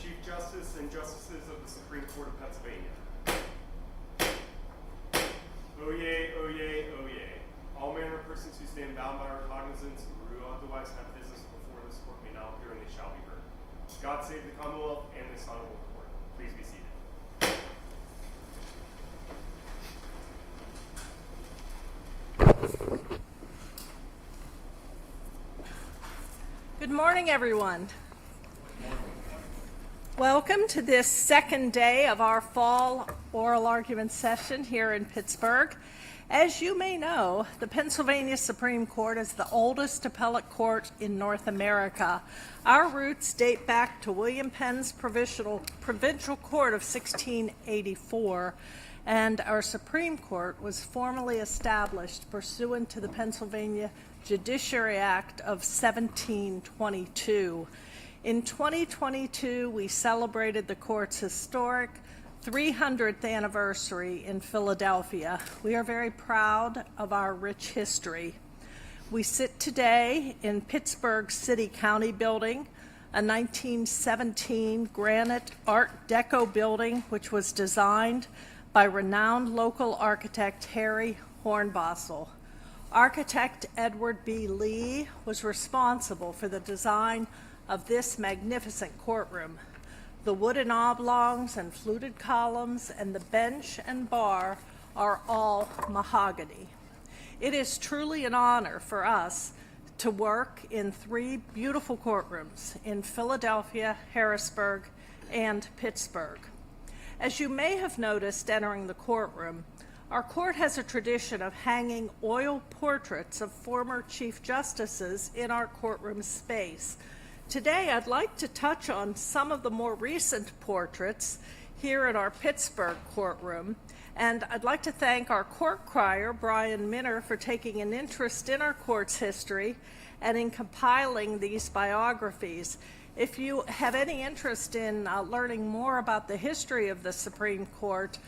Chief Justice and Justices of the Supreme Court of Pennsylvania. Oyez, oyez, oyez. All manner of persons who stand bound by our cognizance or who otherwise have business before this court may now appear and they shall be heard. God save the Commonwealth and this honorable court. Please be seated. Good morning, everyone. Welcome to this second day of our fall oral argument session here in Pittsburgh. As you may know, the Pennsylvania Supreme Court is the oldest appellate court in North America. Our roots date back to William Penn's Provincial Court of 1684, and our Supreme Court was formally established pursuant to the Pennsylvania Judiciary Act of 1722. In 2022, we celebrated the court's historic 300th anniversary in Philadelphia. We are very proud of our rich history. We sit today in Pittsburgh City County Building, a 1917 granite Art Deco building which was designed by renowned local architect Harry Hornbostel. Architect Edward B. Lee was responsible for the design of this magnificent courtroom. The wooden oblongs and fluted columns and the bench and bar are all mahogany. It is truly an honor for us to work in three beautiful courtrooms in Philadelphia, Harrisburg, and Pittsburgh. As you may have noticed entering the courtroom, our court has a tradition of hanging oil portraits of former Chief Justices in our courtroom space. Today, I'd like to touch on some of the more recent portraits here in our Pittsburgh courtroom, and I'd like to thank our court crier, Brian Minner, for taking an interest in our court's history and in compiling these biographies. If you have any interest in learning more about the history of the Supreme Court,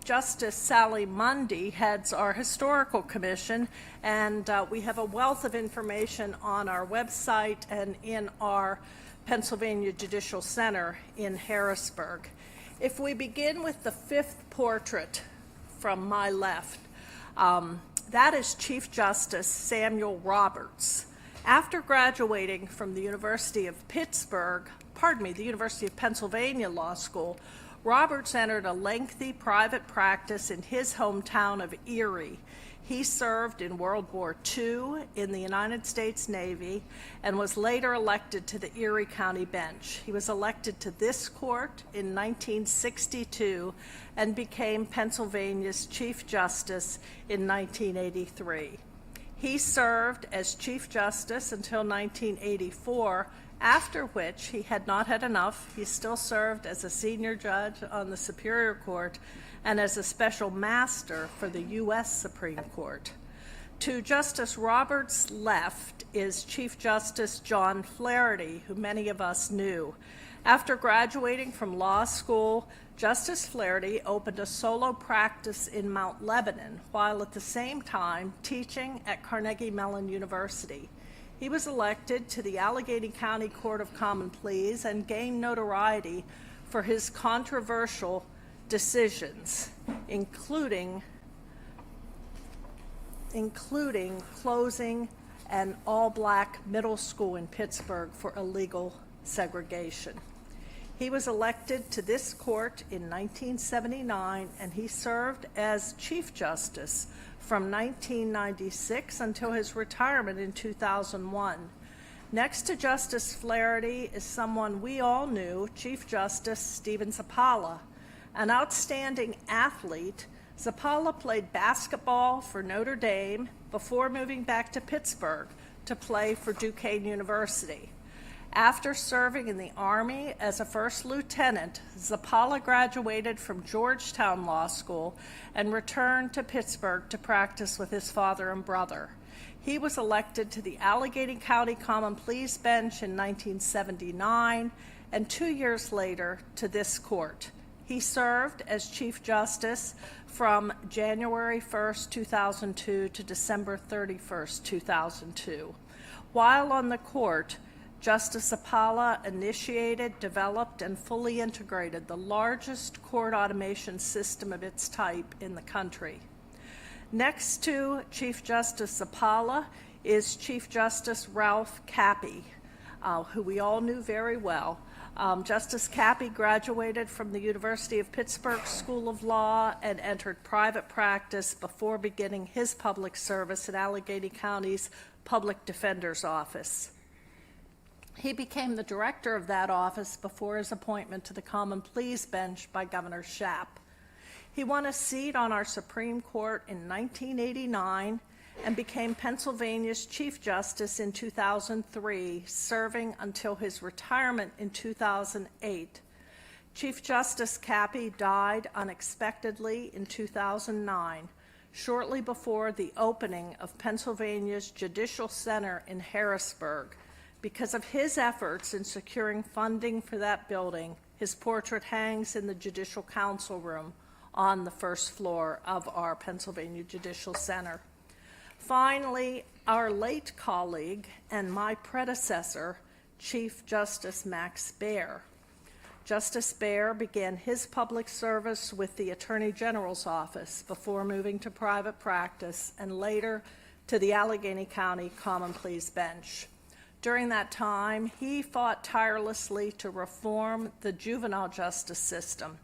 Justice Sally Mundy heads our historical commission, and we have a wealth of information on our website and in our Pennsylvania Judicial Center in Harrisburg. If we begin with the fifth portrait from my left, that is Chief Justice Samuel Roberts. After graduating from the University of Pennsylvania Law School, Roberts entered a lengthy private practice in his hometown of Erie. He served in World War II in the United States Navy and was later elected to the Erie County Bench. He was elected to this court in 1962 and became Pennsylvania's Chief Justice in 1983. He served as Chief Justice until 1984, after which he had not had enough. He still served as a senior judge on the Superior Court and as a special master for the U.S. Supreme Court. To Justice Roberts' left is Chief Justice John Flaherty, who many of us knew. After graduating from law school, Justice Flaherty opened a solo practice in Mount Lebanon, while at the same time teaching at Carnegie Mellon University. He was elected to the Allegheny County Court of Common Pleas and gained notoriety for his controversial decisions, including closing an all-black middle school in Pittsburgh for illegal segregation. He was elected to this court in 1979, and he served as Chief Justice from 1996 until his retirement in 2001. Next to Justice Flaherty is someone we all knew, Chief Justice Stephen Zappala. An outstanding athlete, Zappala played basketball for Notre Dame before moving back to Pittsburgh to play for Duquesne University. After serving in the Army as a first lieutenant, Zappala graduated from Georgetown Law School and returned to Pittsburgh to practice with his father and brother. He was elected to the Allegheny County Common Pleas Bench in 1979 and 2 years later to this court. He served as Chief Justice from January 1st, 2002 to December 31st, 2002. While on the court, Justice Aplt initiated, developed, and fully integrated the largest court automation system of its type in the country. Next to Chief Justice Aplt is Chief Justice Ralph Cappy, who we all knew very well. Justice Cappy graduated from the University of Pittsburgh School of Law and entered private practice before beginning his public service at Allegheny County's Public Defender's Office. He became the director of that office before his appointment to the Common Pleas bench by Governor Shapp. He won a seat on our Supreme Court in 1989 and became Pennsylvania's Chief Justice in 2003, serving until his retirement in 2008. Chief Justice Cappy died unexpectedly in 2009, shortly before the opening of Pennsylvania's Judicial Center in Harrisburg. Because of his efforts in securing funding for that building, his portrait hangs in the Judicial Council room on the first floor of our Pennsylvania Judicial Center. Finally, our late colleague and my predecessor, Chief Justice Max Baer. Justice Baer began his public service with the Attorney General's office before moving to private practice and later to the Allegheny County Common Pleas bench. During that time, he fought tirelessly to reform the juvenile justice system.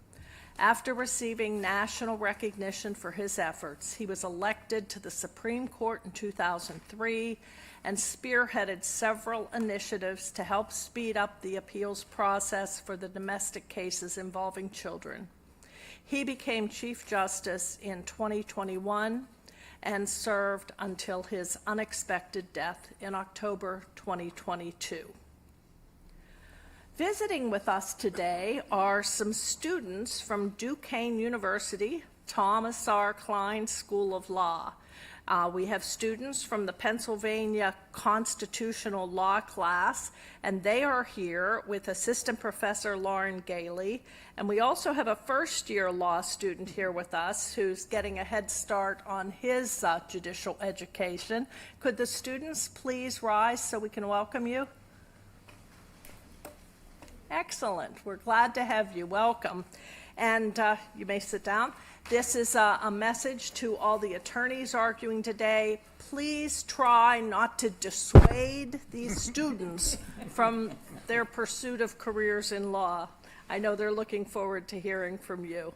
After receiving national recognition for his efforts, he was elected to the Supreme Court in 2003 and spearheaded several initiatives to help speed up the appeals process for the domestic cases involving children. He became Chief Justice in 2021 and served until his unexpected death in October 2022. Visiting with us today are some students from Duquesne University, Thomas R. Klein School of Law. We have students from the Pennsylvania Constitutional Law class, and they are here with Assistant Professor Lauren Gailey. And we also have a first-year law student here with us who's getting a head start on his judicial education. Could the students please rise so we can welcome you? Excellent. We're glad to have you. Welcome. And you may sit down. This is a message to all the attorneys arguing today. Please try not to dissuade these students from their pursuit of careers in law. I know they're looking forward to hearing from you.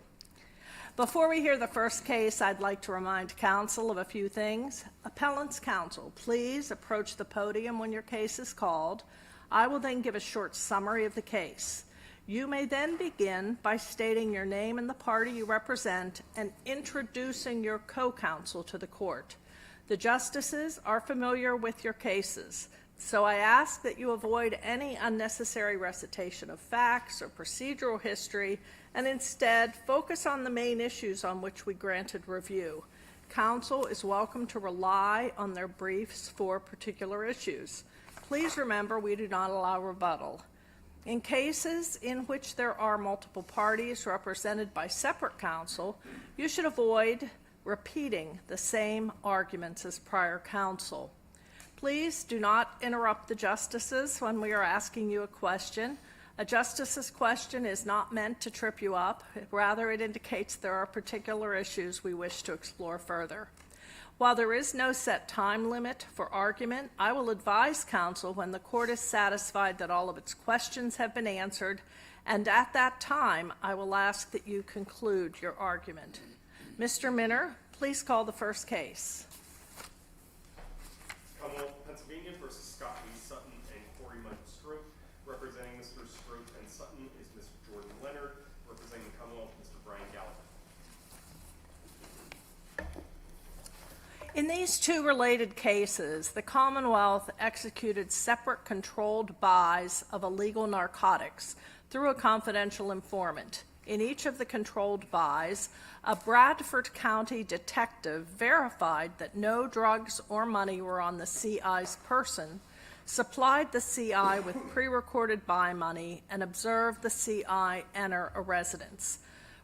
Before we hear the first case, I'd like to remind counsel of a few things. Appellant's counsel, please approach the podium when your case is called. I will then give a short summary of the case. You may then begin by stating your name and the party you represent and introducing your co-counsel to the court. The justices are familiar with your cases, so I ask that you avoid any unnecessary recitation of facts or procedural history and instead focus on the main issues on which we granted review. Counsel is welcome to rely on their briefs for particular issues. Please remember we do not allow rebuttal. In cases in which there are multiple parties represented by separate counsel, you should avoid repeating the same arguments as prior counsel. Please do not interrupt the justices when we are asking you a question. A justice's question is not meant to trip you up. Rather, it indicates there are particular issues we wish to explore further. While there is no set time limit for argument, I will advise counsel when the court is satisfied that all of its questions have been answered, and at that time, I will ask that you conclude your argument. Mr. Minner, please call the first case. Commonwealth, Pennsylvania versus Scott V. Sutton and Corey Michael Strope. Representing Mr. Strope and Sutton is Mr. Jordan Leonard. Representing the Commonwealth, Mr. Brian Gallagher. In these two related cases, the Commonwealth executed separate controlled buys of illegal narcotics through a confidential informant. In each of the controlled buys, a Bradford County detective verified that no drugs or money were on the CI's person, supplied the CI with pre-recorded buy money, and observed the CI enter a residence.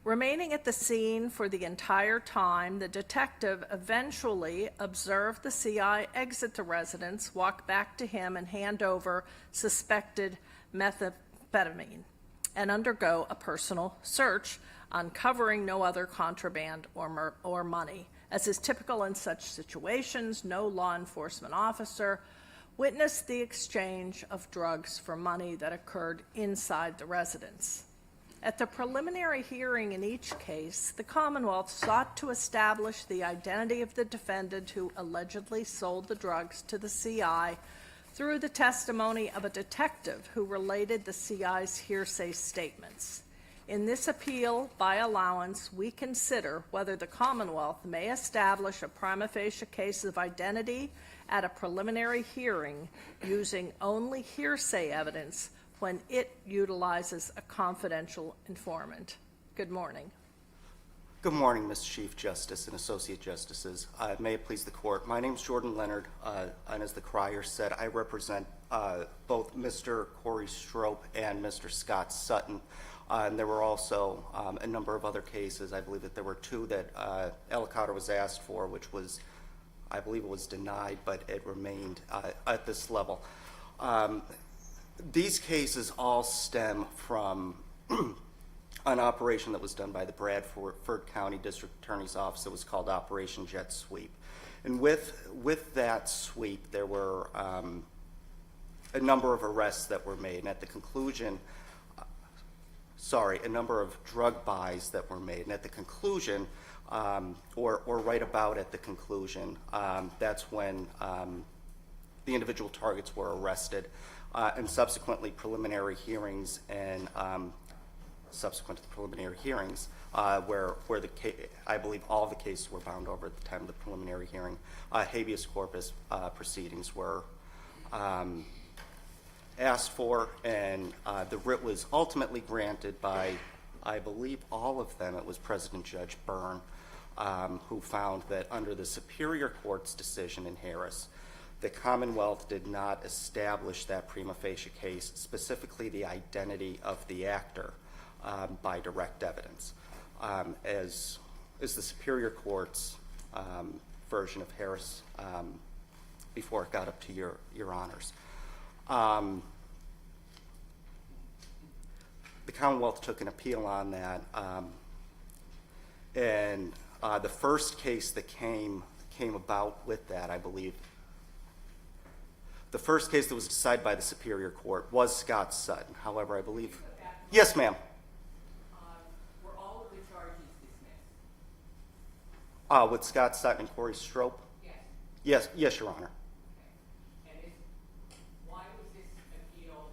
Remaining at the scene for the entire time, the detective eventually observed the CI exit the residence, walk back to him, and hand over suspected methamphetamine, and undergo a personal search, uncovering no other contraband or money. As is typical in such situations, no law enforcement officer witnessed the exchange of drugs for money that occurred inside the residence. At the preliminary hearing in each case, the Commonwealth sought to establish the identity of the defendant who allegedly sold the drugs to the CI through the testimony of a detective who related the CI's hearsay statements. In this appeal by allowance, we consider whether the Commonwealth may establish a prima facie case of identity at a preliminary hearing using only hearsay evidence when it utilizes a confidential informant. Good morning. Good morning, Mr. Chief Justice and Associate Justices. May it please the Court. My name is Jordan Leonard, and as the crier said, I represent both Mr. Corey Strope and Mr. Scott Sutton. And there were also a number of other cases. I believe that there were two that Aplt was asked for, which was, I believe it was denied, but it remained at this level. These cases all stem from an operation that was done by the Bradford County District Attorney's Office that was called Operation Jet Sweep. And with that sweep, there were a number of arrests that were made. And at the conclusion, a number of drug buys that were made. And at the conclusion, or right about at the conclusion, that's when the individual targets were arrested. And subsequently preliminary hearings and subsequent to the preliminary hearings, where I believe all the cases were bound over at the time of the preliminary hearing, habeas corpus proceedings were asked for, and the writ was ultimately granted by, I believe, all of them. It was President Judge Byrne, who found that under the Superior Court's decision in Harris, the Commonwealth did not establish that prima facie case, specifically the identity of the actor, by direct evidence, as the Superior Court's version of Harris before it got up to your honors. The Commonwealth took an appeal on that, and the first case that came about with that, I believe, the first case that was decided by the Superior Court was Scott Sutton. However, I believe, yes, ma'am. Were all of the charges dismissed? With Scott Sutton and Corey Strope? Yes. Yes, Your Honor. Okay. And why was this appeal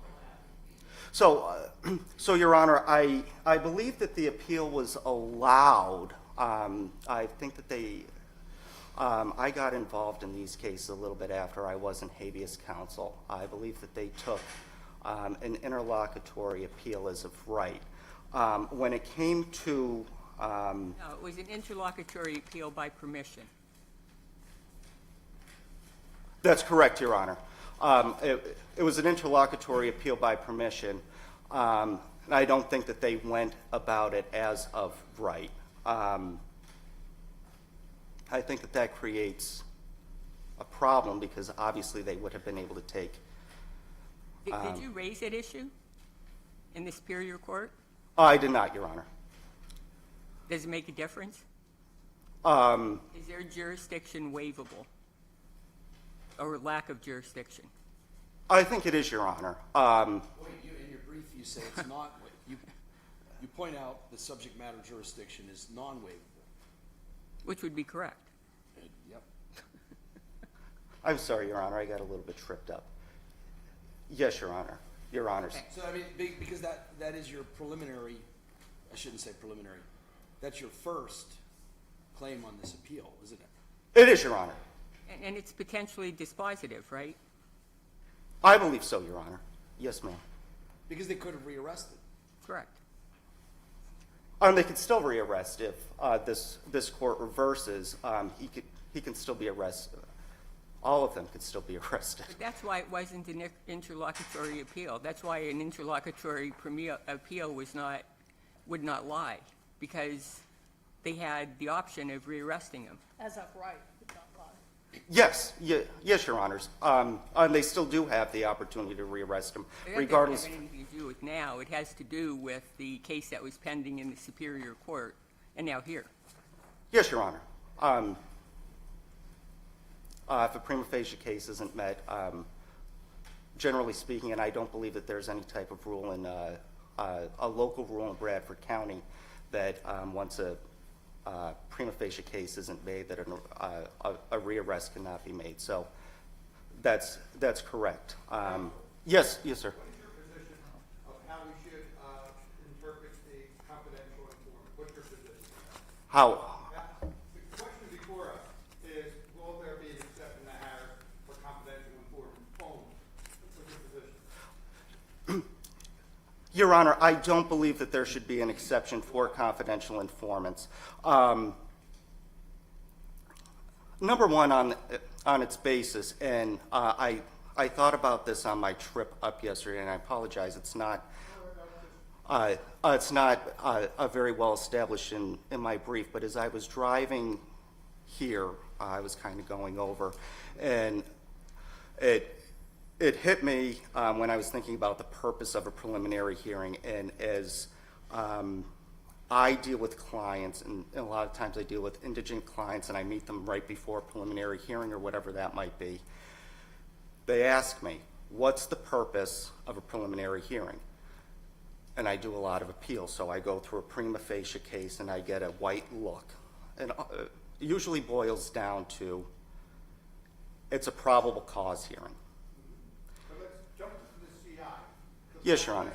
allowed? So Your Honor, I believe that the appeal was allowed. I think that I got involved in these cases a little bit after I was in habeas counsel. I believe that they took an interlocutory appeal as of right. When it came to... No, it was an interlocutory appeal by permission. That's correct, Your Honor. It was an interlocutory appeal by permission. And I don't think that they went about it as of right. I think that creates a problem because obviously they would have been able to take... Did you raise that issue in the Superior Court? I did not, Your Honor. Does it make a difference? Is there jurisdiction waivable or lack of jurisdiction? I think it is, Your Honor. Well, in your brief, you say it's not. You point out the subject matter jurisdiction is non-waivable. Which would be correct. Yep. I'm sorry, Your Honor. I got a little bit tripped up. Yes, Your Honor. Your Honors. So, I mean, because that is your preliminary, I shouldn't say preliminary, that's your first claim on this appeal, isn't it? It is, Your Honor. And it's potentially dispositive, right? I believe so, Your Honor. Yes, ma'am. Because they could have rearrested. Correct. They could still rearrest if this court reverses. He can still be arrested. All of them could still be arrested. But that's why it wasn't an interlocutory appeal. That's why an interlocutory appeal would not lie, because they had the option of rearresting him. As of right, not law. Yes, yes, Your Honors. And they still do have the opportunity to rearrest him, It regardless. doesn't have anything to do with now. It has to do with the case that was pending in the Superior Court and now here. Yes, Your Honor. If a prima facie case isn't met, generally speaking, and I don't believe that there's any type of rule in a local rule in Bradford County that once a prima facie case isn't made, that a rearrest cannot be made. So that's correct. Yes, yes, sir. What is your position of how we should interpret the confidential informant? What's your position? How? The question before us is, will there be an exception to Harris for confidential informant only? What's your position? Your Honor, I don't believe that there should be an exception for confidential informants. Number one, on its basis, and I thought about this on my trip up yesterday, and I apologize, it's not a very well established in my brief, but as I was driving here, I was kind of going over, and it hit me when I was thinking about the purpose of a preliminary hearing, and as I deal with clients, and a lot of times I deal with indigent clients, and I meet them right before a preliminary hearing or whatever that might be. They ask me, what's the purpose of a preliminary hearing? And I do a lot of appeals, so I go through a prima facie case and I get a white look. And it usually boils down to, it's a probable cause hearing. So let's jump to the CI. Yes, Your Honor. A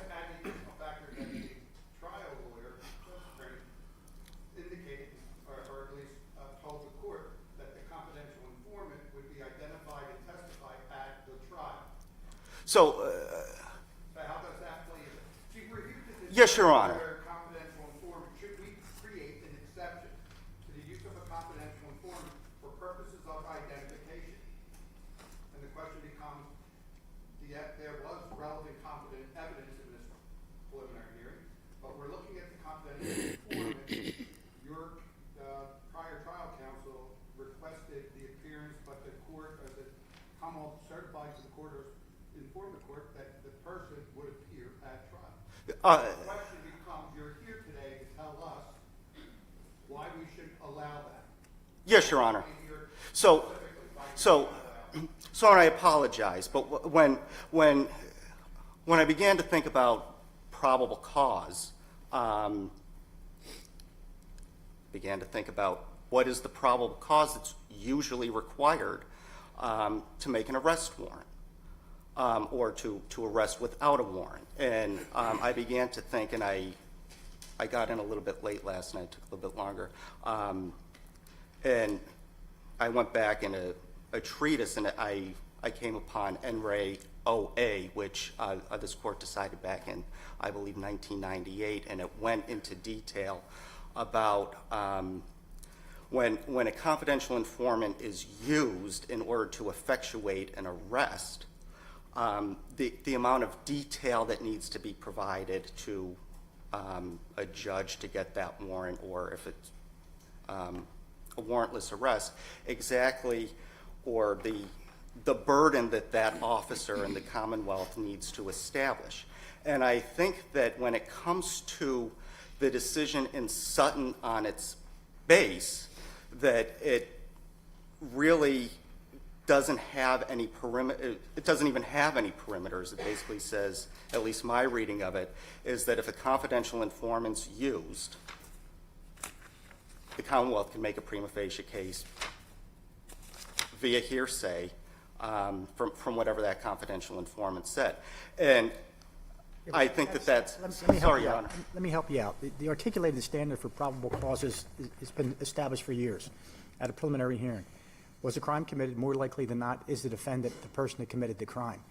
factor that the trial lawyer indicated, or at least told the court, that the confidential informant would be identified and testify at the trial. So, So how does that play in? See, we're here to yes, Your Honor. whether a confidential informant, should we create an exception to the use of a confidential informant for purposes of identification? And the question becomes, there was relevant competent evidence in this preliminary hearing, but we're looking at the confidential informant. Your prior trial counsel requested the appearance, but the court, or the Commonwealth certified to the court, or informed the court that the person would appear at trial. The question becomes, you're here today to tell us why we should allow that. yes, Your Honor. And you're So, specifically why we so, should allow that. so, and I apologize, but when I began to think about probable cause, began to think about what is the probable cause that's usually required to make an arrest warrant, or to arrest without a warrant. And I began to think, and I got in a little bit late last night, took a little bit longer, and I went back in a treatise, and I came upon NRA OA, which this court decided back in, I believe, 1998, and it went into detail about when a confidential informant is used in order to effectuate an arrest, the amount of detail that needs to be provided to a judge to get that warrant, or if it's a warrantless arrest, exactly, or the burden that that officer in the Commonwealth needs to establish. And I think that when it comes to the decision in Sutton on its base, that it really doesn't have any perimeter, it doesn't even have any perimeters. It basically says, at least my reading of it, is that if a confidential informant's used, the Commonwealth can make a prima facie case via hearsay from whatever that confidential informant said. And I think that that's, Let me help sorry, you Your out. Honor. Let me help you out. The articulated standard for probable causes has been established for years at a preliminary hearing. Was a crime committed? More likely than not, is the defendant the person that committed the crime.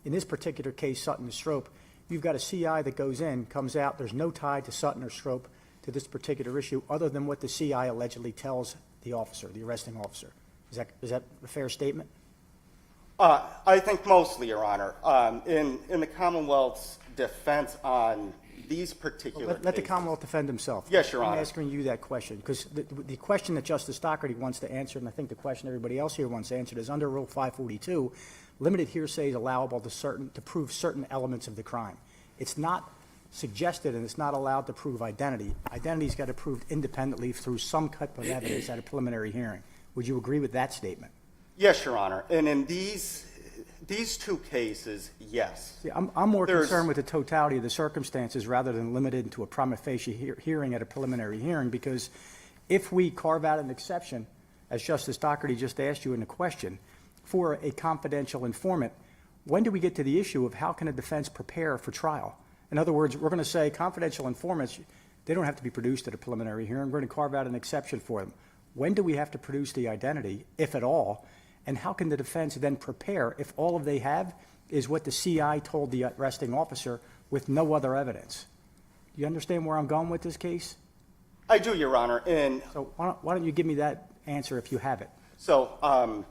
In this particular case, Sutton and Strope, you've got a CI that goes in, comes out, there's no tie to Sutton or Strope to this particular issue other than what the CI allegedly tells the officer, the arresting officer. Is that a fair statement? I think mostly, Your Honor. In the Commonwealth's defense on these particular Let the cases- Commonwealth defend himself. Yes, Your Honor. I'm asking you that question, because the question that Justice Doherty wants to answer, and I think the question everybody else here wants answered, is under Rule 542, limited hearsay is allowable to prove certain elements of the crime. It's not suggested and it's not allowed to prove identity. Identity's got to be proved independently through some type of evidence at a preliminary hearing. Would you agree with that statement? Yes, Your Honor. And in these two cases, yes. See, I'm more There's- concerned with the totality of the circumstances rather than limited to a prima facie hearing at a preliminary hearing, because if we carve out an exception, as Justice Doherty just asked you in the question, for a confidential informant, when do we get to the issue of how can a defense prepare for trial? In other words, we're going to say confidential informants, they don't have to be produced at a preliminary hearing. We're going to carve out an exception for them. When do we have to produce the identity, if at all? And how can the defense then prepare if all of they have is what the CI told the arresting officer with no other evidence? Do you understand where I'm going with this case? I do, Your Honor. And So why don't you give me that answer if you have it? so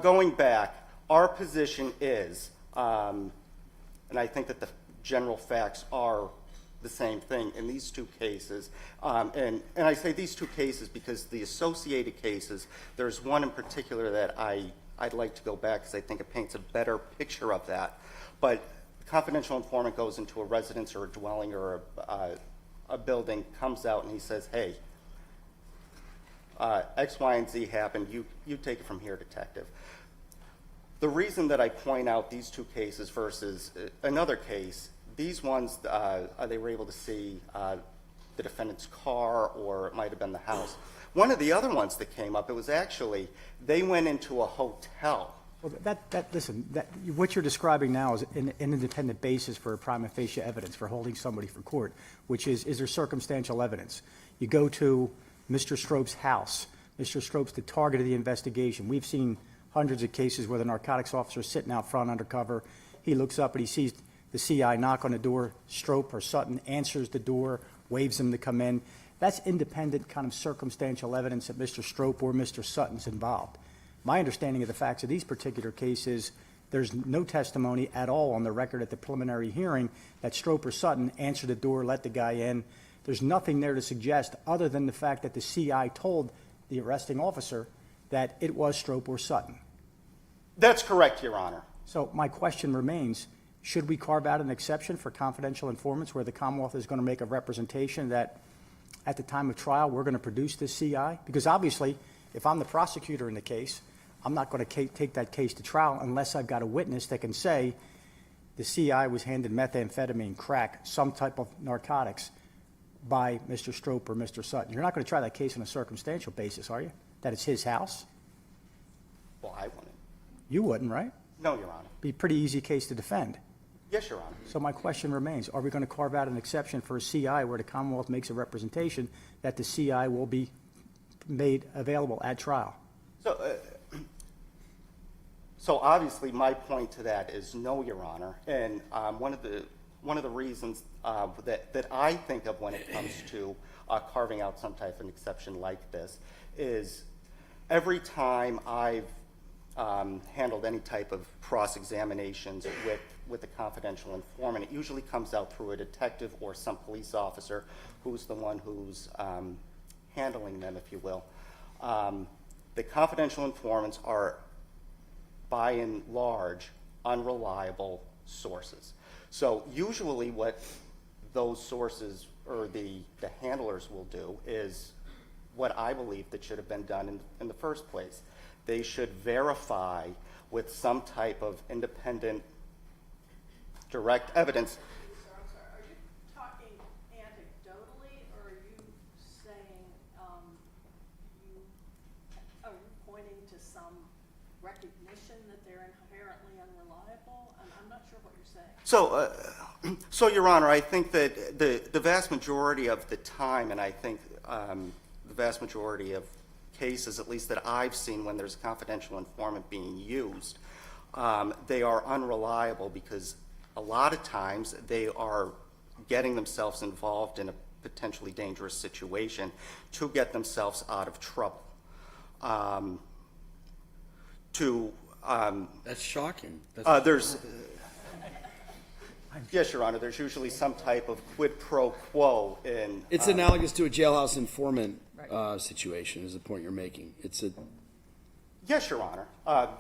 going back, our position is, and I think that the general facts are the same thing in these two cases. And I say these two cases because the associated cases, there's one in particular that I'd like to go back because I think it paints a better picture of that. But confidential informant goes into a residence or a dwelling or a building, comes out and he says, hey, X, Y, and Z happened. You take it from here, detective. The reason that I point out these two cases versus another case, these ones, they were able to see the defendant's car, or it might have been the house. One of the other ones that came up, it was actually, they went into a hotel. Well, listen, what you're describing now is an independent basis for a prima facie evidence for holding somebody for court, which is there circumstantial evidence? You go to Mr. Strope's house. Mr. Strope's the target of the investigation. We've seen hundreds of cases where the narcotics officer is sitting out front undercover. He looks up and he sees the CI knock on the door. Strope or Sutton answers the door, waves him to come in. That's independent kind of circumstantial evidence that Mr. Strope or Mr. Sutton's involved. My understanding of the facts of these particular cases, there's no testimony at all on the record at the preliminary hearing that Strope or Sutton answered the door, let the guy in. There's nothing there to suggest other than the fact that the CI told the arresting officer that it was Strope or Sutton. That's correct, Your Honor. So my question remains, should we carve out an exception for confidential informants where the Commonwealth is going to make a representation that at the time of trial we're going to produce this CI? Because obviously, if I'm the prosecutor in the case, I'm not going to take that case to trial unless I've got a witness that can say the CI was handed methamphetamine, crack, some type of narcotics by Mr. Strope or Mr. Sutton. You're not going to try that case on a circumstantial basis, are you? That it's his house? Well, I wouldn't. You wouldn't, right? No, Your Honor. Be a pretty easy case to defend. Yes, Your Honor. So my question remains, are we going to carve out an exception for a CI where the Commonwealth makes a representation that the CI will be made available at trial? So obviously my point to that is no, Your Honor. And one of the reasons that I think of when it comes to carving out some type of exception like this is every time I've handled any type of cross-examinations with a confidential informant, it usually comes out through a detective or some police officer who's the one who's handling them, if you will. The confidential informants are, by and large, unreliable sources. So usually what those sources or the handlers will do is what I believe that should have been done in the first place. They should verify with some type of independent, direct evidence. I'm sorry, are you talking anecdotally, or are you saying, you are pointing to some recognition that they're inherently unreliable? I'm not sure what you're saying. So Your Honor, I think that the vast majority of the time, and I think the vast majority of cases, at least that I've seen when there's a confidential informant being used, they are unreliable because a lot of times they are getting themselves involved in a potentially dangerous situation to get themselves out of trouble. That's shocking. There's Yes, Your Honor, there's usually some type of quid pro quo in. It's analogous to a jailhouse informant situation, is the point you're making. It's a Yes, Your Honor.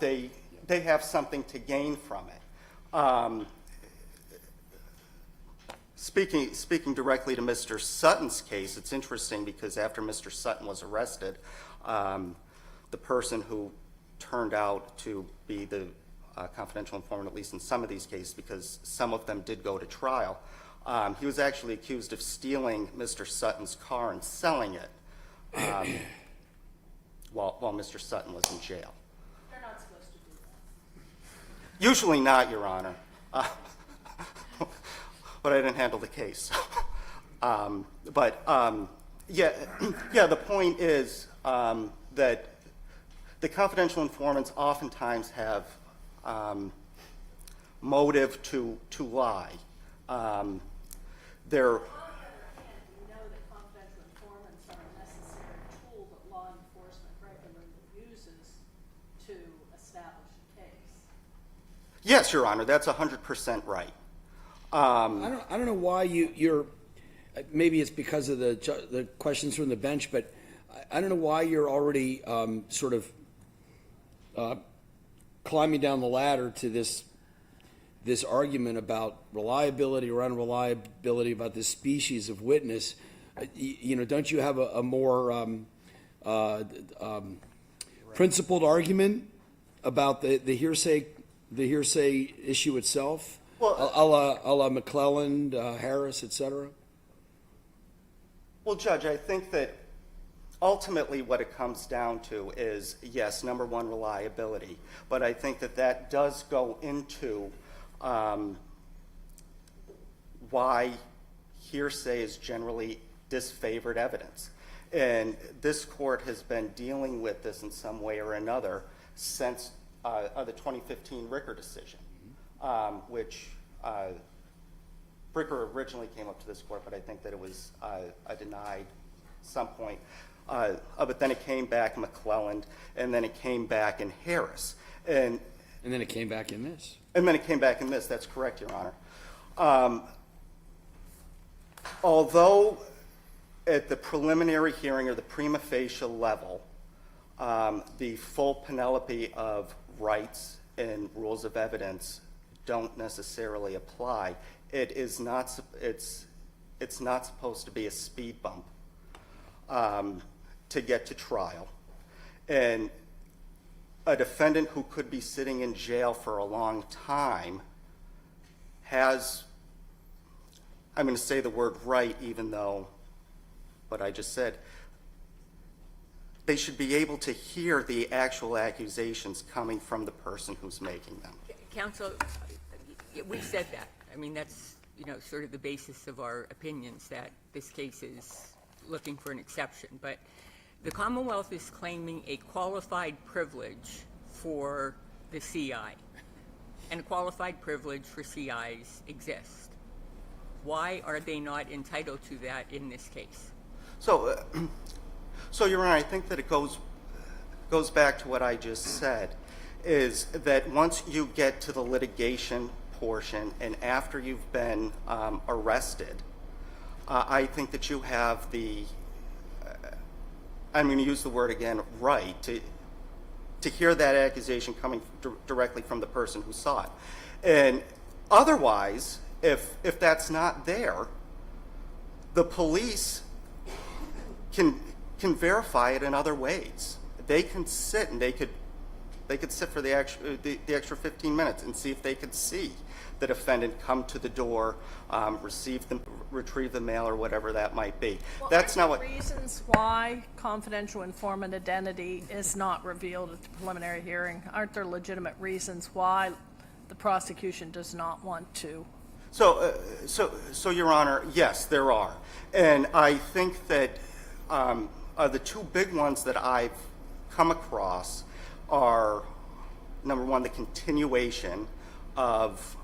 They have something to gain from it. Speaking directly to Mr. Sutton's case, it's interesting because after Mr. Sutton was arrested, the person who turned out to be the confidential informant, at least in some of these cases, because some of them did go to trial, he was actually accused of stealing Mr. Sutton's car and selling it while Mr. Sutton was in jail. They're not supposed to do that. Usually not, Your Honor. But I didn't handle the case. Yeah, the point is that the confidential informants oftentimes have motive to lie. On the other hand, we know that confidential informants are a necessary tool that law enforcement regularly uses to establish a case. Yes, Your Honor, that's 100% right. I don't know why you're maybe it's because of the questions from the bench, but I don't know why you're already sort of climbing down the ladder to this argument about reliability or unreliability about this species of witness. Don't you have a more principled argument about the hearsay issue itself? Well, a la McClellan, Harris, et cetera? Well, Judge, I think that ultimately what it comes down to is, yes, number one, reliability. But I think that does go into why hearsay is generally disfavored evidence. And this court has been dealing with this in some way or another since the 2015 Ricker decision. Which Ricker originally came up to this court, but I think that it was denied some point. But then it came back in McClellan, and then it came back in Harris. And then it came back in this. And then it came back in this. That's correct, Your Honor. Although at the preliminary hearing or the prima facie level, the full panoply of rights and rules of evidence don't necessarily apply. It's not supposed to be a speed bump to get to trial. And a defendant who could be sitting in jail for a long time has, I'm going to say the word right, even though what I just said, they should be able to hear the actual accusations coming from the person who's making them. Counsel, we said that. I mean, that's, sort of the basis of our opinions, that this case is looking for an exception. But the Commonwealth is claiming a qualified privilege for the CI, and a qualified privilege for CIs exists. Why are they not entitled to that in this case? So, Your Honor, I think that it goes back to what I just said, is that once you get to the litigation portion and after you've been arrested, I think that you have the, I'm going to use the word again, right, to hear that accusation coming directly from the person who saw it. And otherwise, if that's not there, the police can verify it in other ways. They can sit and they could sit for the extra 15 minutes and see if they could see the defendant come to the door, retrieve the mail, or whatever that might be. Well, That's not what. Reasons why confidential informant identity is not revealed at the preliminary hearing. Aren't there legitimate reasons why the prosecution does not want to? So, Your Honor, yes, there are, and I think that the two big ones that I've come across are, number one, the continuation of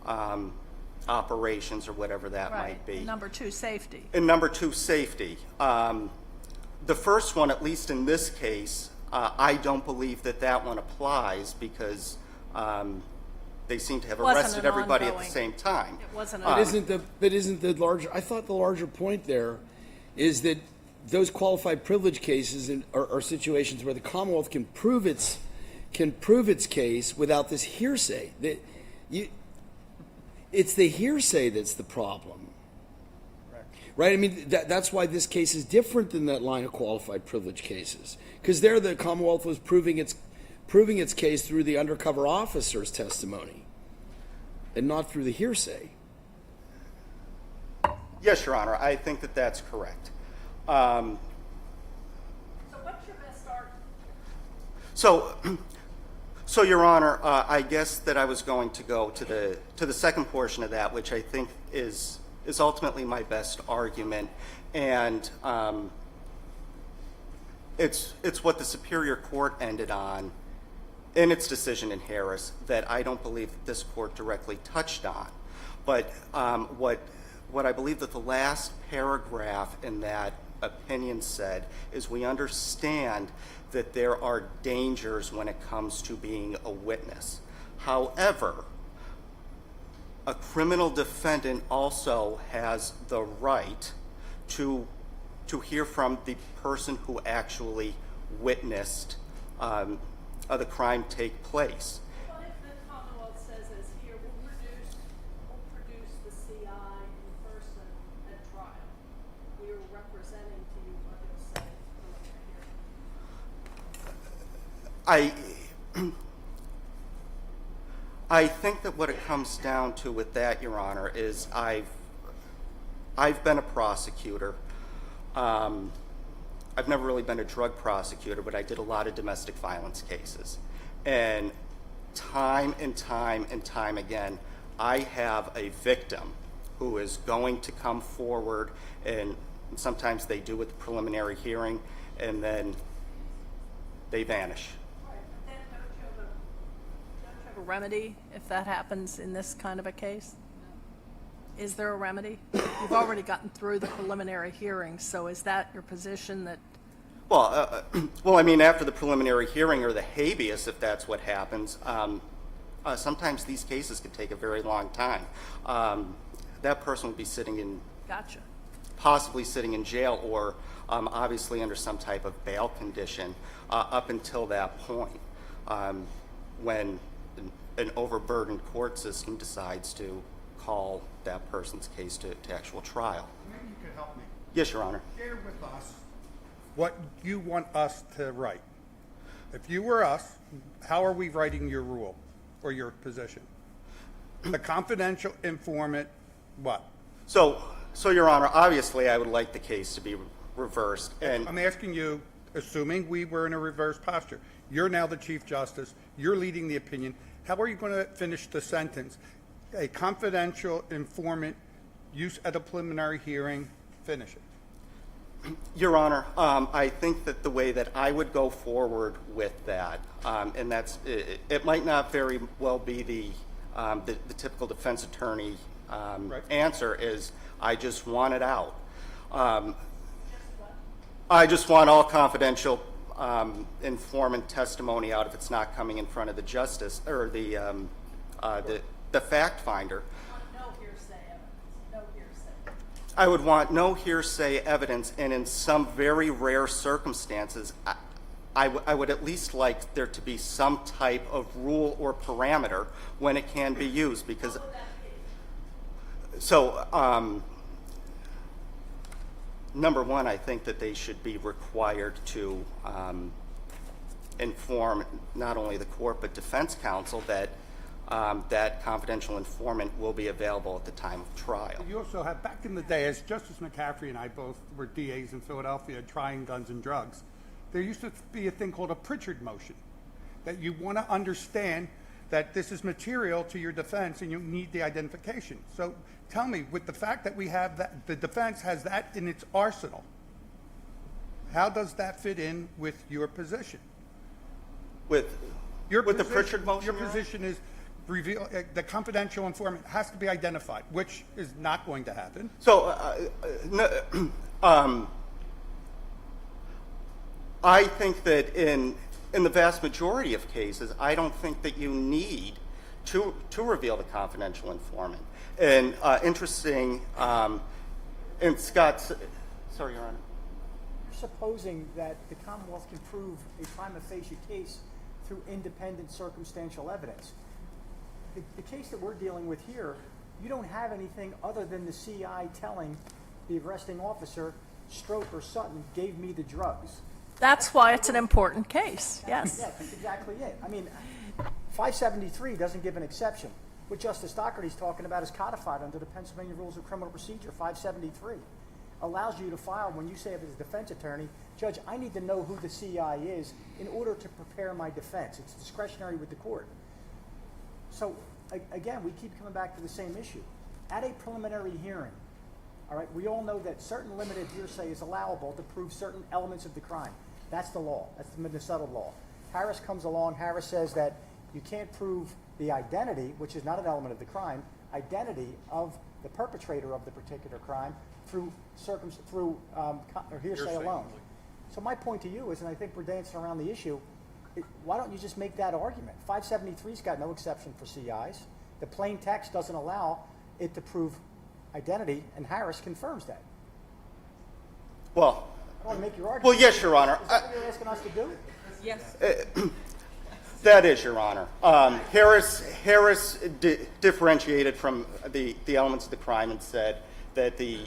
operations or whatever that might be. Number two, safety. And number two, safety. The first one, at least in this case, I don't believe that one applies because they seem to have Wasn't arrested an everybody at the ongoing- same time. It wasn't But a, isn't the larger, I thought the larger point there is that those qualified privilege cases are situations where the Commonwealth can prove its case without this hearsay. It's the hearsay that's the problem. Right? I mean, that's why this case is different than that line of qualified privilege cases. Because there the Commonwealth was proving its case through the undercover officer's testimony and not through the hearsay. Yes, Your Honor, I think that that's correct. so what's your best argument? So, Your Honor, I guess that I was going to go to the second portion of that, which I think is ultimately my best argument, and it's what the Superior Court ended on in its decision in Harris that I don't believe that this court directly touched on. But what I believe that the last paragraph in that opinion said is we understand that there are dangers when it comes to being a witness. However, a criminal defendant also has the right to hear from the person who actually witnessed the crime take place. What if the Commonwealth says as here, we'll produce the CI in person at trial? We are representing to you what he'll say earlier here. I think that what it comes down to with that, Your Honor, is I've been a prosecutor. I've never really been a drug prosecutor, but I did a lot of domestic violence cases. And time and time again, I have a victim who is going to come forward, and sometimes they do at the preliminary hearing, and then they vanish. Right, but then don't you have a remedy if that happens in this kind of a case? Is there a remedy? You've already gotten through the preliminary hearing, so is that your position that? Well, I mean, after the preliminary hearing or the habeas, if that's what happens, sometimes these cases could take a very long time. That person would be sitting in, Gotcha. possibly sitting in jail, or obviously under some type of bail condition up until that point, when an overburdened court system decides to call that person's case to actual trial. Maybe you could help me. Yes, Your Honor. Share with us what you want us to write. If you were us, how are we writing your rule or your position? The confidential informant, what? So, Your Honor, obviously I would like the case to be reversed. And I'm asking you, assuming we were in a reverse posture. You're now the Chief Justice. You're leading the opinion. How are you going to finish the sentence? A confidential informant use at a preliminary hearing, finish it. Your Honor, I think that the way that I would go forward with that, and that's, it might not very well be the typical defense attorney Right. answer is, I just want it out. I just want all confidential informant testimony out if it's not coming in front of the justice or the fact finder. No hearsay evidence, no hearsay. I would want no hearsay evidence, and in some very rare circumstances, I would at least like there to be some type of rule or parameter when it can be used, because number one, I think that they should be required to inform not only the court but defense counsel that that confidential informant will be available at the time of trial. You also have, back in the day, as Justice McCaffrey and I both were DAs in Philadelphia trying guns and drugs, there used to be a thing called a Pritchard motion, that you want to understand that this is material to your defense and you need the identification. So tell me, with the fact that we have that, the defense has that in its arsenal, how does that fit in with your position? With the Pritchard motion? Your Your Honor? position is reveal, the confidential informant has to be identified, which is not going to happen. So, I think that in the vast majority of cases, I don't think that you need to reveal the confidential informant. And interesting, and Scott, sorry, Your Honor. You're supposing that the Commonwealth can prove a prima facie case through independent circumstantial evidence. The case that we're dealing with here, you don't have anything other than the CI telling the arresting officer, Strope or Sutton gave me the drugs. That's why it's an important case, yes. Yeah, that's exactly it. I mean, 573 doesn't give an exception. What Justice Doherty's talking about is codified under the Pennsylvania Rules of Criminal Procedure. 573 allows you to file, when you say as a defense attorney, Judge, I need to know who the CI is in order to prepare my defense. It's discretionary with the court. So, again, we keep coming back to the same issue. At a preliminary hearing, all right, we all know that certain limited hearsay is allowable to prove certain elements of the crime. That's the law. That's the Minnesota law. Harris comes along. Harris says that you can't prove the identity, which is not an element of the crime, identity of the perpetrator of the particular crime through hearsay alone. So my point to you is, and I think we're dancing around the issue, why don't you just make that argument? 573's got no exception for CIs. The plain text doesn't allow it to prove identity, and Harris confirms that. Well, I don't want to make your argument. well, yes, Your Honor. Is that what you're asking us to do? Yes. That is, Your Honor. Harris differentiated from the elements of the crime and said that the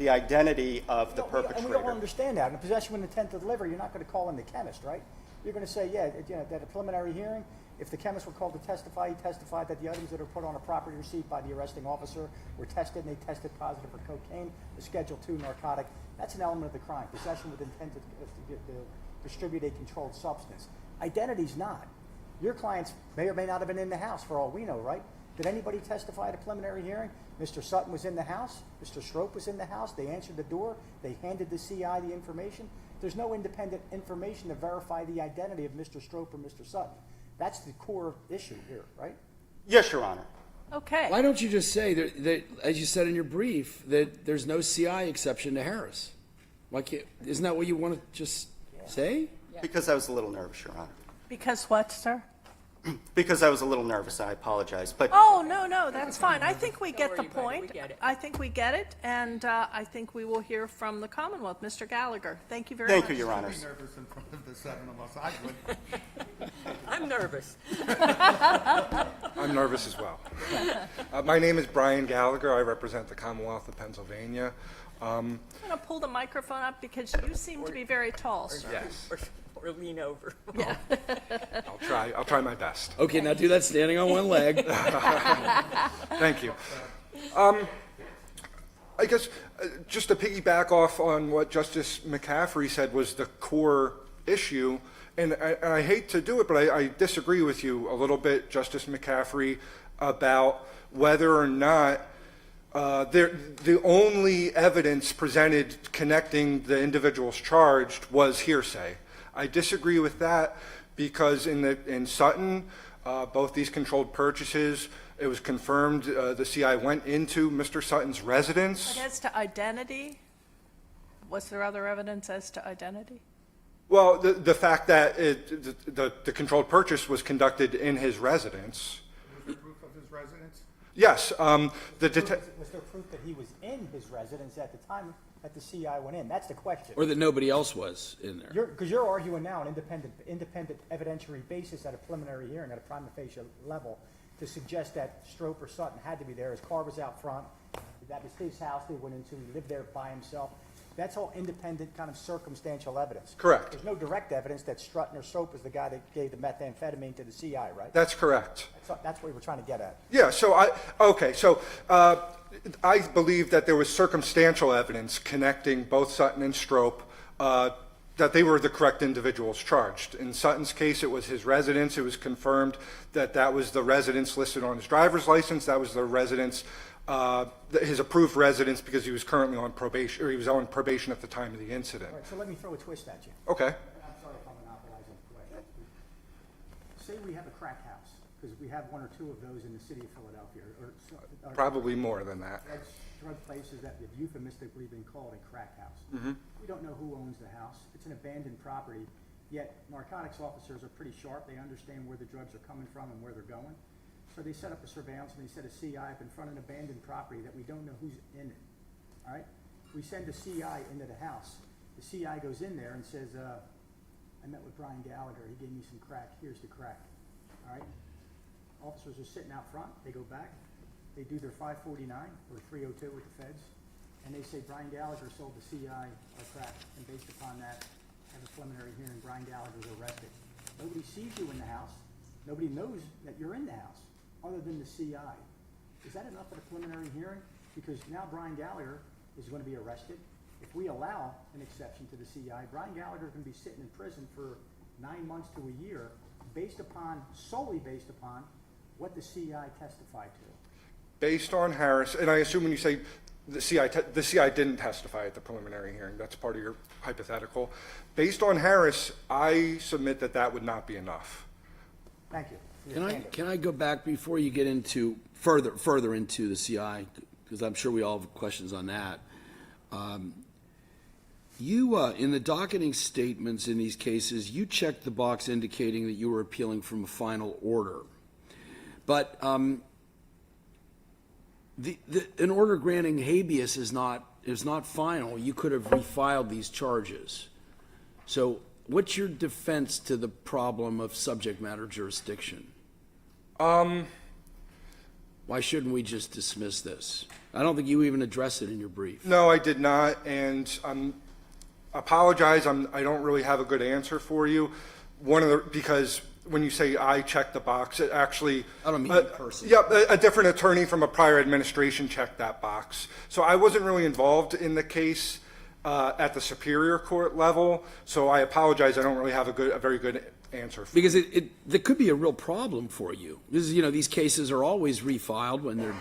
identity of the perpetrator. And we all understand that. In possession with intent to deliver, you're not going to call in the chemist, right? You're going to say, yeah, at a preliminary hearing, if the chemist were called to testify, he testified that the items that are put on a property receipt by the arresting officer were tested, and they tested positive for cocaine, the Schedule II narcotic. That's an element of the crime, possession with intent to distribute a controlled substance. Identity's not. Your clients may or may not have been in the house, for all we know, right? Did anybody testify at a preliminary hearing? Mr. Sutton was in the house. Mr. Strope was in the house. They answered the door. They handed the CI the information. There's no independent information to verify the identity of Mr. Strope or Mr. Sutton. That's the core issue here, right? Yes, Your Honor. Okay. Why don't you just say that, as you said in your brief, that there's no CI exception to Harris? Why can't? Isn't that what you want to just say? Because I was a little nervous, Your Honor. Because what, sir? Because I was a little nervous, I apologize. But Oh, no, that's fine. I think we get the worry about it. point. We get it. I think we get it, and I think we will hear from the Commonwealth. Mr. Gallagher, thank you very much. thank you, Your I'd Honors. be nervous in front of the seven of us. I would. I'm nervous. I'm nervous as well. My name is Brian Gallagher. I represent the Commonwealth of Pennsylvania. I'm going to pull the microphone up because you seem to be very tall, sir. Yes, Or lean over. Yeah. I'll try my best. Okay, now do that standing on one leg. Thank you. I guess just to piggyback off on what Justice McCaffrey said was the core issue, and I hate to do it, but I disagree with you a little bit, Justice McCaffrey, about whether or not the only evidence presented connecting the individuals charged was hearsay. I disagree with that because in Sutton, both these controlled purchases, it was confirmed the CI went into Mr. Sutton's residence. But as to identity, was there other evidence as to identity? Well, the fact that the controlled purchase was conducted in his residence. Was there proof of his residence? Yes, Was there proof that he was in his residence at the time that the CI went in? That's the question. Or that nobody else was in there. Because you're arguing now an independent evidentiary basis at a preliminary hearing at a prima facie level to suggest that Strope or Sutton had to be there. His car was out front. That was his house they went into. He lived there by himself. That's all independent kind of circumstantial evidence. Correct. There's no direct evidence that Sutton or Strope was the guy that gave the methamphetamine to the CI, right? that's correct. That's what we're trying to get at. Yeah, so I believe that there was circumstantial evidence connecting both Sutton and Strope that they were the correct individuals charged. In Sutton's case, it was his residence. It was confirmed that that was the residence listed on his driver's license. That was the residence, his approved residence, because he was currently on probation, or he was on probation at the time of the incident. All right, so let me throw a twist at you. Okay. I'm sorry if I'm monopolizing the question. Say we have a crack house, because we have one or two of those in the city of Philadelphia, or Probably more than that. That's drug places that have euphemistically been called a crack house. We don't know who owns the house. It's an abandoned property. Yet narcotics officers are pretty sharp. They understand where the drugs are coming from and where they're going. So they set up a surveillance and they set a CI up in front of an abandoned property that we don't know who's in it. All right? We send a CI into the house. The CI goes in there and says, I met with Brian Gallagher. He gave me some crack. Here's the crack. All right? Officers are sitting out front. They go back. They do their 549 or 302 with the feds. And they say Brian Gallagher sold the CI our crack. And based upon that, have a preliminary hearing. Brian Gallagher's arrested. Nobody sees you in the house. Nobody knows that you're in the house other than the CI. Is that enough at a preliminary hearing? Because now Brian Gallagher is going to be arrested. If we allow an exception to the CI, Brian Gallagher can be sitting in prison for 9 months to a year solely based upon what the CI testified to. Based on Harris, and I assume when you say the CI didn't testify at the preliminary hearing, that's part of your hypothetical. Based on Harris, I submit that that would not be enough. Thank you. Can I go back before you get into further into the CI, because I'm sure we all have questions on that. You, in the docketing statements in these cases, you checked the box indicating that you were appealing from a final order. But an order granting habeas is not final. You could have refiled these charges. So what's your defense to the problem of subject matter jurisdiction? Why shouldn't we just dismiss this? I don't think you even addressed it in your brief. No, I did not, and apologize. I don't really have a good answer for you. Because when you say I checked the box, it actually I don't mean you personally. Yeah, a different attorney from a prior administration checked that box. So I wasn't really involved in the case at the Superior Court level. So I apologize. I don't really have a very good answer for because there could be a real problem for you. Because, these cases are always refiled when they're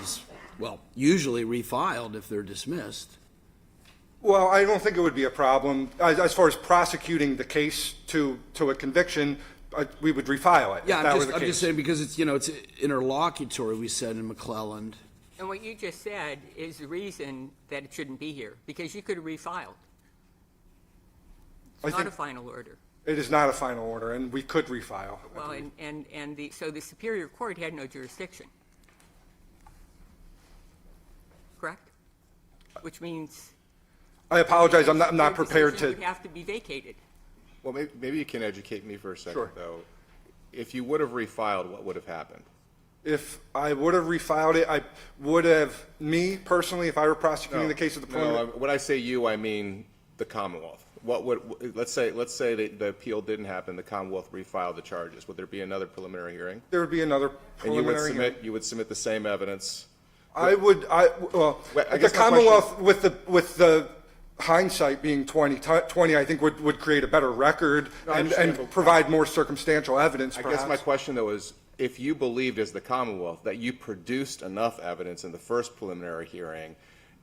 usually refiled if they're dismissed. Well, I don't think it would be a problem. As far as prosecuting the case to a conviction, we would refile it. Yeah, if that were the I'm case. just saying because it's interlocutory, we said in McClelland. And what you just said is the reason that it shouldn't be here, because you could have refiled. It's not a final order. It is not a final order, and we could refile. Well, so the Superior Court had no jurisdiction. Correct? Which means I apologize. I'm not your prepared decision to. would have to be vacated. Well, maybe you can educate me for a second, Sure. though. If you would have refiled, what would have happened? If I would have refiled it, I would have, me personally, if I were prosecuting the case of the preliminary. When I say you, I mean the Commonwealth. Let's say that the appeal didn't happen, the Commonwealth refiled the charges. Would there be another preliminary hearing? There would be another And you preliminary you would submit the same evidence? I I the guess my Commonwealth, with the hindsight being 20, I think would create a better record No, I and understand, but provide more circumstantial evidence. I Perhaps. guess my question, though, is if you believed as the Commonwealth that you produced enough evidence in the first preliminary hearing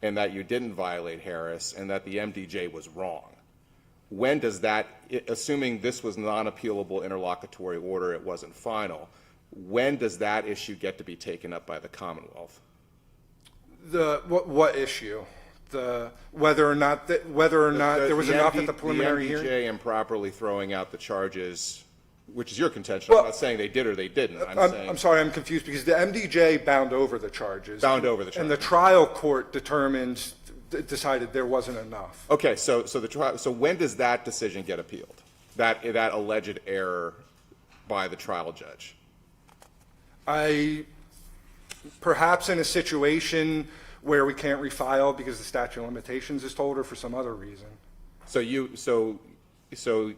and that you didn't violate Harris and that the MDJ was wrong, when does that, assuming this was non-appealable interlocutory order, it wasn't final, when does that issue get to be taken up by the Commonwealth? What issue? Whether or not there was enough at the preliminary the MDJ hearing. improperly throwing out the charges, which is your contention. Well, I'm not saying they did or they didn't. I'm sorry, I'm confused because the MDJ bound over the charges. Bound over the And the charges. trial court decided there wasn't enough. Okay, so when does that decision get appealed? That alleged error by the trial judge? Perhaps in a situation where we can't refile because the statute of limitations is told or for some other reason. So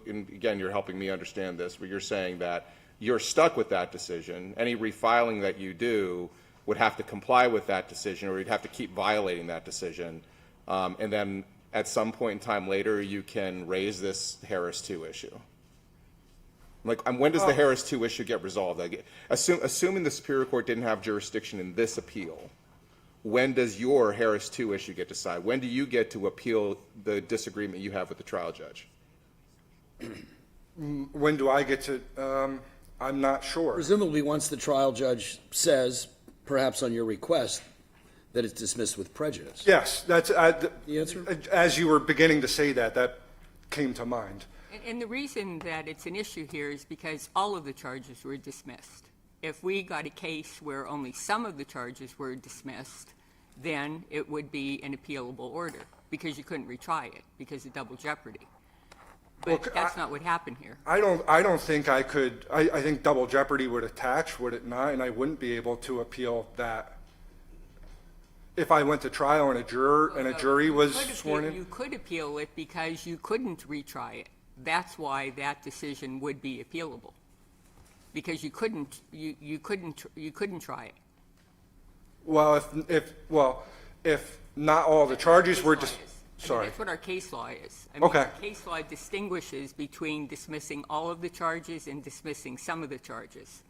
again, you're helping me understand this, where you're saying that you're stuck with that decision. Any refiling that you do would have to comply with that decision, or you'd have to keep violating that decision. And then at some point in time later, you can raise this Harris 2 issue. Like, when does the Harris 2 issue get resolved? Like, assuming the Superior Court didn't have jurisdiction in this appeal, when does your Harris 2 issue get decided? When do you get to appeal the disagreement you have with the trial judge? When do I get to, I'm not sure. Presumably, once the trial judge says, perhaps on your request, that it's dismissed with prejudice. Yes, that's The answer? as you were beginning to say that came to mind. And the reason that it's an issue here is because all of the charges were dismissed. If we got a case where only some of the charges were dismissed, then it would be an appealable order, because you couldn't retry it, because of double jeopardy. But Well, that's not what happened here. I don't think I could, I think double jeopardy would attach, would it not? And I wouldn't be able to appeal that. If I went to trial and a jury was sworn in? You could appeal it because you couldn't retry it. That's why that decision would be appealable, because you couldn't try it. Well, if not all the charges were just, sorry. That's what our case law is. Okay. Our case law distinguishes between dismissing all of the charges and dismissing some of the charges.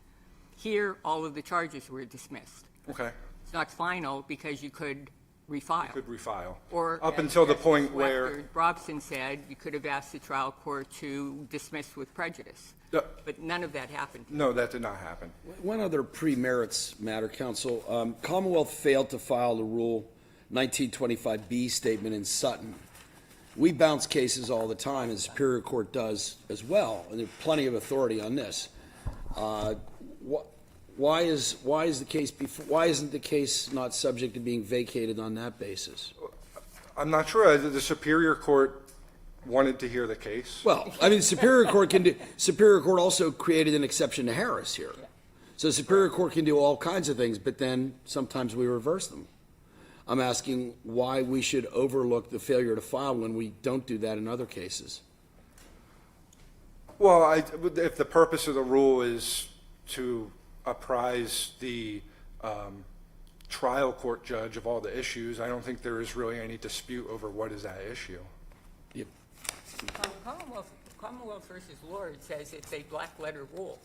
Here, all of the charges were dismissed. Okay, It's not final because you could refile. could refile. Or, Up as until the Justice point where, Lester Robson said, you could have asked the trial court to dismiss with prejudice. But none of that happened. no, that did not happen. One other pre-merits matter, counsel. Commonwealth failed to file the Rule 1925B statement in Sutton. We bounce cases all the time, and the Superior Court does as well, and there's plenty of authority on this. Why isn't the case not subject to being vacated on that basis? I'm not sure. The Superior Court wanted to hear the case. Well, I mean, Superior Court also created an exception to Harris here. So Superior Court can do all kinds of things, but then sometimes we reverse them. I'm asking why we should overlook the failure to file when we don't do that in other cases. Well, if the purpose of the rule is to apprise the trial court judge of all the issues, I don't think there is really any dispute over what is that issue. Yep. Commonwealth versus Lord says it's a black letter rule,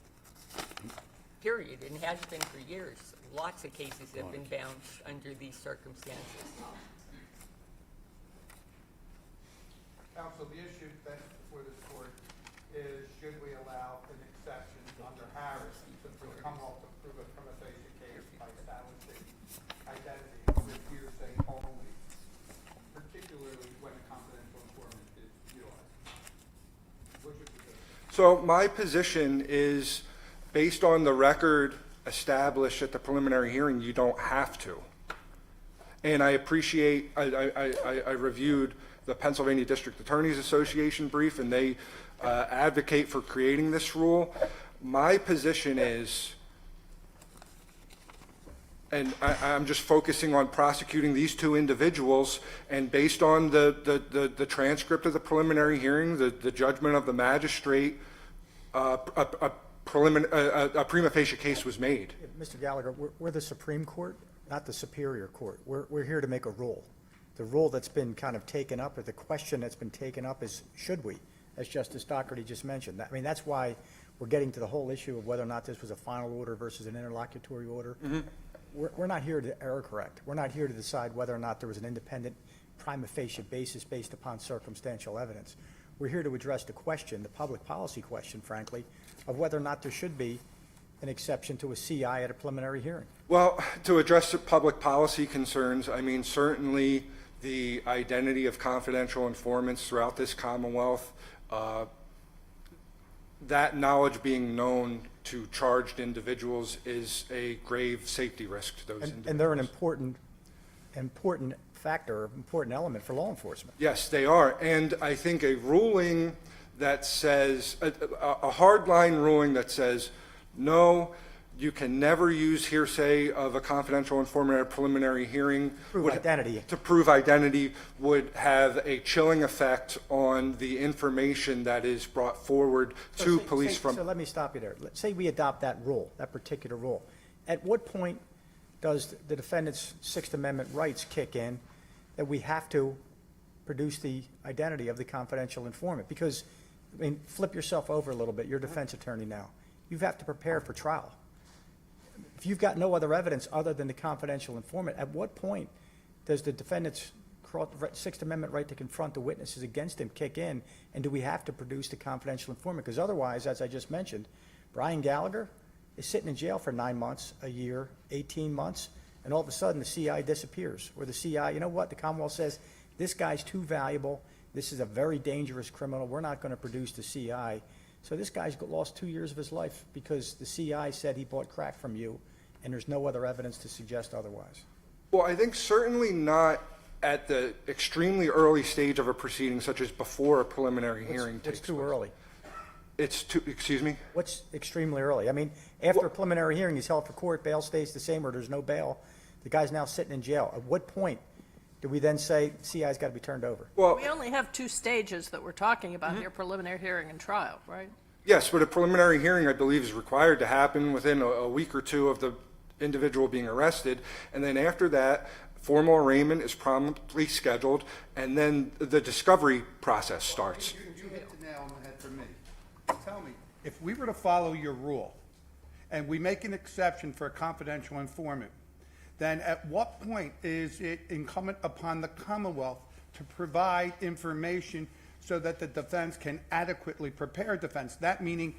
period, and has been for years. Lots of cases have been bounced under these circumstances. Counsel, the issue then before this court is, should we allow an exception under Harris to the Commonwealth to prove a prima facie case by establishing identity with hearsay only, particularly when a confidential informant is utilized? What's your position? So my position is, based on the record established at the preliminary hearing, you don't have to. And I appreciate, I reviewed the Pennsylvania District Attorneys Association brief, and they advocate for creating this rule. My position is, and I'm just focusing on prosecuting these two individuals, and based on the transcript of the preliminary hearing, the judgment of the magistrate, a prima facie case was made. Mr. Gallagher, we're the Supreme Court, not the Superior Court. We're here to make a rule. The rule that's been kind of taken up, or the question that's been taken up is, should we, as Justice Doherty just mentioned. I mean, that's why we're getting to the whole issue of whether or not this was a final order versus an interlocutory order. Mm-hmm. We're not here to error correct. We're not here to decide whether or not there was an independent prima facie basis based upon circumstantial evidence. We're here to address the question, the public policy question, frankly, of whether or not there should be an exception to a CI at a preliminary hearing. Well, to address the public policy concerns, I mean, certainly the identity of confidential informants throughout this Commonwealth, that knowledge being known to charged individuals is a grave safety risk to those individuals. And they're an important factor, important element for law enforcement. Yes, they are. And I think a ruling that says, a hard-line ruling that says, no, you can never use hearsay of a confidential informant at a preliminary hearing. To prove identity would have a chilling effect on the information that is brought forward to police from. So let me stop you there. Let's say we adopt that rule, that particular rule. At what point does the defendant's Sixth Amendment rights kick in that we have to produce the identity of the confidential informant? Because, I mean, flip yourself over a little bit. You're a defense attorney now. You have to prepare for trial. If you've got no other evidence other than the confidential informant, at what point does the defendant's Sixth Amendment right to confront the witnesses against him kick in, and do we have to produce the confidential informant? Because otherwise, as I just mentioned, Brian Gallagher is sitting in jail for 9 months, a year, 18 months, and all of a sudden the CI disappears. Or the CI, you know what, the Commonwealth says, this guy's too valuable, This is a very dangerous criminal. We're not going to produce the CI. So this guy's lost 2 years of his life because the CI said he bought crack from you, and there's no other evidence to suggest otherwise. Well, I think certainly not at the extremely early stage of a proceeding, such as before a preliminary hearing takes It's too place. early. It's too, excuse me? What's extremely early? I mean, after a preliminary hearing, he's held for court, bail stays the same, or there's no bail. The guy's now sitting in jail. At what point do we then say CI's got to be turned over? Well, We only have 2 stages that we're talking about here, preliminary hearing and trial, right? yes, but a preliminary hearing, I believe, is required to happen within a week or two of the individual being arrested. And then after that, formal arraignment is promptly scheduled, and then the discovery process starts. You hit the nail on the head for me. Tell me, if we were to follow your rule, and we make an exception for a confidential informant, then at what point is it incumbent upon the Commonwealth to provide information so that the defense can adequately prepare a defense? That meaning,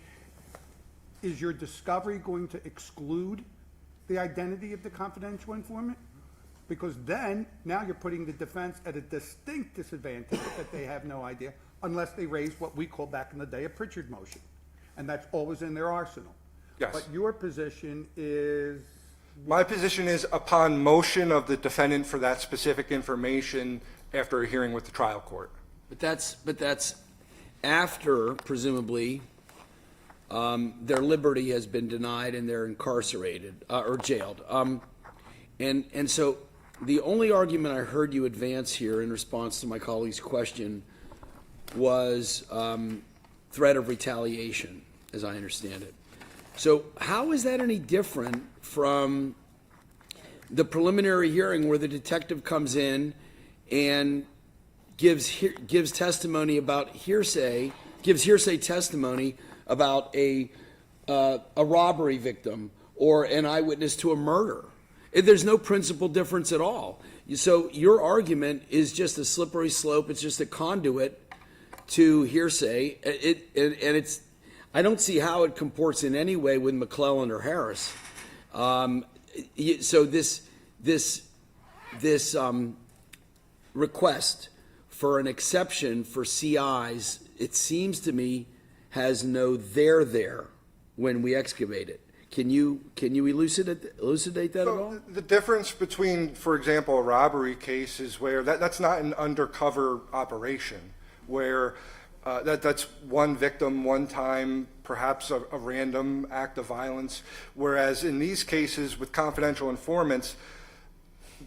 is your discovery going to exclude the identity of the confidential informant? Because then, now you're putting the defense at a distinct disadvantage that they have no idea, unless they raise what we call back in the day a Pritchard motion. And that's always in their arsenal. Yes. But your position is, My position is upon motion of the defendant for that specific information after a hearing with the trial court. But that's after, presumably, their liberty has been denied and they're incarcerated, or jailed. And so the only argument I heard you advance here in response to my colleague's question was threat of retaliation, as I understand it. So how is that any different from the preliminary hearing where the detective comes in and gives testimony about hearsay, gives hearsay testimony about a robbery victim or an eyewitness to a murder? There's no principal difference at all. So your argument is just a slippery slope. It's just a conduit to hearsay. I don't see how it comports in any way with McClellan or Harris. So this request for an exception for CIs, it seems to me, has no there when we excavate it. Can you elucidate that at all? The difference between, for example, a robbery case is where that's not an undercover operation, where that's one victim, one time, perhaps a random act of violence. Whereas in these cases with confidential informants,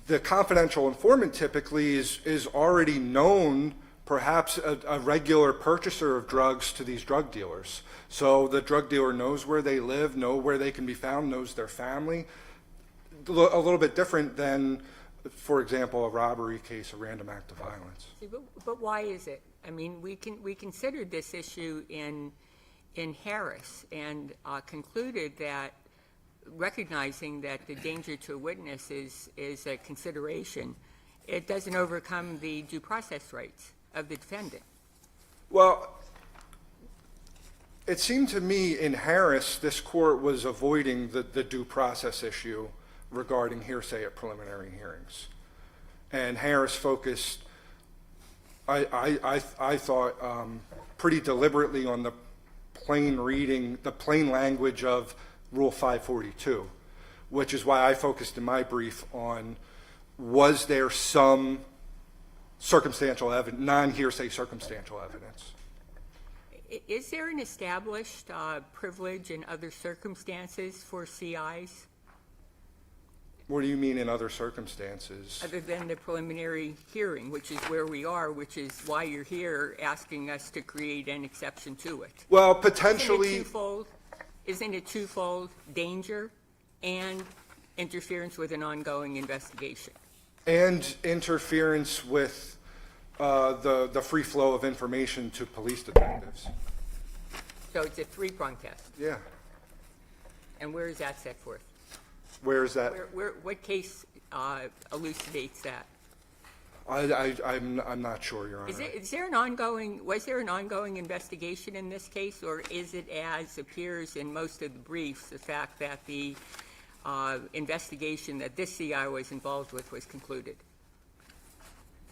the confidential informant typically is already known, perhaps a regular purchaser of drugs to these drug dealers. So the drug dealer knows where they live, knows where they can be found, knows their family. A little bit different than, for example, a robbery case, a random act of violence. See, but why is it? I mean, we considered this issue in Harris and concluded that recognizing that the danger to a witness is a consideration, it doesn't overcome the due process rights of the defendant. Well, it seemed to me in Harris, this court was avoiding the due process issue regarding hearsay at preliminary hearings. And Harris focused, I thought, pretty deliberately on the plain reading, the plain language of Rule 542, which is why I focused in my brief on, was there some circumstantial evidence, non-hearsay circumstantial evidence? Is there an established privilege in other circumstances for CIs? What do you mean in other circumstances? Other than the preliminary hearing, which is where we are, which is why you're here asking us to create an exception to it. Well, potentially. Isn't it twofold danger and interference with an ongoing investigation? And interference with the free flow of information to police detectives. So it's a three-prong test. Yeah. And where is that set forth? Where is that? What case elucidates that? I'm not sure, Your Honor. Was there an ongoing investigation in this case, or is it, as appears in most of the briefs, the fact that the investigation that this CI was involved with was concluded?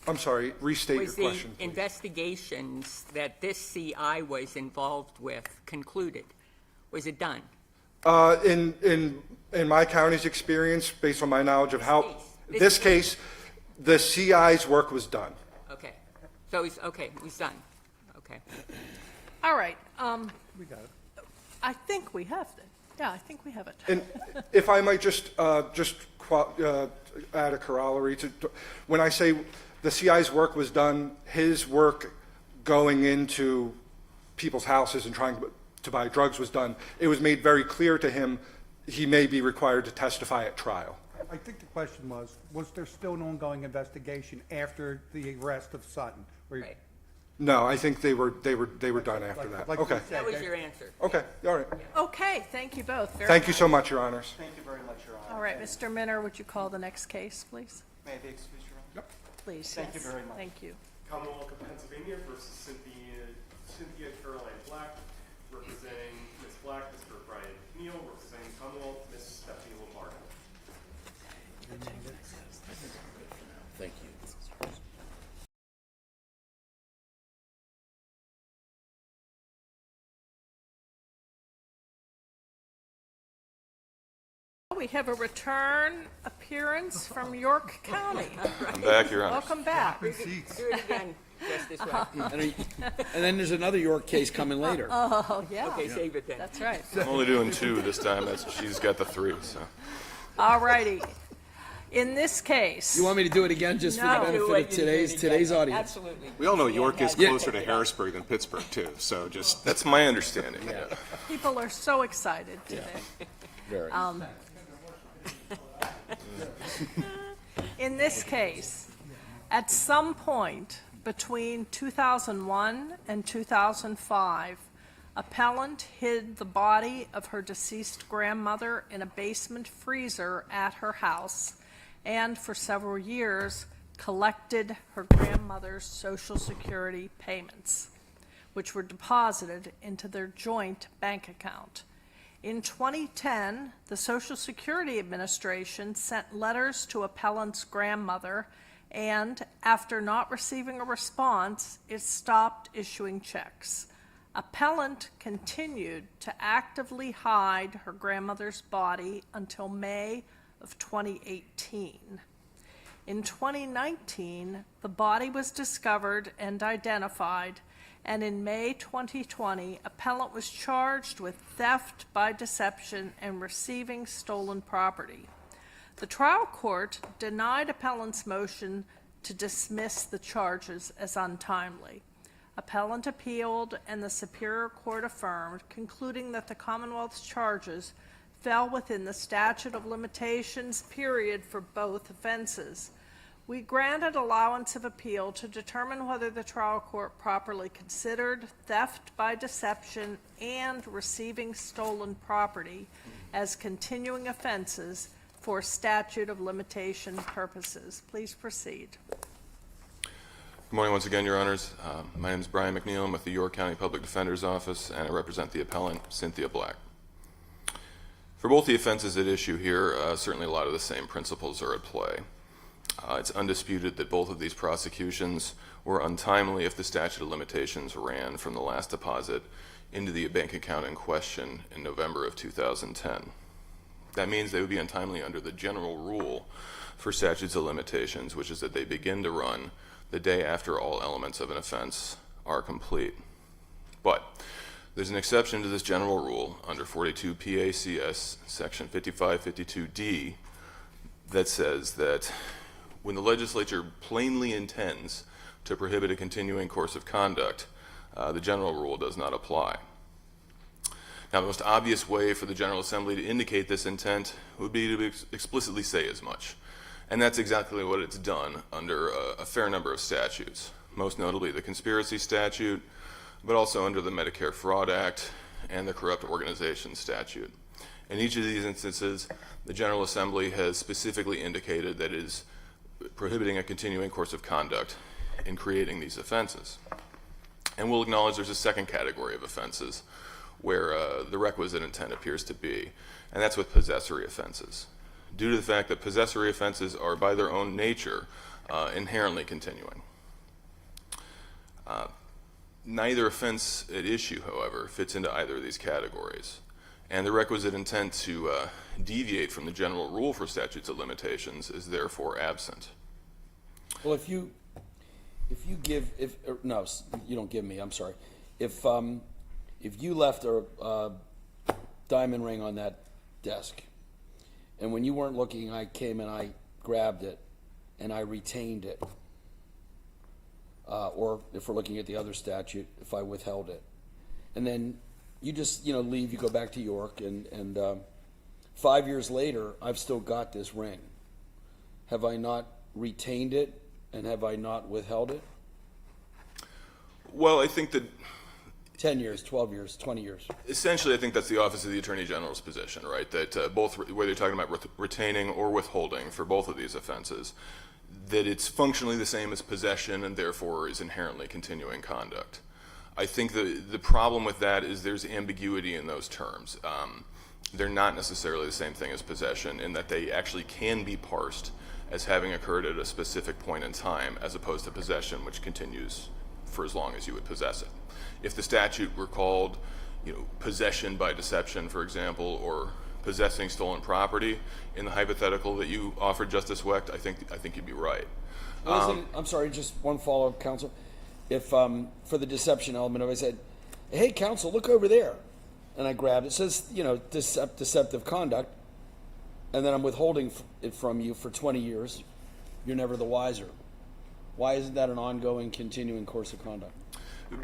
I'm sorry, restate your Was the question, please. investigations that this CI was involved with concluded? Was it done? In my county's experience, based on my knowledge of how, This this case, the CI's work was done. Okay. So he's, okay, he's done. Okay. All right, We got it. I think we have it. Yeah, I think we have it. And if I might just add a corollary to, when I say the CI's work was done, his work going into people's houses and trying to buy drugs was done. It was made very clear to him he may be required to testify at trial. I think the question was there still an ongoing investigation after the arrest of Sutton? Where- Right. No, I think they were done after that. like you Okay. said, That was your answer. Okay, all right. Okay, thank you both. Very Thank you much. so much, Your Honors. Thank you very much, Your Honor. All right, Mr. Minner, would you call the next case, please? May I be excused, Your Honor? Please, Thank you yes. very much. Thank you. Commonwealth of Pennsylvania versus Cynthia Caroline Black, representing Ms. Black, Mr. Brian Neal, representing Commonwealth, Ms. Stephanie Lombardo. Thank you. We have a return appearance from York County. I'm back, Your Honor. Welcome back. Do it again, Justice White. And then there's another York case coming later. Oh, yeah. Okay, save it then. That's right. I'm only doing 2 this time. She's got the 3, so. All righty. In this case, You want me to do it again just for No. the Do benefit what of you did today's again. audience? Absolutely. We all know York is Yeah. closer to Harrisburg than Pittsburgh, too, so just, That's my understanding. Yeah. people are so excited today. Very. In this case, at some point between 2001 and 2005, appellant hid the body of her deceased grandmother in a basement freezer at her house and for several years collected her grandmother's Social Security payments, which were deposited into their joint bank account. In 2010, the Social Security Administration sent letters to appellant's grandmother, and after not receiving a response, it stopped issuing checks. Appellant continued to actively hide her grandmother's body until May of 2018. In 2019, the body was discovered and identified, and in May 2020, appellant was charged with theft by deception and receiving stolen property. The trial court denied appellant's motion to dismiss the charges as untimely. Appellant appealed, and the Superior Court affirmed, concluding that the Commonwealth's charges fell within the statute of limitations period for both offenses. We granted allowance of appeal to determine whether the trial court properly considered theft by deception and receiving stolen property as continuing offenses for statute of limitation purposes. Please proceed. Good morning once again, Your Honors. My name is Brian McNeil. I'm with the York County Public Defender's Office, and I represent the appellant, Cynthia Black. For both the offenses at issue here, certainly a lot of the same principles are at play. It's undisputed that both of these prosecutions were untimely if the statute of limitations ran from the last deposit into the bank account in question in November of 2010. That means they would be untimely under the general rule for statutes of limitations, which is that they begin to run the day after all elements of an offense are complete. But there's an exception to this general rule under 42 PACS section 5552D that says that when the legislature plainly intends to prohibit a continuing course of conduct, the general rule does not apply. Now, the most obvious way for the General Assembly to indicate this intent would be to explicitly say as much. And that's exactly what it's done under a fair number of statutes, most notably the conspiracy statute, but also under the Medicare Fraud Act and the Corrupt Organizations statute. In each of these instances, the General Assembly has specifically indicated that it is prohibiting a continuing course of conduct in creating these offenses. And we'll acknowledge there's a second category of offenses where the requisite intent appears to be, and that's with possessory offenses. Due to the fact that possessory offenses are by their own nature inherently continuing. Neither offense at issue, however, fits into either of these categories, and the requisite intent to deviate from the general rule for statutes of limitations is therefore absent. Well, if you don't give me, I'm sorry. If you left a diamond ring on that desk, and when you weren't looking, I came and I grabbed it, and I retained it, or if we're looking at the other statute, if I withheld it, and then you just leave, you go back to York, and 5 years later, I've still got this ring. Have I not retained it, and have I not withheld it? Well, I think that 10 years, 12 years, 20 years. essentially, I think that's the Office of the Attorney General's position, right? That both, whether you're talking about retaining or withholding for both of these offenses, that it's functionally the same as possession and therefore is inherently continuing conduct. I think the problem with that is there's ambiguity in those terms. They're not necessarily the same thing as possession in that they actually can be parsed as having occurred at a specific point in time, as opposed to possession, which continues for as long as you would possess it. If the statute were called, possession by deception, for example, or possessing stolen property, in the hypothetical that you offered, Justice Wecht, I think you'd be right. I'm sorry, just one follow-up, counsel. If for the deception element, if I said, "Hey, counsel, look over there," and I grabbed it, says deceptive conduct, and then I'm withholding it from you for 20 years, you're never the wiser. Why isn't that an ongoing, continuing course of conduct?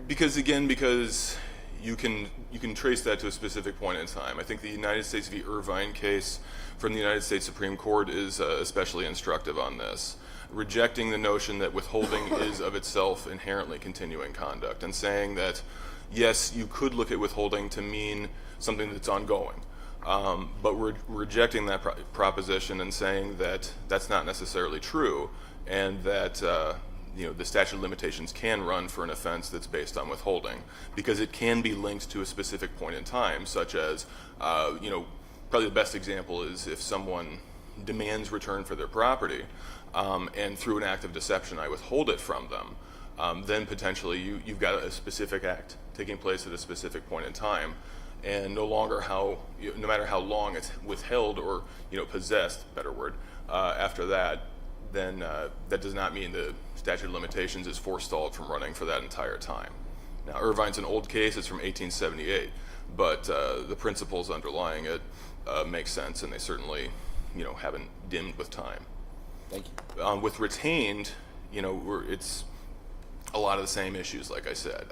Because you can trace that to a specific point in time. I think the United States v. Irvine case from the United States Supreme Court is especially instructive on this, rejecting the notion that withholding is of itself inherently continuing conduct, and saying that, yes, you could look at withholding to mean something that's ongoing, but we're rejecting that proposition and saying that that's not necessarily true, and that the statute of limitations can run for an offense that's based on withholding, because it can be linked to a specific point in time, such as, probably the best example is if someone demands return for their property, and through an act of deception I withhold it from them, then potentially you've got a specific act taking place at a specific point in time, and no matter how long it's withheld or possessed, better word, after that, then that does not mean the statute of limitations is forestalled from running for that entire time. Now, Irvine's an old case; it's from 1878, but the principles underlying it make sense, and they certainly, haven't dimmed with time. Thank you. With retained, it's a lot of the same issues, like I said.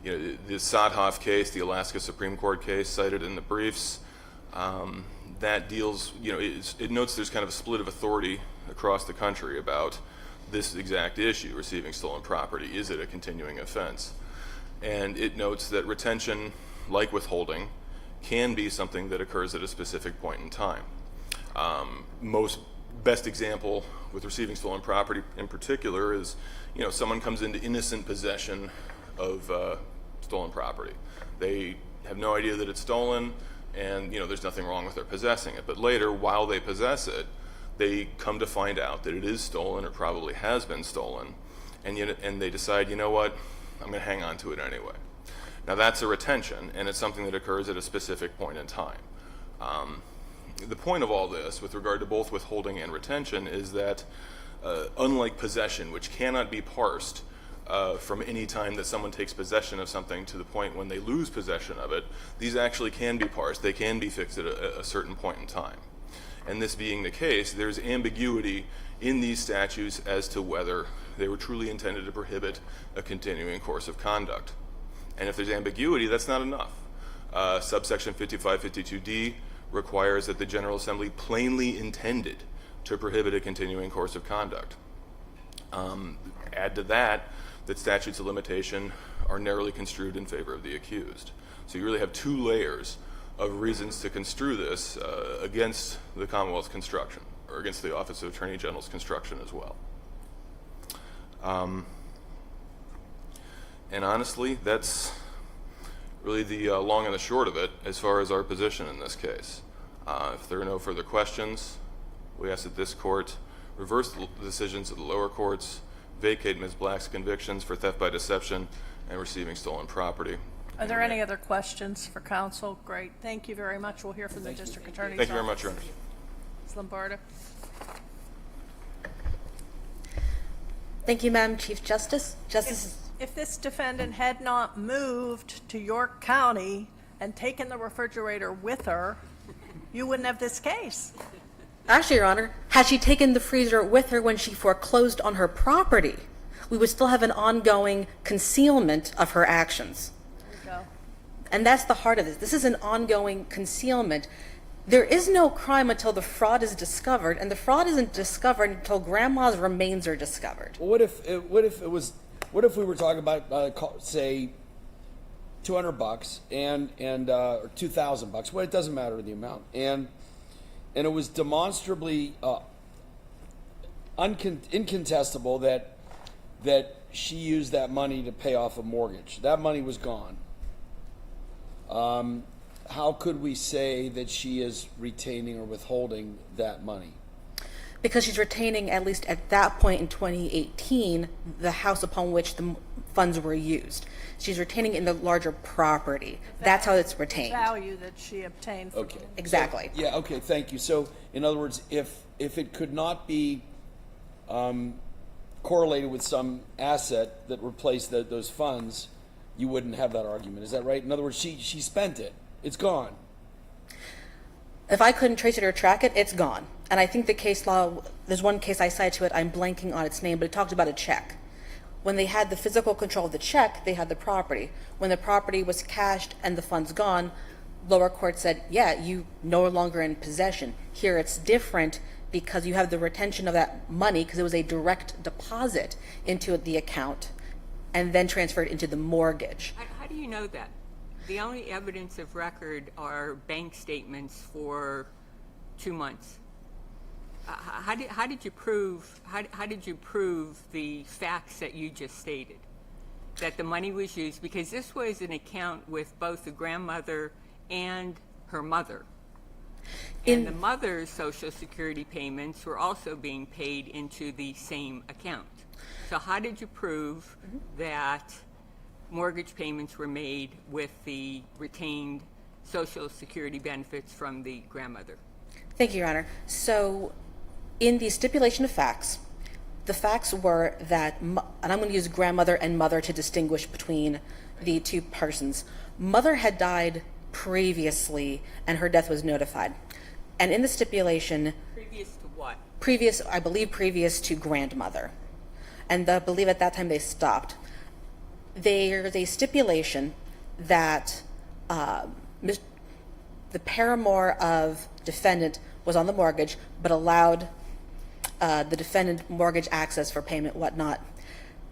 The Sothoff case, the Alaska Supreme Court case cited in the briefs, that deals, it notes there's kind of a split of authority across the country about this exact issue, receiving stolen property. Is it a continuing offense? And it notes that retention, like withholding, can be something that occurs at a specific point in time. Most best example with receiving stolen property in particular is, someone comes into innocent possession of stolen property. They have no idea that it's stolen, and there's nothing wrong with their possessing it. But later, while they possess it, they come to find out that it is stolen or probably has been stolen, and they decide, what, I'm going to hang on to it anyway. Now that's a retention, and it's something that occurs at a specific point in time. The point of all this, with regard to both withholding and retention, is that unlike possession, which cannot be parsed from any time that someone takes possession of something to the point when they lose possession of it, these actually can be parsed. They can be fixed at a certain point in time. And this being the case, there's ambiguity in these statutes as to whether they were truly intended to prohibit a continuing course of conduct. And if there's ambiguity, that's not enough. Subsection 5552D requires that the General Assembly plainly intended to prohibit a continuing course of conduct. Add to that statutes of limitation are narrowly construed in favor of the accused. So you really have two layers of reasons to construe this against the Commonwealth's construction, or against the Office of Attorney General's construction as well. And honestly, that's really the long and the short of it as far as our position in this case. If there are no further questions, we ask that this court reverse the decisions of the lower courts, vacate Ms. Black's convictions for theft by deception and receiving stolen property. Are there any other questions for counsel? Great. Thank you very much. We'll hear from the district attorney's Thank you very much, office. Your Honor. Ms. Lombardo. Thank you, Madam Chief Justice. If this defendant had not moved to York County and taken the refrigerator with her, you wouldn't have this case. Actually, Your Honor, had she taken the freezer with her when she foreclosed on her property, we would still have an ongoing concealment of her actions. There you go. And that's the heart of this. This is an ongoing concealment. There is no crime until the fraud is discovered, and the fraud isn't discovered until grandma's remains are discovered. Well, what if we were talking about, say, $200 and or $2,000? Well, it doesn't matter the amount, and it was demonstrably incontestable that she used that money to pay off a mortgage. That money was gone. How could we say that she is retaining or withholding that money? Because she's retaining, at least at that point in 2018, the house upon which the funds were used. She's retaining in the larger property. That's how it's retained. Value that she obtained from Okay. Exactly. So, yeah, okay, thank you. So, in other words, if it could not be correlated with some asset that replaced those funds, you wouldn't have that argument. Is that right? In other words, she spent it. It's gone. If I couldn't trace it or track it, it's gone. And I think the case law, there's one case I cited to it, I'm blanking on its name, but it talked about a check. When they had the physical control of the check, they had the property. When the property was cashed and the funds gone, lower court said, yeah, you no longer in possession. Here it's different because you have the retention of that money because it was a direct deposit into the account and then transferred into the mortgage. How do you know that? The only evidence of record are bank statements for 2 months. How did you prove the facts that you just stated? That the money was used, because this was an account with both the grandmother and her mother. And the mother's Social Security payments were also being paid into the same account. So how did you prove that mortgage payments were made with the retained Social Security benefits from the grandmother? Thank you, Your Honor. So in the stipulation of facts, the facts were that, and I'm going to use grandmother and mother to distinguish between the two persons. Mother had died previously and her death was notified. And in the stipulation, Previous to what? I believe previous to grandmother. And I believe at that time they stopped. There's a stipulation that the paramour of defendant was on the mortgage, but allowed the defendant mortgage access for payment, whatnot.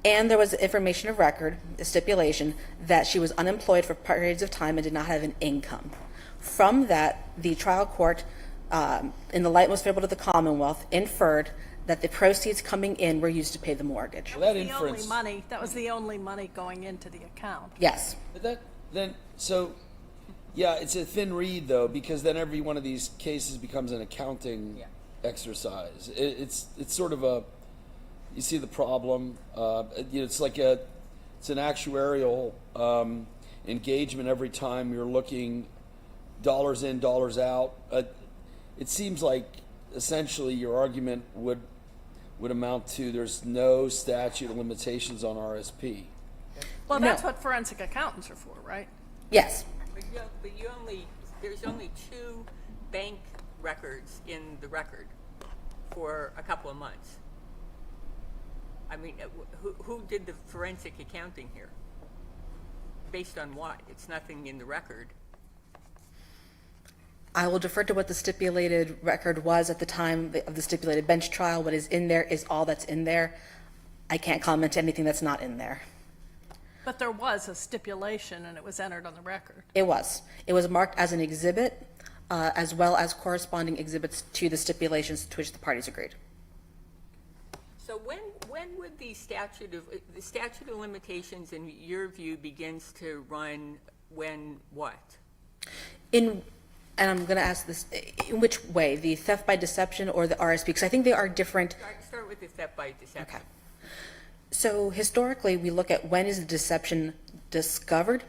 And there was information of record, a stipulation, that she was unemployed for periods of time and did not have an income. From that, the trial court, in the light most favorable to the Commonwealth, inferred that the proceeds coming in were used to pay the mortgage. Well, That was the only money going into the account. Yes. But yeah, it's a thin reed though, because then every one of these cases becomes an accounting exercise. It's sort of you see the problem. It's like it's an actuarial engagement every time you're looking dollars in, dollars out. It seems like essentially your argument would amount to there's no statute of limitations on RSP. Well, that's what forensic accountants are for, right? Yes. But there's only 2 bank records in the record for a couple of months. I mean, who did the forensic accounting here? Based on what? It's nothing in the record. I will defer to what the stipulated record was at the time of the stipulated bench trial. What is in there is all that's in there. I can't comment to anything that's not in there. But there was a stipulation and it was entered on the record. It was. It was marked as an exhibit, as well as corresponding exhibits to the stipulations to which the parties agreed. So when would the statute of limitations, in your view, begins to run when what? And I'm going to ask this, in which way? The theft by deception or the RSP? Because I think they are different. Start with the theft by deception. Okay. So historically, we look at when is the deception discovered.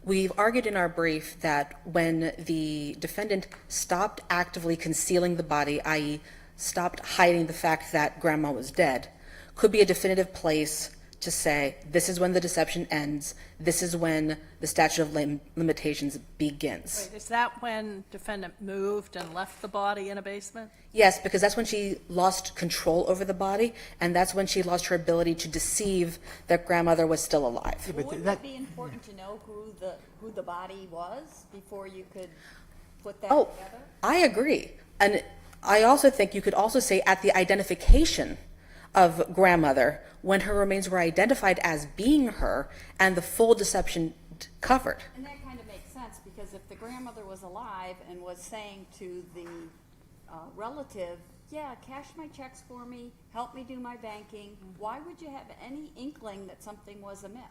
We've argued in our brief that when the defendant stopped actively concealing the body, i.e. stopped hiding the fact that grandma was dead, could be a definitive place to say, this is when the deception ends, this is when the statute of limitations begins. Wait, is that when defendant moved and left the body in a basement? Yes, because that's when she lost control over the body, and that's when she lost her ability to deceive that grandmother was still alive. Wouldn't it be important to know who the body was before you could put that together? I agree. And I also think you could also say at the identification of grandmother, when her remains were identified as being her and the full deception covered. And that kind of makes sense, because if the grandmother was alive and was saying to the relative, yeah, cash my checks for me, help me do my banking, why would you have any inkling that something was amiss?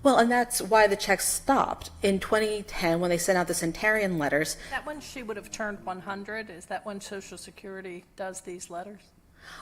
Well, and that's why the checks stopped. In 2010, when they sent out the Centenarian letters. Is that when she would have turned 100? Is that when Social Security does these letters?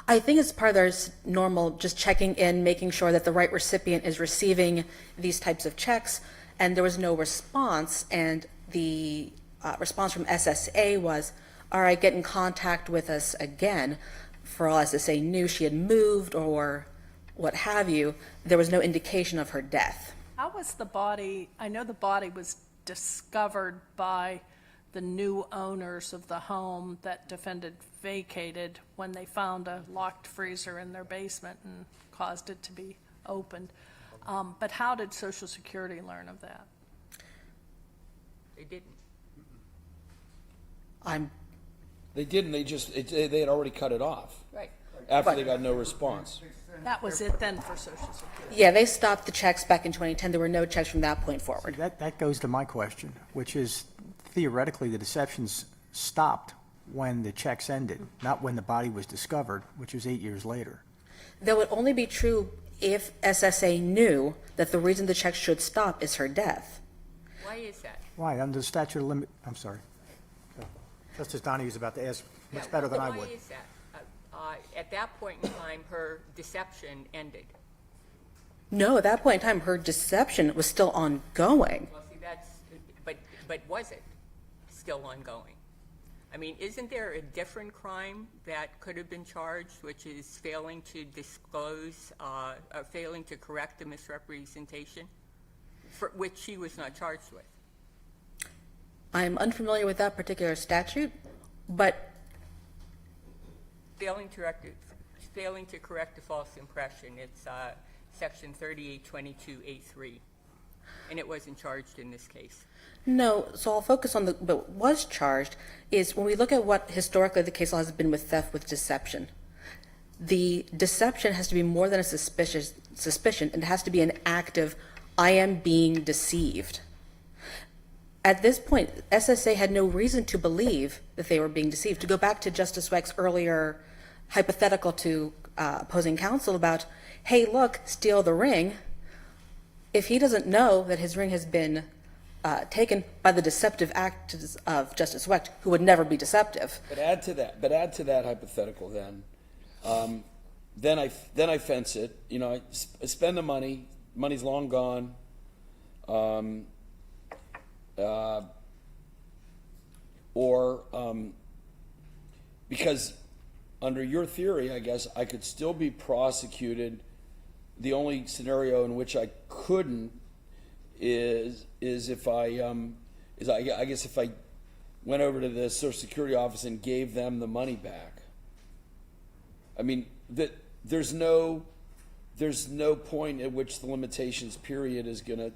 I think it's part of their normal just checking in, making sure that the right recipient is receiving these types of checks, and there was no response, and the response from SSA was, all right, get in contact with us again. For all SSA knew she had moved or what have you, there was no indication of her death. How was the body, I know the body was discovered by the new owners of the home that defendant vacated when they found a locked freezer in their basement and caused it to be opened. But how did Social Security learn of that? They didn't. They didn't, they had already cut it off. Right. After they got no response. That was it then for Social Security? Yeah, they stopped the checks back in 2010. There were no checks from that point forward. That goes to my question, which is theoretically the deceptions stopped when the checks ended, not when the body was discovered, which was 8 years later. That would only be true if SSA knew that the reason the checks should stop is her death. Why is that? Why? Under the statute of limit, I'm sorry. Justice Donohue's about to ask much better than I would. Why is that? At that point in time, her deception ended. No, at that point in time, her deception was still ongoing. Well, see, but was it still ongoing? I mean, isn't there a different crime that could have been charged, which is failing to disclose, failing to correct a misrepresentation, for which she was not charged with? I'm unfamiliar with that particular statute, but Failing to correct a false impression. It's section 3822A3, and it wasn't charged in this case. no. So I'll focus on what was charged is when we look at what historically the case law has been with theft with deception. The deception has to be more than a suspicion, and it has to be an active, I am being deceived. At this point, SSA had no reason to believe that they were being deceived. To go back to Justice Weck's earlier hypothetical to opposing counsel about, hey, look, steal the ring, if he doesn't know that his ring has been taken by the deceptive act of Justice Weck, who would never be deceptive. But add to that hypothetical then I fence it. You know, I spend the money. Money's long gone. Because under your theory, I guess I could still be prosecuted. The only scenario in which I couldn't is if I guess if I went over to the Social Security office and gave them the money back. I mean, there's no point at which the limitations period is gonna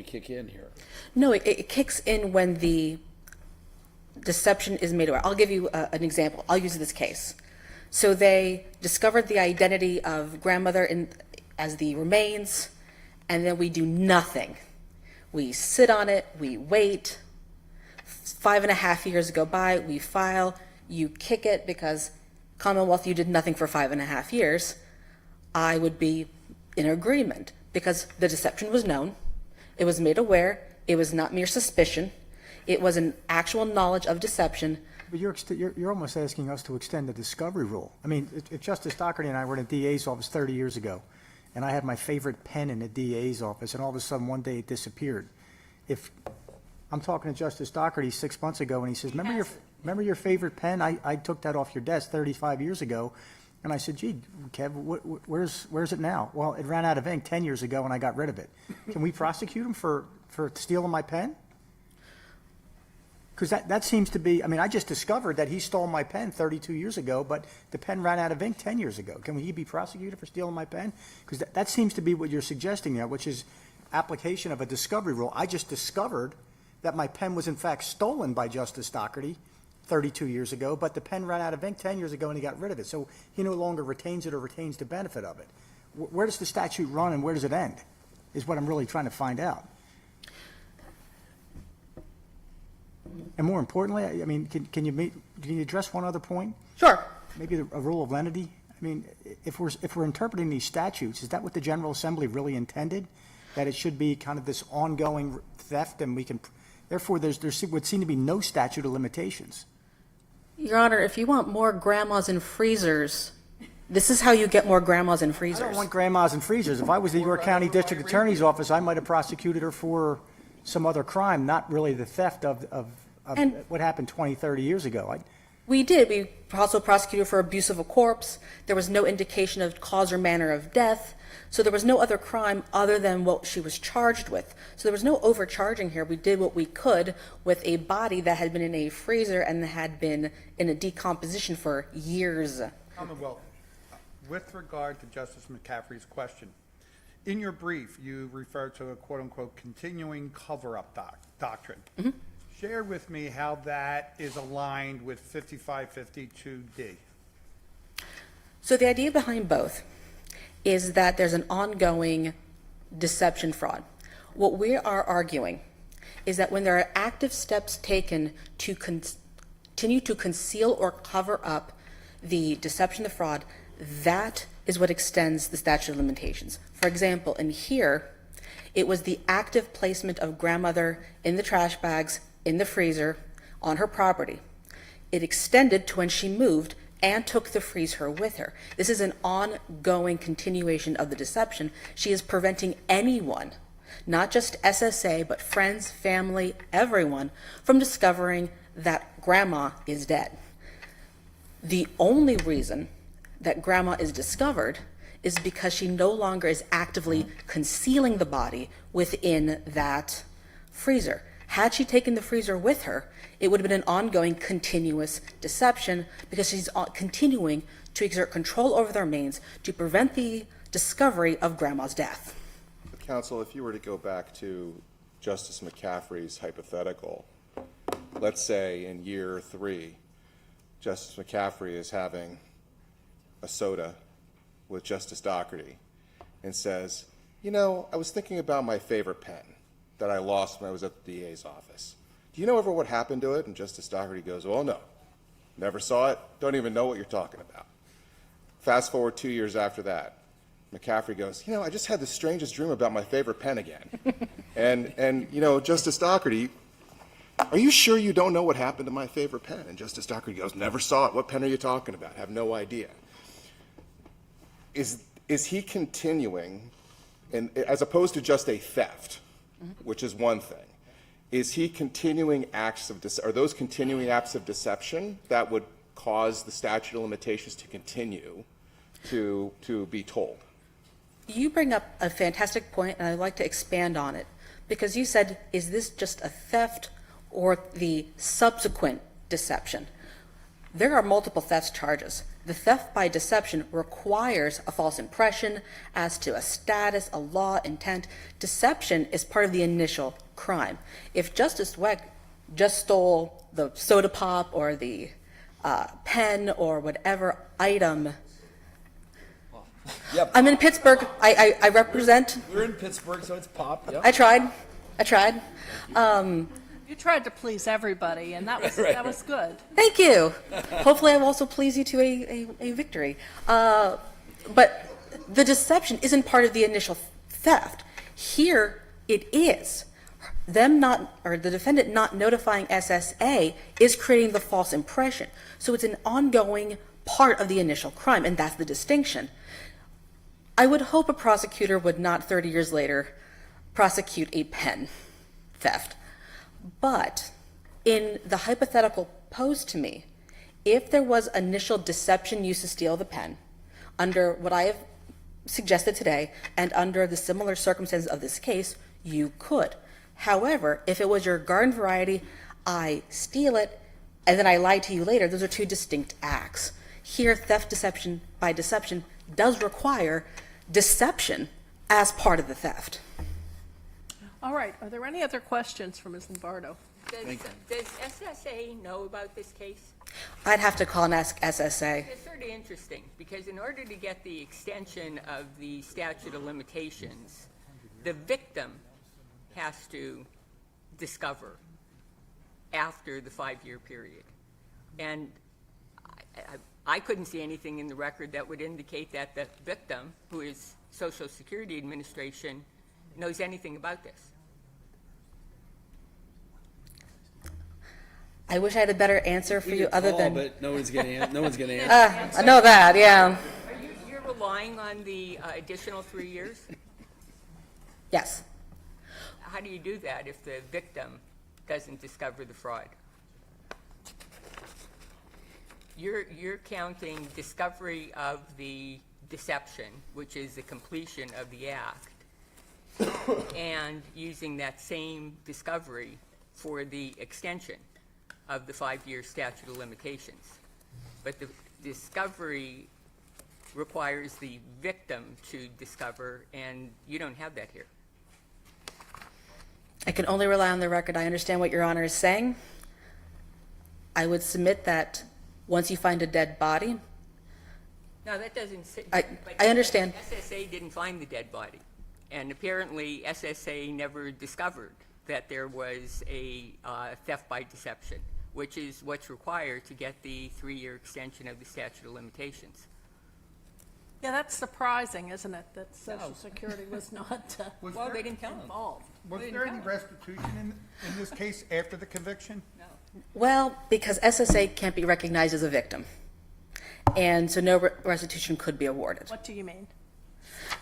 kick in here. No, it kicks in when the deception is made aware. I'll give you an example. I'll use this case. So they discovered the identity of grandmother as the remains, and then we do nothing. We sit on it, we wait. 5.5 years go by, we file, you kick it because Commonwealth, you did nothing for 5.5 years. I would be in agreement because the deception was known, it was made aware, it was not mere suspicion, It was an actual knowledge of deception. But you're almost asking us to extend the discovery rule. I mean, if Justice Doherty and I were in a DA's office 30 years ago, and I had my favorite pen in the DA's office, and all of a sudden one day it disappeared. If I'm talking to Justice Doherty 6 months ago, and he says, remember your favorite pen? I took that off your desk 35 years ago. And I said, gee, Kev, where's it now? Well, it ran out of ink 10 years ago, and I got rid of it. Can we prosecute him for stealing my pen? Because that seems to be, I mean, I just discovered that he stole my pen 32 years ago, but the pen ran out of ink 10 years ago. Can he be prosecuted for stealing my pen? Because that seems to be what you're suggesting there, which is application of a discovery rule. I just discovered that my pen was in fact stolen by Justice Doherty 32 years ago, but the pen ran out of ink 10 years ago and he got rid of it. So he no longer retains it or retains the benefit of it. Where does the statute run and where does it end is what I'm really trying to find out. And more importantly, I mean, can you address one other point? Sure. Maybe a rule of lenity. I mean, if we're interpreting these statutes, is that what the General Assembly really intended? That it should be kind of this ongoing theft, and we can, therefore, there would seem to be no statute of limitations. Your Honor, if you want more grandmas in freezers, this is how you get more grandmas in I freezers. don't want grandmas and freezers. If I was the York County District Attorney's Office, I might have prosecuted her for some other crime, not really the theft of what happened 20, 30 years ago. We did. We also prosecuted for abuse of a corpse. There was no indication of cause or manner of death. So there was no other crime other than what she was charged with. So there was no overcharging here. We did what we could with a body that had been in a freezer and had been in a decomposition for years. Commonwealth, with regard to Justice McCaffrey's question, in your brief, you refer to a quote-unquote continuing cover-up doctrine. Mm-hmm. Share with me how that is aligned with 5552D. So the idea behind both is that there's an ongoing deception fraud. What we are arguing is that when there are active steps taken to continue to conceal or cover up the deception, the fraud, that is what extends the statute of limitations. For example, in here, it was the active placement of grandmother in the trash bags, in the freezer, on her property. It extended to when she moved and took the freezer with her. This is an ongoing continuation of the deception. She is preventing anyone, not just SSA, but friends, family, everyone, from discovering that grandma is dead. The only reason that grandma is discovered is because she no longer is actively concealing the body within that freezer. Had she taken the freezer with her, it would have been an ongoing, continuous deception because she's continuing to exert control over their remains to prevent the discovery of grandma's death. Counsel, if you were to go back to Justice McCaffrey's hypothetical, let's say in year 3, Justice McCaffrey is having a soda with Justice Doherty and says, you know, I was thinking about my favorite pen that I lost when I was at the DA's office. Do you know ever what happened to it? And Justice Doherty goes, well, no, never saw it, don't even know what you're talking about. Fast forward 2 years after that, McCaffrey goes, you know, I just had the strangest dream about my favorite pen again. and you know, Justice Doherty, are you sure you don't know what happened to my favorite pen? And Justice Doherty goes, never saw it. What pen are you talking about? Have no idea. Is he continuing, and as opposed to just a theft, which is one thing, is he continuing acts of, are those continuing acts of deception that would cause the statute of limitations to continue to be told? You bring up a fantastic point, and I'd like to expand on it, because you said, is this just a theft or the subsequent deception? There are multiple theft charges. The theft by deception requires a false impression as to a status, a law, intent. Deception is part of the initial crime. If Justice Weck just stole the soda pop or the pen or whatever item, Yep. I'm in Pittsburgh. I represent. We're in Pittsburgh, so it's pop. Yep. I tried. You tried to please everybody, and that was good. Thank you. Hopefully I will also please you to a victory. But the deception isn't part of the initial theft. Here it is. the defendant not notifying SSA is creating the false impression. So it's an ongoing part of the initial crime, and that's the distinction. I would hope a prosecutor would not 30 years later prosecute a pen theft. But in the hypothetical posed to me, if there was initial deception used to steal the pen, under what I have suggested today, and under the similar circumstances of this case, you could. However, if it was your garden variety, I steal it, and then I lie to you later, those are two distinct acts. Here, theft deception by deception does require deception as part of the theft. All right, are there any other questions for Ms. Lombardo? Does SSA know about this case? I'd have to call and ask SSA. It's sort of interesting, because in order to get the extension of the statute of limitations, the victim has to discover after the 5-year period. And I couldn't see anything in the record that would indicate that the victim, who is Social Security Administration, knows anything about this. I wish I had a better answer for you other than. But no one's going to answer. I know that, yeah. You're relying on the additional 3 years? Yes. How do you do that if the victim doesn't discover the fraud? You're counting discovery of the deception, which is the completion of the act, and using that same discovery for the extension of the 5-year statute of limitations. But the discovery requires the victim to discover, and you don't have that here. I can only rely on the record. I understand what Your Honor is saying. I would submit that once you find a dead body. No, that doesn't say. I understand. SSA didn't find the dead body, and apparently SSA never discovered that there was a theft by deception, which is what's required to get the 3-year extension of the statute of limitations. Yeah, that's surprising, isn't it, that Social Security was not Well, they didn't tell them. involved? Was there any restitution in this case after the conviction? No. Well, because SSA can't be recognized as a victim. And so no restitution could be awarded. What do you mean?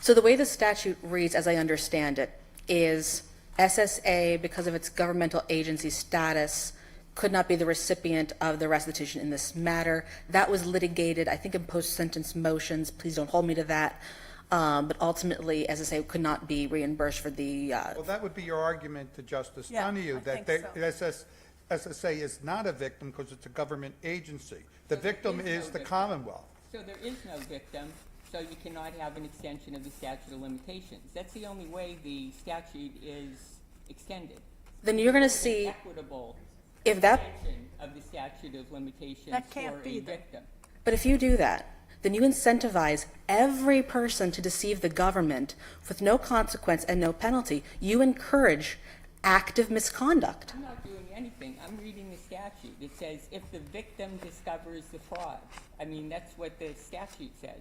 So the way the statute reads, as I understand it, is SSA, because of its governmental agency status, could not be the recipient of the restitution in this matter. That was litigated, I think, in post-sentence motions. Please don't hold me to that. But ultimately, SSA could not be reimbursed for the... Well, that would be your argument to Justice Yeah, Donahue, I that think SSA is not a victim because it's a government agency. The So there victim is no is the victim. Commonwealth. So there is no victim, so you cannot have an extension of the statute of limitations. That's the only way the statute is extended. Then you're going to It's an see, equitable if that... extension of the statute of limitations That for can't a be the- victim. But if you do that, then you incentivize every person to deceive the government with no consequence and no penalty. You encourage active misconduct. I'm not doing anything. I'm reading the statute. It says if the victim discovers the fraud. I mean, that's what the statute says.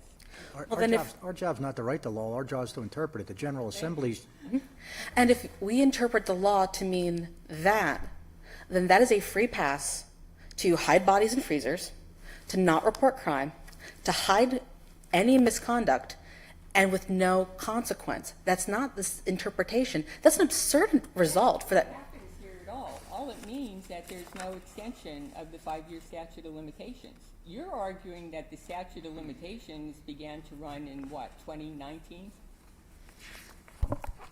Our job's not to write the law, our job's to interpret it. The General Assembly's, And if we interpret the law to mean that, then that is a free pass to hide bodies in freezers, to not report crime, to hide any misconduct, and with no consequence. That's not this interpretation. That's an absurd result for that. What happens here at all? All it means that there's no extension of the 5-year statute of limitations. You're arguing that the statute of limitations began to run in what, 2019?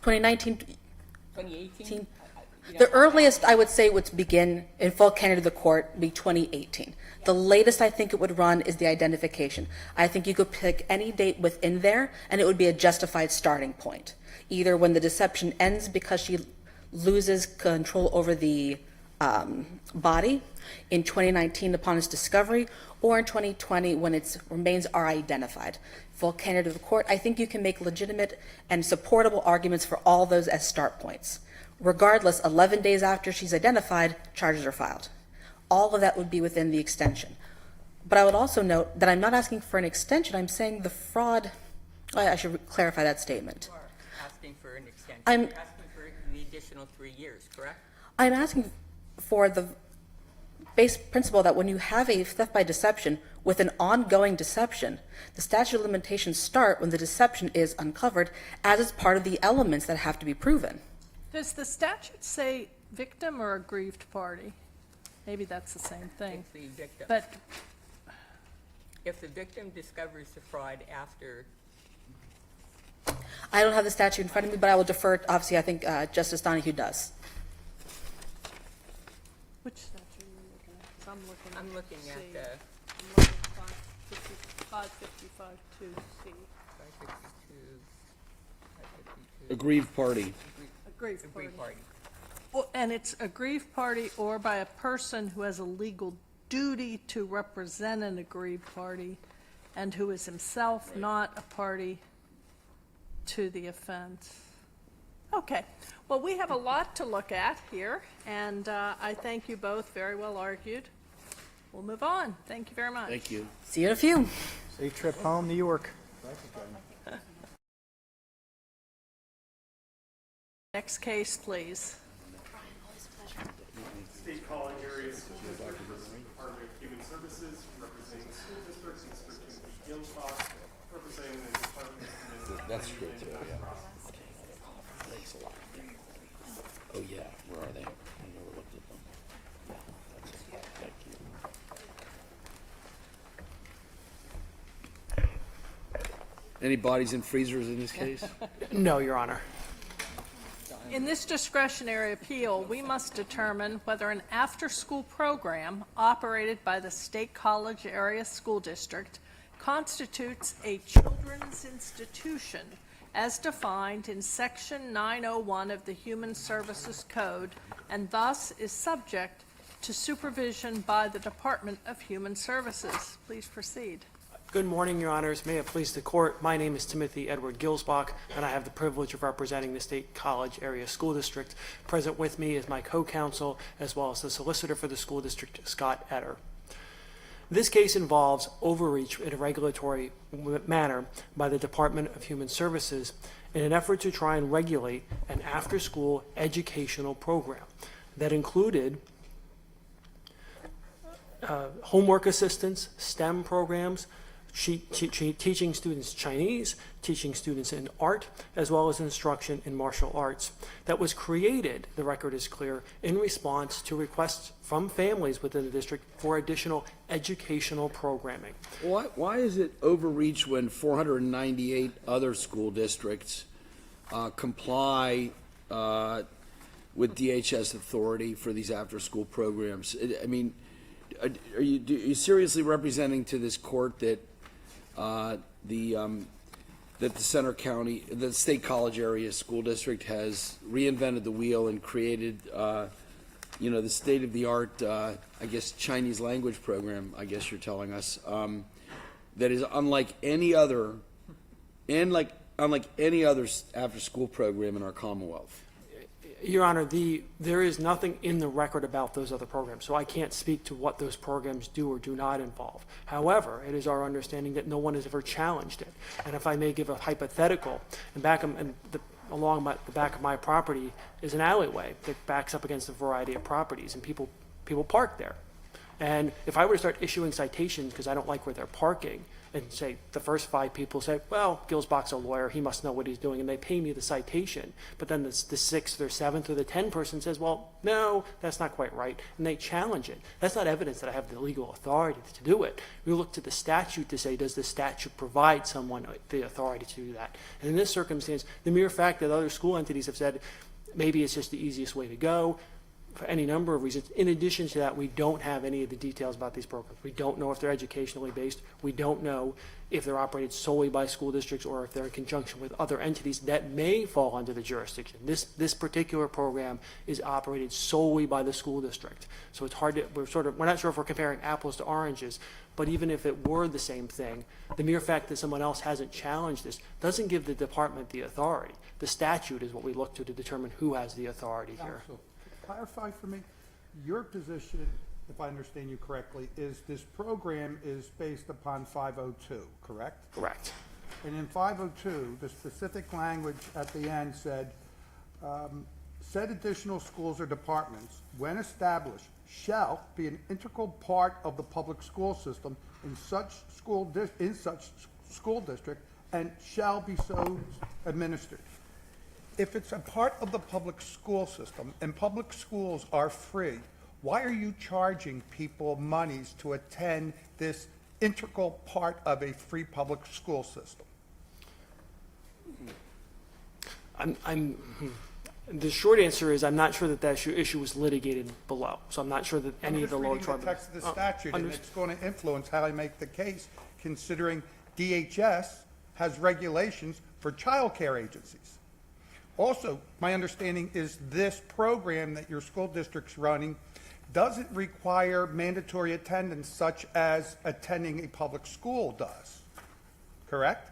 2019, 2018? the earliest I would say would begin in full candor to the court be 2018. The latest I think it would run is the identification. I think you could pick any date within there and it would be a justified starting point. Either when the deception ends because she loses control over the body in 2019 upon its discovery, or in 2020 when its remains are identified. Full candor to the court, I think you can make legitimate and supportable arguments for all those as start points. Regardless, 11 days after she's identified, charges are filed. All of that would be within the extension. But I would also note that I'm not asking for an extension, I'm saying the fraud, I should clarify that statement. You are asking for an extension. I'm- You're asking for the additional 3 years, correct? I'm asking for the base principle that when you have a theft by deception with an ongoing deception, the statute of limitations start when the deception is uncovered, as is part of the elements that have to be proven. Does the statute say victim or aggrieved party? Maybe that's the same thing. It's the victim. But If the victim discovers the fraud after, I don't have the statute in front of me, but I will defer, obviously, I think Justice Donahue does. which statute are you looking at? 'Cause I'm looking C. at the I'm looking at 555-2C. 552, 552. Aggrieved party. Aggrieved party. Aggrieved party. Well, and it's aggrieved party or by a person who has a legal duty to represent an aggrieved party and who is himself not a party to the offense. Okay, well, we have a lot to look at here, and I thank you both, very well argued. We'll move on. Thank you very much. Thank you. See you in a few. Safe trip home, New York. Next case, please. State College Area School District versus Department of Human Services, representing the school districts, Mr. Timothy Gilsbach, representing the Department of That's true too, yeah. Thanks a lot. Oh, yeah, where are they? I never looked at them. Yeah, that's it. Thank you. Any bodies in freezers in this case? No, Your Honor. In this discretionary appeal, we must determine whether an after-school program operated by the State College Area School District constitutes a children's institution as defined in Section 901 of the Human Services Code, and thus is subject to supervision by the Department of Human Services. Please proceed. Good morning, Your Honors. May it please the Court. My name is Timothy Edward Gilsbach, and I have the privilege of representing the State College Area School District. Present with me is my co-counsel, as well as the solicitor for the school district, Scott Etter. This case involves overreach in a regulatory manner by the Department of Human Services in an effort to try and regulate an after-school educational program that included homework assistance, STEM programs, teaching students Chinese, teaching students in art, as well as instruction in martial arts. That was created, the record is clear, in response to requests from families within the district for additional educational programming. Why is it overreach when 498 other school districts comply with DHS authority for these after-school programs? I mean, are you seriously representing to this court that that the Center County, the State College Area School District has reinvented the wheel and created, the state-of-the-art, I guess, Chinese language program, I guess you're telling us, that is unlike any other, unlike any other after-school program in our Commonwealth? Your Honor, there is nothing in the record about those other programs, so I can't speak to what those programs do or do not involve. However, it is our understanding that no one has ever challenged it. And if I may give a hypothetical, along the back of my property is an alleyway that backs up against a variety of properties, and people park there. And if I were to start issuing citations because I don't like where they're parking, and say the first 5 people say, well, Gilsbach's a lawyer, he must know what he's doing, and they pay me the citation. But then the 6th or 7th or the 10th person says, well, no, that's not quite right, and they challenge it. That's not evidence that I have the legal authority to do it. We look to the statute to say, does the statute provide someone the authority to do that? And in this circumstance, the mere fact that other school entities have said, maybe it's just the easiest way to go, for any number of reasons. In addition to that, we don't have any of the details about these programs. We don't know if they're educationally based. We don't know if they're operated solely by school districts or if they're in conjunction with other entities that may fall under the jurisdiction. This particular program is operated solely by the school district. So it's hard to, we're not sure if we're comparing apples to oranges, but even if it were the same thing, the mere fact that someone else hasn't challenged this doesn't give the department the authority. The statute is what we look to determine who has the authority here. Counsel, clarify for me, your position, if I understand you correctly, is this program is based upon 502, correct? Correct. And in 502, the specific language at the end said, said additional schools or departments, when established, shall be an integral part of the public school system in such school district and shall be so administered. If it's a part of the public school system and public schools are free, why are you charging people monies to attend this integral part of a free public school system? The short answer is I'm not sure that that issue was litigated below. So I'm not sure that any of the lower tribunals. I'm just reading the text of the statute, and it's going to influence how I make the case, considering DHS has regulations for child care agencies. Also, my understanding is this program that your school district's running doesn't require mandatory attendance such as attending a public school does, correct?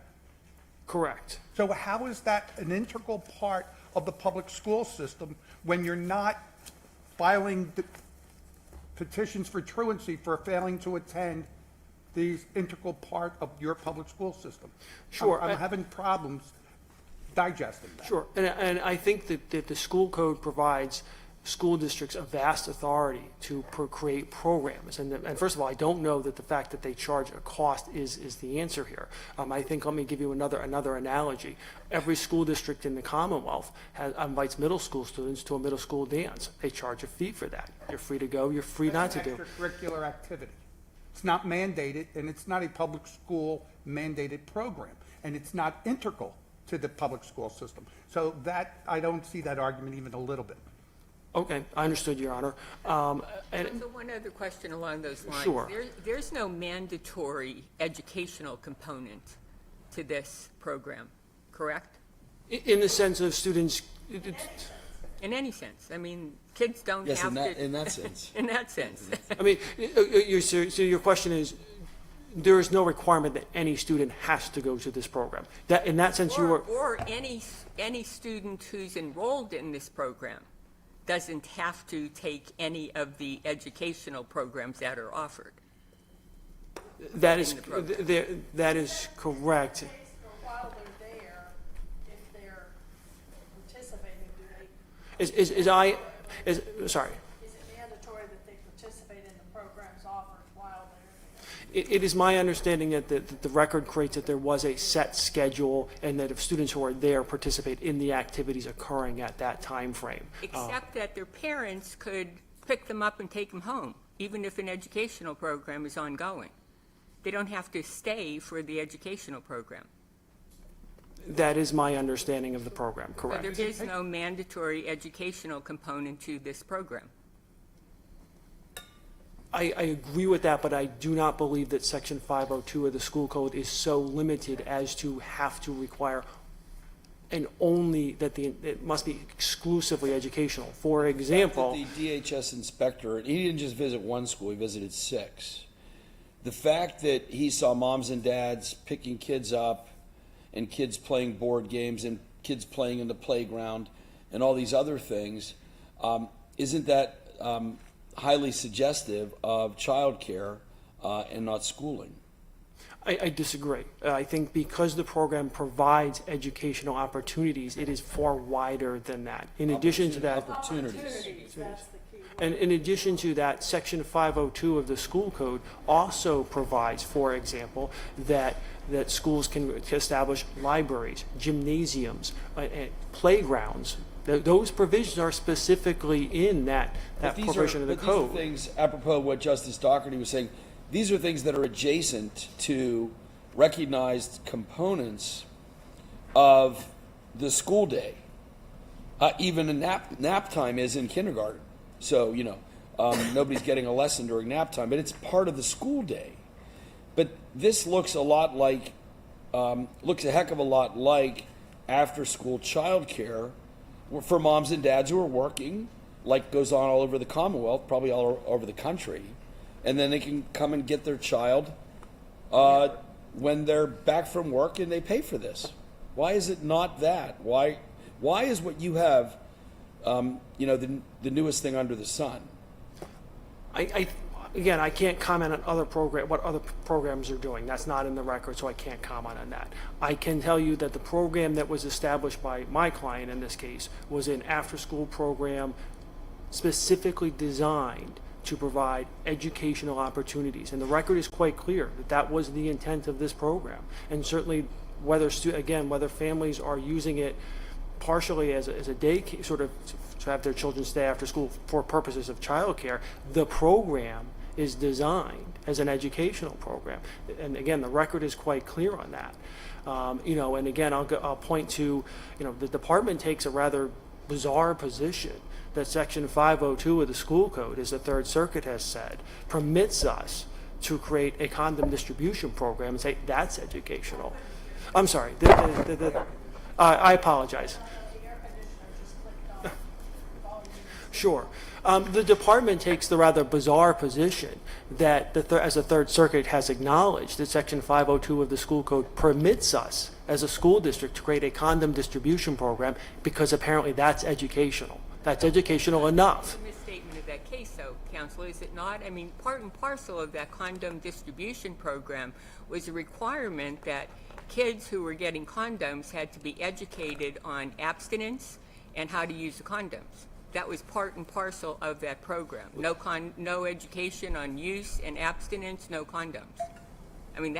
Correct. So how is that an integral part of the public school system when you're not filing the petitions for truancy for failing to attend these integral part of your public school system? Sure. I'm having problems digesting that. Sure, and I think that the school code provides school districts a vast authority to create programs. And first of all, I don't know that the fact that they charge a cost is the answer here. I think, let me give you another analogy. Every school district in the Commonwealth invites middle school students to a middle school dance. They charge a fee for that. You're free to go, you're free not to do. Extracurricular activity. It's not mandated, and it's not a public school mandated program, and it's not integral to the public school system. So that, I don't see that argument even a little bit. Okay, I understood, Your Honor. So one other question along those lines. Sure. There's no mandatory educational component to this program, correct? In the sense of students. In any sense. I mean, kids don't Yes, have to. in that sense. In that sense. I mean, so your question is, there is no requirement that any student has to go to this program. That, in that sense, you are. Or any student who's enrolled in this program doesn't have to take any of the educational programs that are offered. That is correct. While they're there, if they're participating, do they? Sorry. Is it mandatory that they participate in the programs offered while they're? It is my understanding that the record creates that there was a set schedule, and that if students who are there participate in the activities occurring at that time frame. Except that their parents could pick them up and take them home, even if an educational program is ongoing. They don't have to stay for the educational program. That is my understanding of the program, correct. So there is no mandatory educational component to this program. I agree with that, but I do not believe that Section 502 of the school code is so limited as to have to require and only that it must be exclusively educational. For example, The DHS inspector, and he didn't just visit one school, he visited 6. The fact that he saw moms and dads picking kids up and kids playing board games and kids playing in the playground and all these other things, isn't that highly suggestive of childcare and not schooling? I disagree. I think because the program provides educational opportunities, it is far wider than that. In addition to that, and in addition to that, Section 502 of the school code also provides, for example, that schools can establish libraries, gymnasiums, playgrounds. Those provisions are specifically in that provision of the code. These are things, apropos what Justice Doherty was saying, these are things that are adjacent to recognized components of the school day. Even a nap time is in kindergarten. So, nobody's getting a lesson during nap time, but it's part of the school day. But this looks a heck of a lot like after-school childcare for moms and dads who are working, like goes on all over the Commonwealth, probably all over the country, and then they can come and get their child when they're back from work, and they pay for this. Why is it not that? Why is what you have, the newest thing under the sun? again, I can't comment on what other programs are doing. That's not in the record, so I can't comment on that. I can tell you that the program that was established by my client in this case was an after-school program specifically designed to provide educational opportunities. And the record is quite clear that that was the intent of this program. And certainly, whether families are using it partially as a day, sort of to have their children stay after school for purposes of childcare, the program is designed as an educational program. And again, the record is quite clear on that. And again, I'll point to, the department takes a rather bizarre position that Section 502 of the school code, as the Third Circuit has said, permits us to create a condom distribution program and say that's educational. I'm sorry. I apologize. Sure. The department takes the rather bizarre position that, as the Third Circuit has acknowledged, that Section 502 of the school code permits us as a school district to create a condom distribution program because apparently that's educational. That's educational enough. The misstatement of that case, though, counsel, is it not? I mean, part and parcel of that condom distribution program was a requirement that kids who were getting condoms had to be educated on abstinence and how to use the condoms. That was part and parcel of that program. No education on use and abstinence, no condoms. I mean,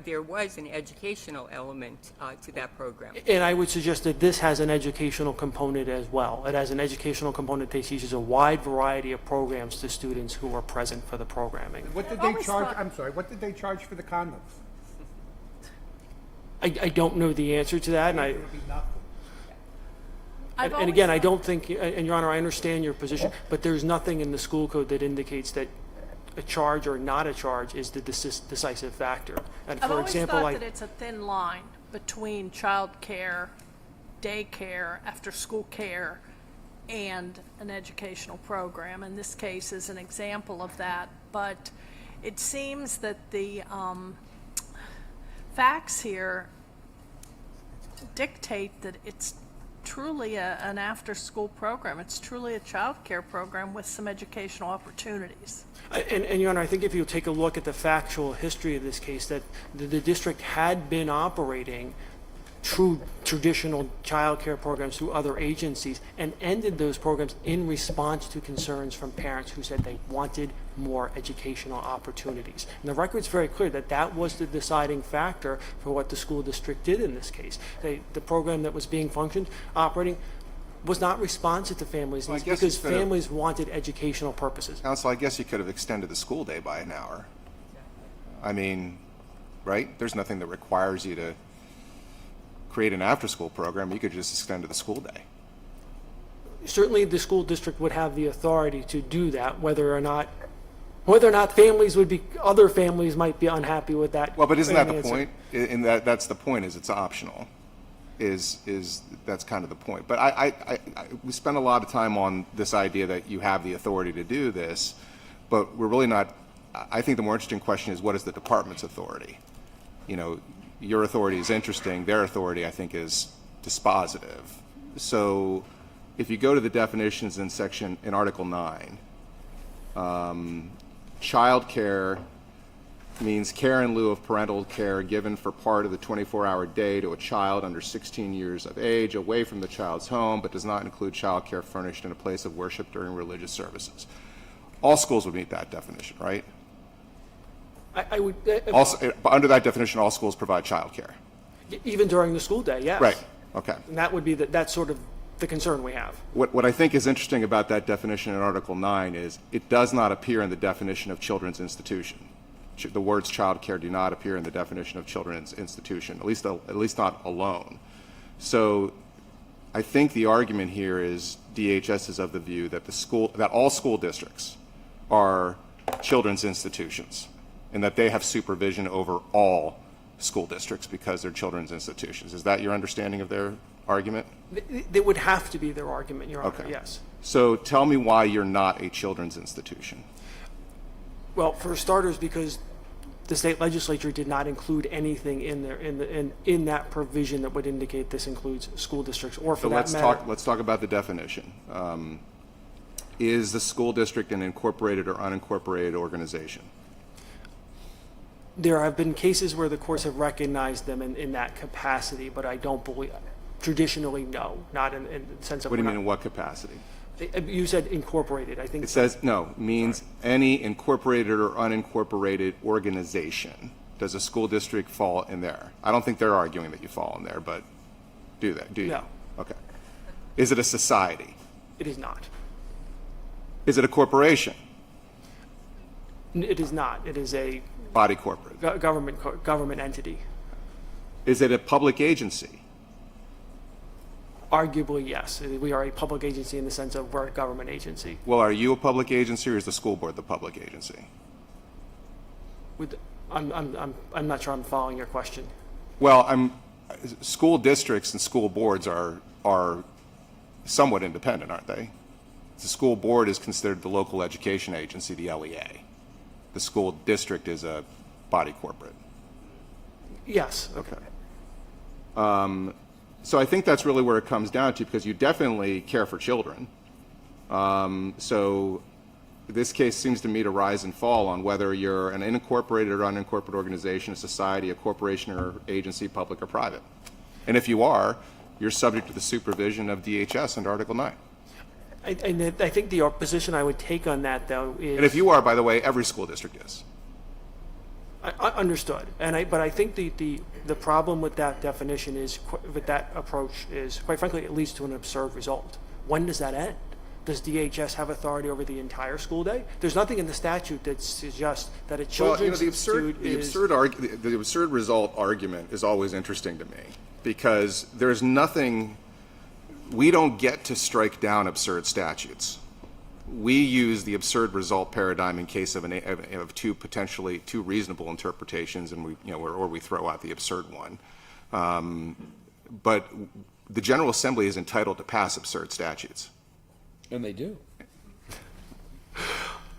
there was an educational element to that program. And I would suggest that this has an educational component as well. It has an educational component that teaches a wide variety of programs to students who are present for the programming. What did they charge? I'm sorry. What did they charge for the condoms? I don't know the answer to that, and It would be nothing. And again, I don't think, and Your Honor, I understand your position, but there's nothing in the school code that indicates that a charge or not a charge is the decisive factor. And I've for always example, thought that it's a thin line between child care, daycare, after-school care, and an educational program. And this case is an example of that. But it seems that the facts here dictate that it's truly an after-school program. It's truly a child care program with some educational opportunities. And Your Honor, I think if you take a look at the factual history of this case, that the district had been operating true traditional child care programs through other agencies and ended those programs in response to concerns from parents who said they wanted more educational opportunities. And the record's very clear that that was the deciding factor for what the school district did in this case. The program that was being operating was not responsive to families' needs because families wanted educational purposes. Counsel, I guess you could have extended the school day by an hour. I mean, right? There's nothing that requires you to create an after-school program. You could just extend to the school day. Certainly the school district would have the authority to do that, whether or not other families might be unhappy with that. Well, but isn't that the point? That's the point, is it's optional. That's kind of the point. But we spend a lot of time on this idea that you have the authority to do this, but we're really not. I think the more interesting question is, what is the department's authority? Your authority is interesting. Their authority, I think, is dispositive. So if you go to the definitions in Article 9, child care means care in lieu of parental care given for part of the 24-hour day to a child under 16 years of age away from the child's home, but does not include child care furnished in a place of worship during religious services. All schools would meet that definition, right? I would Also, under that definition, all schools provide child care. even during the school day, yes. Right. Okay. And that would be that's sort of the concern we have. What I think is interesting about that definition in Article 9 is it does not appear in the definition of children's institution. The words child care do not appear in the definition of children's institution, at least not alone. So I think the argument here is DHS is of the view that that all school districts are children's institutions and that they have supervision over all school districts because they're children's institutions. Is that your understanding of their argument? That would have to be their argument, Your Honor, Okay. yes. So tell me why you're not a children's institution. Well, for starters, because the state legislature did not include anything in there in that provision that would indicate this includes school districts, or for So that matter. let's talk about the definition. is the school district an incorporated or unincorporated organization? There have been cases where the courts have recognized them in that capacity, but I don't believe, traditionally, no, not in the sense of. What do you we're mean in what capacity? You said incorporated, I think. It says, no, means any incorporated or unincorporated organization. Does a school district fall in there? I don't think they're arguing that you fall in there, but do you? No. Okay. Is it a society? It is not. Is it a corporation? It is not. It is a Body corporate? government entity. Is it a public agency? Arguably, yes. We are a public agency in the sense of we're a government agency. Well, are you a public agency or is the school board the public agency? I'm not sure I'm following your question. Well, school districts and school boards are somewhat independent, aren't they? The school board is considered the local education agency, the LEA. The school district is a body corporate. Yes. Okay. So I think that's really where it comes down to, because you definitely care for children. So this case seems to me to rise and fall on whether you're an unincorporated or unincorporated organization, a society, a corporation or agency, public or private. And if you are, you're subject to the supervision of DHS under Article 9. I think the position I would take on that, though, is... And if you are, by the way, every school district is. I understood. But I think the problem with that definition is, with that approach is, quite frankly, it leads to an absurd result. When does that end? Does DHS have authority over the entire school day? There's nothing in the statute that suggests that a children's institute is... The absurd result argument is always interesting to me, because there's nothing... We don't get to strike down absurd statutes. We use the absurd result paradigm in case of two reasonable interpretations, and we throw out the absurd one. But the General Assembly is entitled to pass absurd statutes. And they do.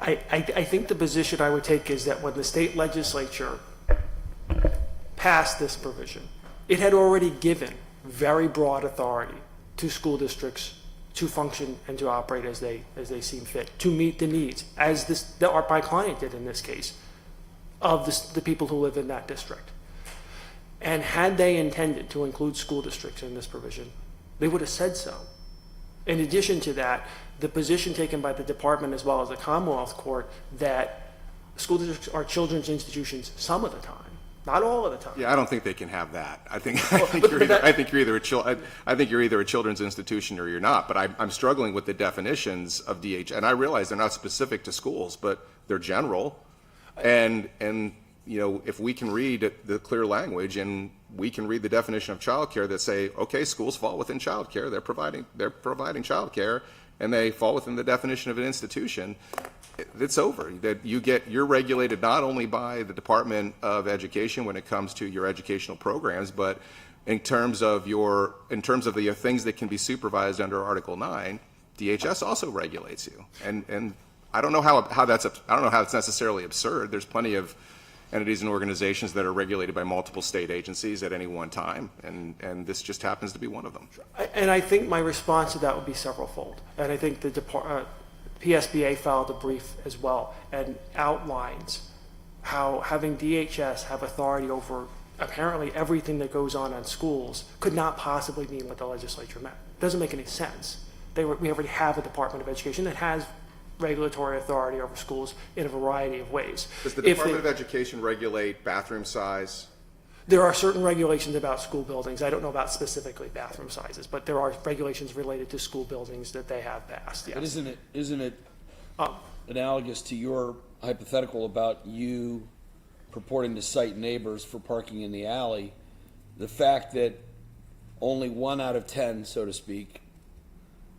I think the position I would take is that when the state legislature passed this provision, it had already given very broad authority to school districts to function and to operate as they seem fit, to meet the needs, as my client did in this case, of the people who live in that district. And had they intended to include school districts in this provision, they would have said so. In addition to that, the position taken by the department as well as the Commonwealth Court that school districts are children's institutions some of the time, not all of the time. Yeah, I don't think they can have that. I think you're either a children's institution or you're not. But I'm struggling with the definitions of DH, and I realize they're not specific to schools, but they're general. And if we can read the clear language and we can read the definition of childcare that say, okay, schools fall within childcare, they're providing childcare, and they fall within the definition of an institution, it's over. That you're regulated not only by the Department of Education when it comes to your educational programs, but in terms of the things that can be supervised under Article 9, DHS also regulates you. And I don't know how it's necessarily absurd. There's plenty of entities and organizations that are regulated by multiple state agencies at any one time, and this just happens to be one of them. And I think my response to that would be several-fold. And I think the PSBA filed a brief as well and outlines how having DHS have authority over apparently everything that goes on schools could not possibly mean what the legislature meant. It doesn't make any sense. We already have a Department of Education that has regulatory authority over schools in a variety of ways. Does the Department of Education regulate bathroom size? There are certain regulations about school buildings. I don't know about specifically bathroom sizes, but there are regulations related to school buildings that they have passed, yes. But isn't it analogous to your hypothetical about you purporting to cite neighbors for parking in the alley? The fact that only 1 out of 10, so to speak,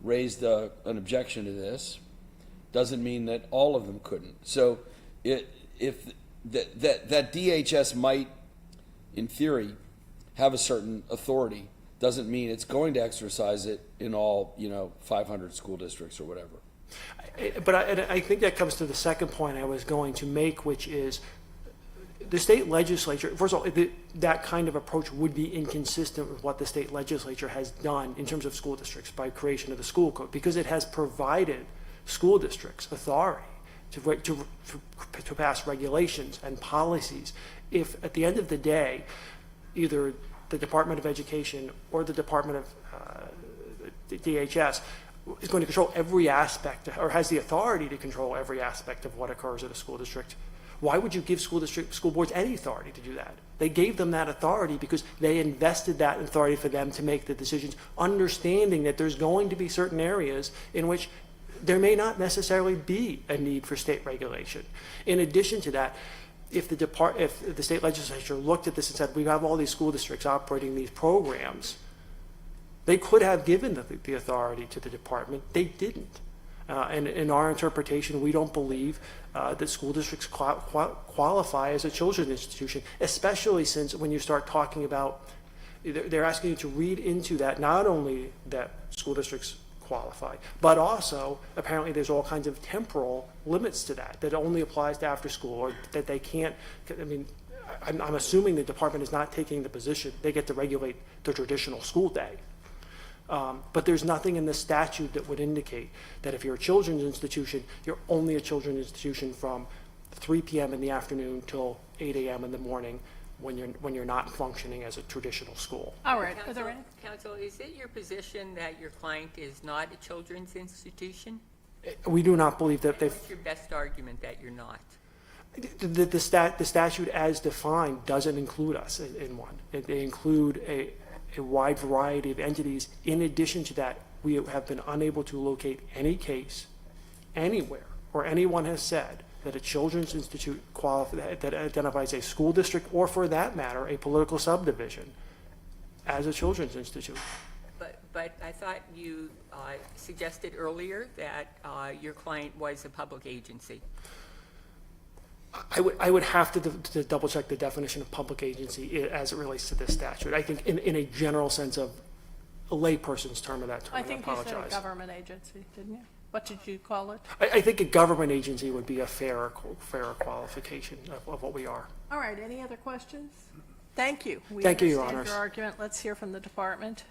raised an objection to this doesn't mean that all of them couldn't. So if that DHS might, in theory, have a certain authority doesn't mean it's going to exercise it in all 500 school districts or whatever. But I think that comes to the second point I was going to make, which is the state legislature, first of all, that kind of approach would be inconsistent with what the state legislature has done in terms of school districts by creation of the school code, because it has provided school districts authority to pass regulations and policies if at the end of the day, either the Department of Education or the Department of DHS is going to control every aspect or has the authority to control every aspect of what occurs at a school district? Why would you give school boards any authority to do that? They gave them that authority because they invested that authority for them to make the decisions, understanding that there's going to be certain areas in which there may not necessarily be a need for state regulation. In addition to that, if the state legislature looked at this and said, we have all these school districts operating these programs, they could have given the authority to the department. They didn't. And in our interpretation, we don't believe that school districts qualify as a children's institution, especially since when you start talking about, they're asking you to read into that not only that school districts qualify, but also apparently there's all kinds of temporal limits to that only applies to after school, or that they can't, I mean, I'm assuming the department is not taking the position they get to regulate the traditional school day. But there's nothing in the statute that would indicate that if you're a children's institution, you're only a children's institution from 3 p.m. in the afternoon till 8 a.m. in the morning when you're not functioning as a traditional school. All right. Are there any? Counsel, is it your position that your client is not a children's institution? We do not believe that What's your best argument that you're not? the statute as defined doesn't include us in one. They include a wide variety of entities. In addition to that, we have been unable to locate any case anywhere where anyone has said that a children's institute that identifies a school district, or for that matter, a political subdivision, as a children's institute. But I thought you suggested earlier that your client was a public agency. I would have to double check the definition of public agency as it relates to this statute. I think in a general sense of a layperson's term of that term. I think you apologize. said a government agency, didn't you? What did you call it? I think a government agency would be a fairer qualification of what we are. All right, any other questions? Thank you. Thank you, Your understand Honors. your argument. Let's hear from the department.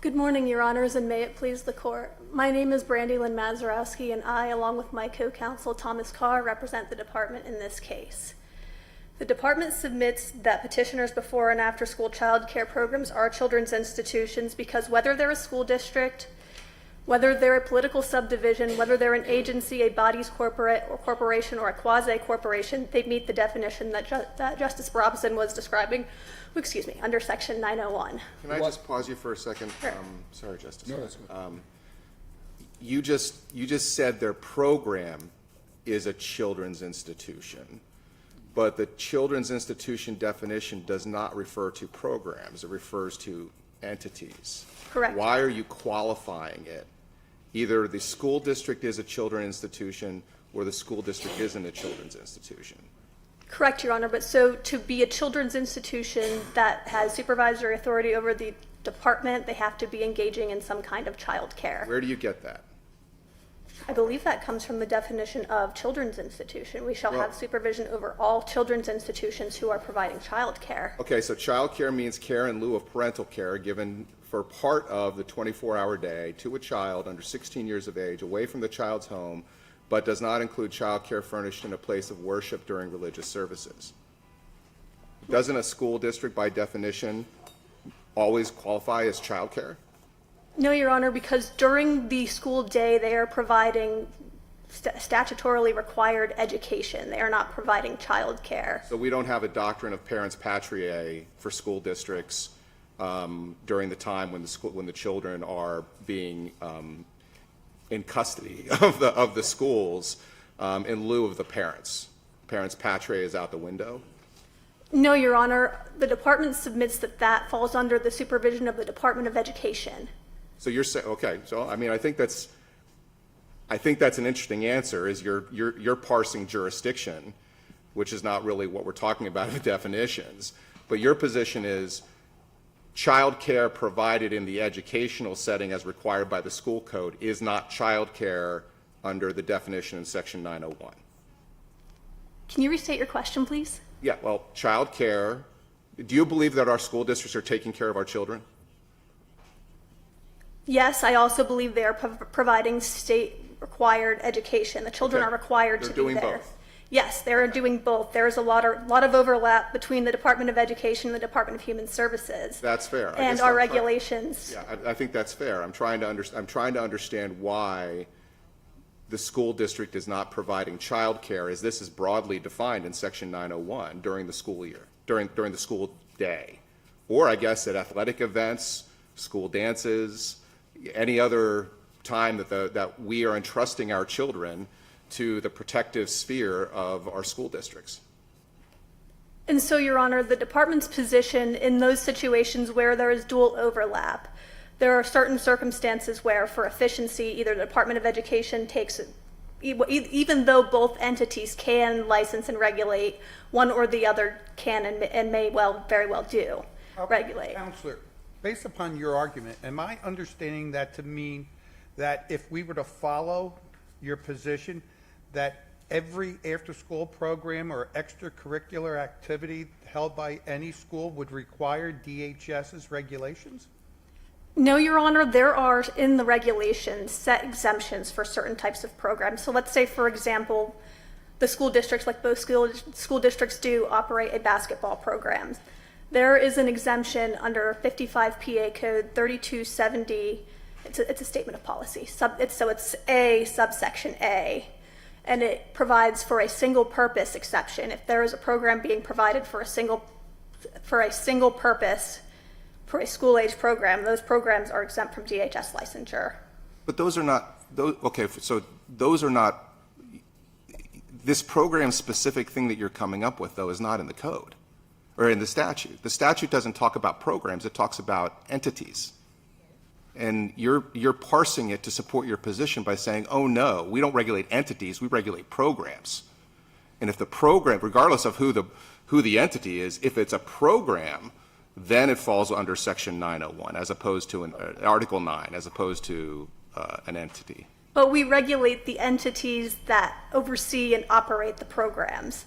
Good morning, Your Honors, and may it please the Court. My name is Brandy Lynn Mazurowski, and I, along with my co-counsel Thomas Carr, represent the department in this case. The department submits that petitioners before and after school child care programs are children's institutions because whether they're a school district, whether they're a political subdivision, whether they're an agency, a bodies corporate or corporation, or a quasi-corporation, they meet the definition that Justice Robinson was describing, under Section 901. Can I just pause you for a second? Sure. Sorry, Justice. No, that's good. You just said their program is a children's institution, but the children's institution definition does not refer to programs. It refers to entities. Correct. Why are you qualifying it? Either the school district is a children's institution or the school district isn't a children's institution. Correct, Your Honor, but so to be a children's institution that has supervisory authority over the department, they have to be engaging in some kind of child care. Where do you get that? I believe that comes from the definition of children's institution. We shall have supervision over all children's institutions who are providing child care. Okay, so child care means care in lieu of parental care given for part of the 24-hour day to a child under 16 years of age away from the child's home, but does not include child care furnished in a place of worship during religious services. Doesn't a school district, by definition, always qualify as child care? No, Your Honor, because during the school day, they are providing statutorily required education. They are not providing child care. So we don't have a doctrine of parents patriae for school districts during the time when the children are being in custody of the schools in lieu of the parents. Parents patriae is out the window. No, Your Honor. The department submits that falls under the supervision of the Department of Education. So you're saying, okay, so I mean, I think that's an interesting answer, is you're parsing jurisdiction, which is not really what we're talking about in the definitions. But your position is child care provided in the educational setting as required by the school code is not child care under the definition in Section 901. Can you restate your question, please? Yeah, well, child care. Do you believe that our school districts are taking care of our children? Yes, I also believe they are providing state-required education. The children Okay. are required They're to doing be there. both. Yes, they're doing both. There is a lot of overlap between the Department of Education and the Department of Human Services. That's fair. I And guess our I'm trying- regulations. Yeah, I think that's fair. I'm trying to understand why the school district is not providing child care, as this is broadly defined in Section 901 during the school year, during the school day, or I guess at athletic events, school dances, any other time that we are entrusting our children to the protective sphere of our school districts. And so, Your Honor, the department's position in those situations where there is dual overlap, there are certain circumstances where, for efficiency, either the Department of Education takes, even though both entities can license and regulate, one or the other can and may very well do regulate. Counselor, based upon your argument, am I understanding that to mean that if we were to follow your position, that every after-school program or extracurricular activity held by any school would require DHS's regulations? No, Your Honor, there are in the regulations set exemptions for certain types of programs. So let's say, for example, the school districts, like both school districts do, operate a basketball program. There is an exemption under 55 PA Code 3270. It's a statement of policy. It's A, subsection A. And it provides for a single purpose exception. If there is a program being provided for a single purpose, for a school age program, those programs are exempt from DHS licensure. But those are not, so those are not, this program-specific thing that you're coming up with, though, is not in the code or in the statute. The statute doesn't talk about programs, it talks about entities. And you're parsing it to support your position by saying, oh no, we don't regulate entities, we regulate programs. And if the program, regardless of who the entity is, if it's a program, then it falls under Section 901 as opposed to Article 9, as opposed to an entity. But we regulate the entities that oversee and operate the programs.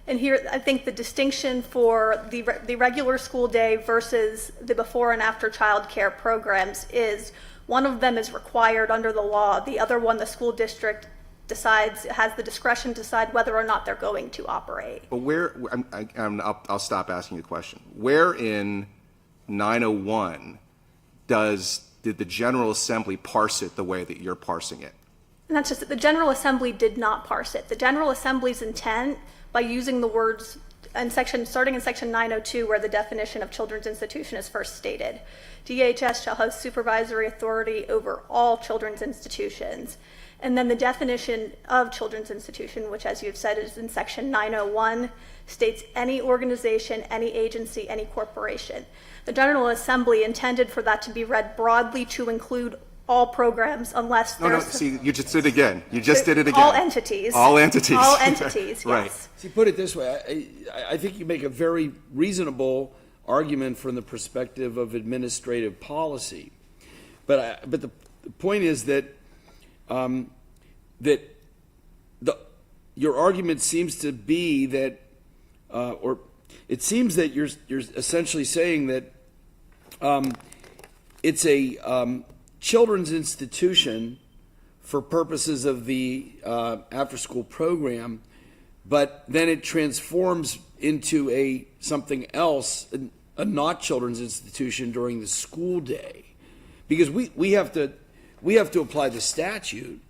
And here, I think the distinction for the regular school day versus the before and after child care programs is one of them is required under the law. The other one, the school district has the discretion to decide whether or not they're going to operate. But I'll stop asking you the question. Where in 901 did the General Assembly parse it the way that you're parsing it? And that's just that the General Assembly did not parse it. The General Assembly's intent, by using the words starting in section 902, where the definition of children's institution is first stated, DHS shall have supervisory authority over all children's institutions. And then the definition of children's institution, which, as you've said, is in section 901, states any organization, any agency, any corporation. The General Assembly intended for that to be read broadly to include all programs unless No, see, you just did it again. You just did it again. All entities. All entities. All entities, Right. yes. See, put it this way, I think you make a very reasonable argument from the perspective of administrative policy. But the point is that your argument seems to be that, or it seems that you're essentially saying that it's a children's institution for purposes of the after-school program, but then it transforms into something else, a not children's institution during the school day, because we have to apply the statute.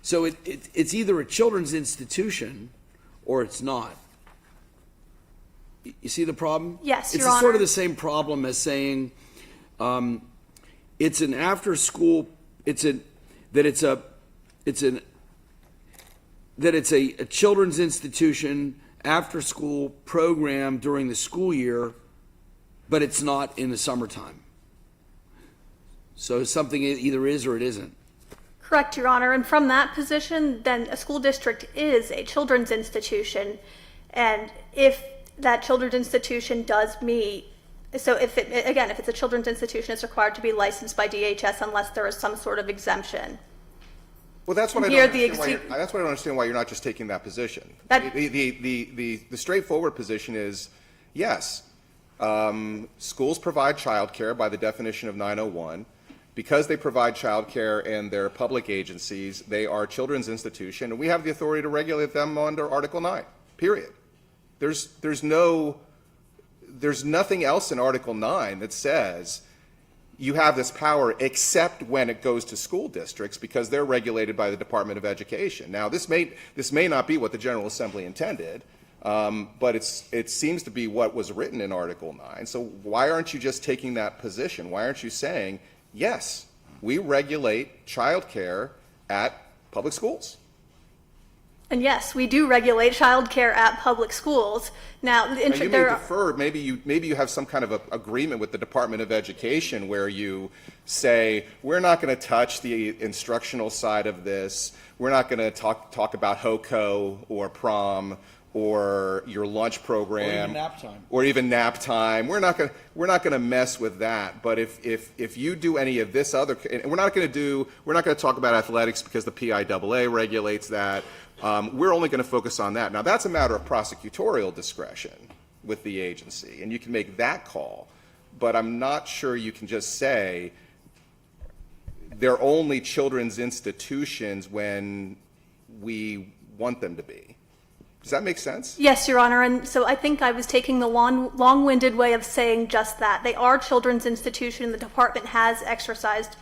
So it's either a children's institution or it's not. You see the problem? Yes, it's Your Honor. Sort of the same problem as saying it's an after-school. It's a children's institution after-school program during the school year, but it's not in the summertime. So something either is or it isn't. Correct, Your Honor. And from that position, then a school district is a children's institution. And if that children's institution does meet, so if it's a children's institution, it's required to be licensed by DHS unless there is some sort of exemption. Well, that's what I Here, don't the understand. That's what I don't understand why you're not just taking that position. That- The straightforward position is yes. Schools provide childcare by the definition of 901. Because they provide childcare and they're public agencies, they are children's institution, and we have the authority to regulate them under Article 9. Period. There's nothing else in Article 9 that says you have this power except when it goes to school districts because they're regulated by the Department of Education. Now, this may not be what the General Assembly intended, but it seems to be what was written in Article 9. So why aren't you just taking that position? Why aren't you saying, yes, we regulate childcare at public schools? And yes, we do regulate childcare at public schools. Now, Now, you may defer. Maybe you have some kind of a agreement with the Department of Education where you say we're not going to touch the instructional side of this. We're not going to talk about HOCO or prom or your lunch program, or even nap time. We're not going to mess with that. But if you do any of this other, and we're not going to talk about athletics because the PIAA regulates that. We're only going to focus on that. Now, that's a matter of prosecutorial discretion with the agency, and you can make that call. But I'm not sure you can just say they're only children's institutions when we want them to be. Does that make sense? Yes, Your Honor, and so I think I was taking the long-winded way of saying just that. They are children's institutions. The department has exercised,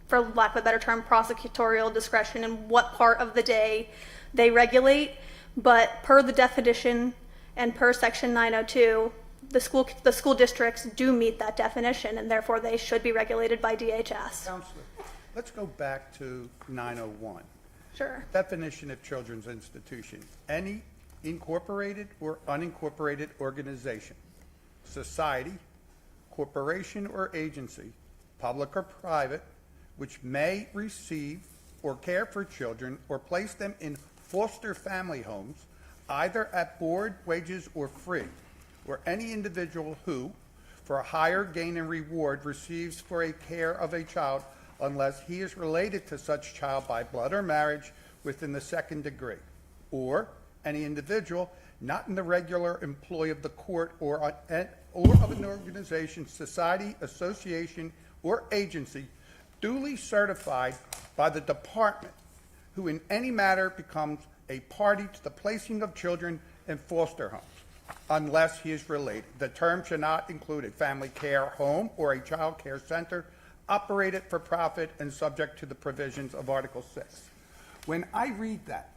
for lack of a better term, prosecutorial discretion in what part of the day they regulate, but per the definition and per Section 902, the school districts do meet that definition, and therefore they should be regulated by DHS. Counselor, let's go back to 901. Sure. Definition of children's institution. Any incorporated or unincorporated organization, society, corporation or agency, public or private, which may receive or care for children or place them in foster family homes, either at board, wages, or free, or any individual who, for a higher gain and reward, receives for a care of a child unless he is related to such child by blood or marriage within the second degree, or any individual not in the regular employ of the court or of an organization, society, association, or agency duly certified by the department, who in any matter becomes a party to the placing of children in foster homes, unless he is related. The term should not include a family care home or a child care center operated for profit and subject to the provisions of Article 6. When I read that,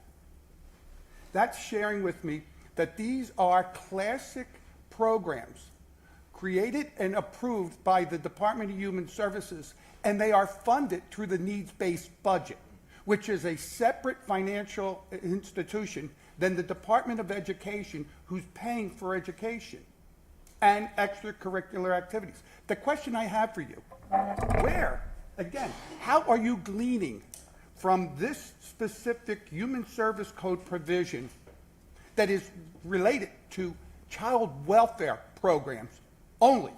that's sharing with me that these are classic programs created and approved by the Department of Human Services, and they are funded through the needs-based budget, which is a separate financial institution than the Department of Education, who's paying for education and extracurricular activities. The question I have for you, how are you gleaning from this specific Human Service Code provision that is related to child welfare programs only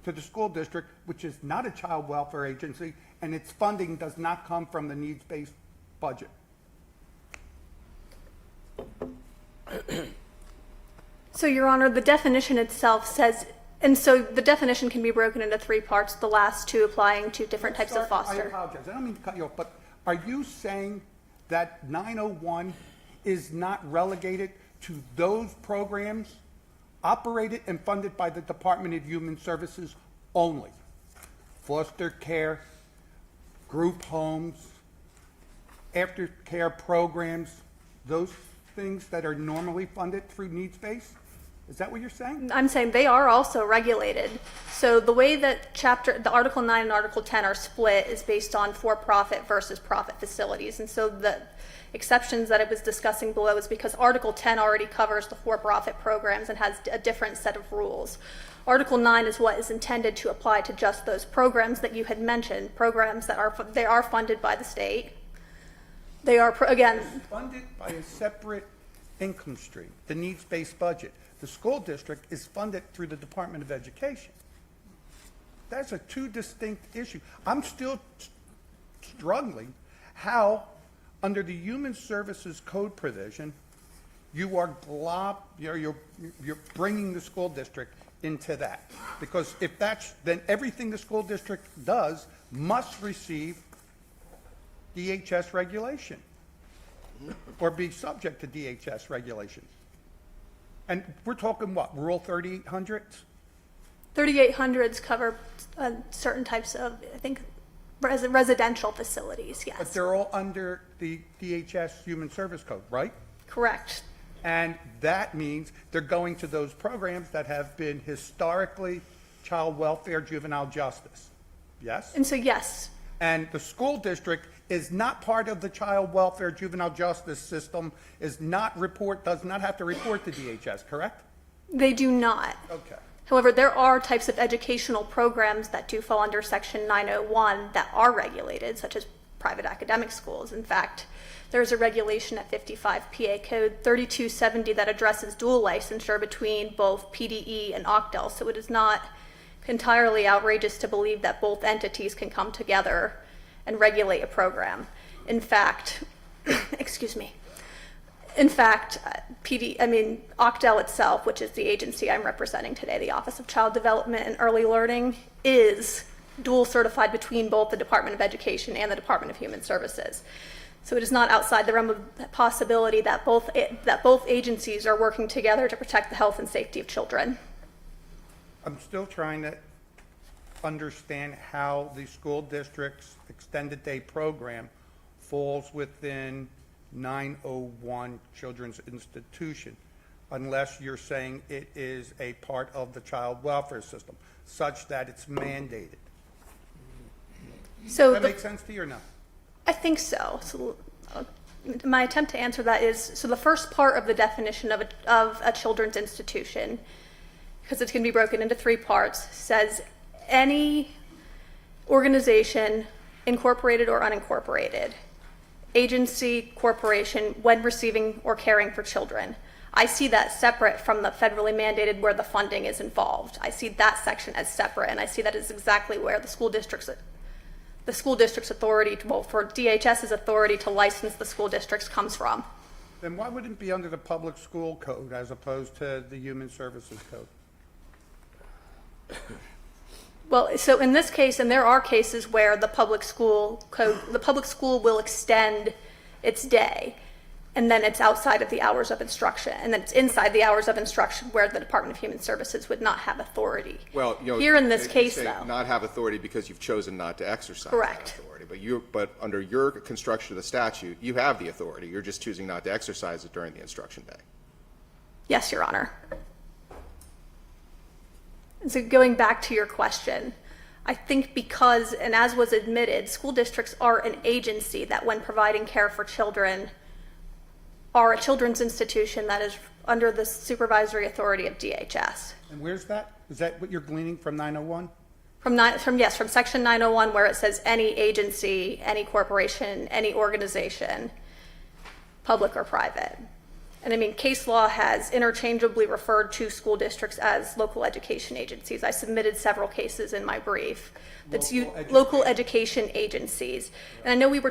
to the school district, which is not a child welfare agency, and its funding does not come from the needs-based budget? So, Your Honor, the definition itself says, and so the definition can be broken into three parts, the last two applying to different types of foster. I apologize. I don't mean to cut you off, but are you saying that 901 is not relegated to those programs operated and funded by the Department of Human Services only? Foster care, group homes, aftercare programs, those things that are normally funded through needs-based? Is that what you're saying? I'm saying they are also regulated. So the way that the Article 9 and Article 10 are split is based on for-profit versus profit facilities. And so the exceptions that I was discussing below is because Article 10 already covers the for-profit programs and has a different set of rules. Article 9 is what is intended to apply to just those programs that you had mentioned, programs that are funded by the state. They are, again, funded by a separate income stream, the needs-based budget. The school district is funded through the Department of Education. That's a two distinct issue. I'm still struggling how, under the Human Services Code provision, you are you're bringing the school district into that. Because if that's, then everything the school district does must receive DHS regulation or be subject to DHS regulation. And we're talking what, rural 3800s? 3800s cover certain types of, I think, residential facilities, yes. But they're all under the DHS Human Service Code, right? Correct. And that means they're going to those programs that have been historically child welfare, juvenile justice. Yes? And so, yes. And the school district is not part of the child welfare, juvenile justice system, does not have to report to DHS, correct? They do not. Okay. However, there are types of educational programs that do fall under Section 901 that are regulated, such as private academic schools. In fact, there's a regulation at 55 PA Code 3270 that addresses dual licensure between both PDE and Octel, so it is not entirely outrageous to believe that both entities can come together and regulate a program. In fact, excuse me. In fact, Octel itself, which is the agency I'm representing today, the Office of Child Development and Early Learning, is dual certified between both the Department of Education and the Department of Human Services. So it is not outside the realm of possibility that both agencies are working together to protect the health and safety of children. I'm still trying to understand how the school district's extended day program falls within 901 Children's Institution, unless you're saying it is a part of the child welfare system, such that it's mandated. So Does that make sense to you or no? I think so. My attempt to answer that is, so the first part of the definition of a children's institution, because it's going to be broken into three parts, says any organization, incorporated or unincorporated, agency, corporation, when receiving or caring for children. I see that separate from the federally mandated where the funding is involved. I see that section as separate, and I see that as exactly where the school district's authority, for DHS's authority to license the school districts comes from. Then why wouldn't it be under the public school code as opposed to the human services code? Well, so in this case, and there are cases where the public school will extend its day, and then it's outside of the hours of instruction, and then it's inside the hours of instruction where the Department of Human Services would not have authority. Well, here in this you case, say though, not have authority because you've chosen not to exercise correct. that authority. But under your construction of the statute, you have the authority. You're just choosing not to exercise it during the instruction day. Yes, Your Honor. And so going back to your question, I think because, and as was admitted, school districts are an agency that when providing care for children are a children's institution that is under the supervisory authority of DHS. And where's that? Is that what you're gleaning from 901? From section 901, where it says any agency, any corporation, any organization, public or private. And I mean, case law has interchangeably referred to school districts as local education agencies. I submitted several cases in my brief. That's local education agencies. And I know we were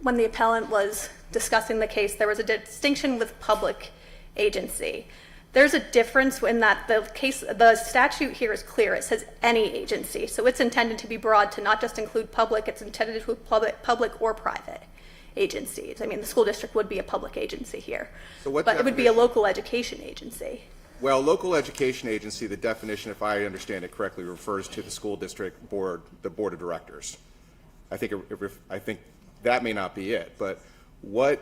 when the appellant was discussing the case, there was a distinction with public agency. There's a difference in that the statute here is clear. It says any agency. So it's intended to be broad to not just include public, it's intended to include public or private agencies. I mean, the school district would be a public agency here, but it would be a local education agency. Well, local education agency, the definition, if I understand it correctly, refers to the school district board, the board of directors. I think that may not be it, but what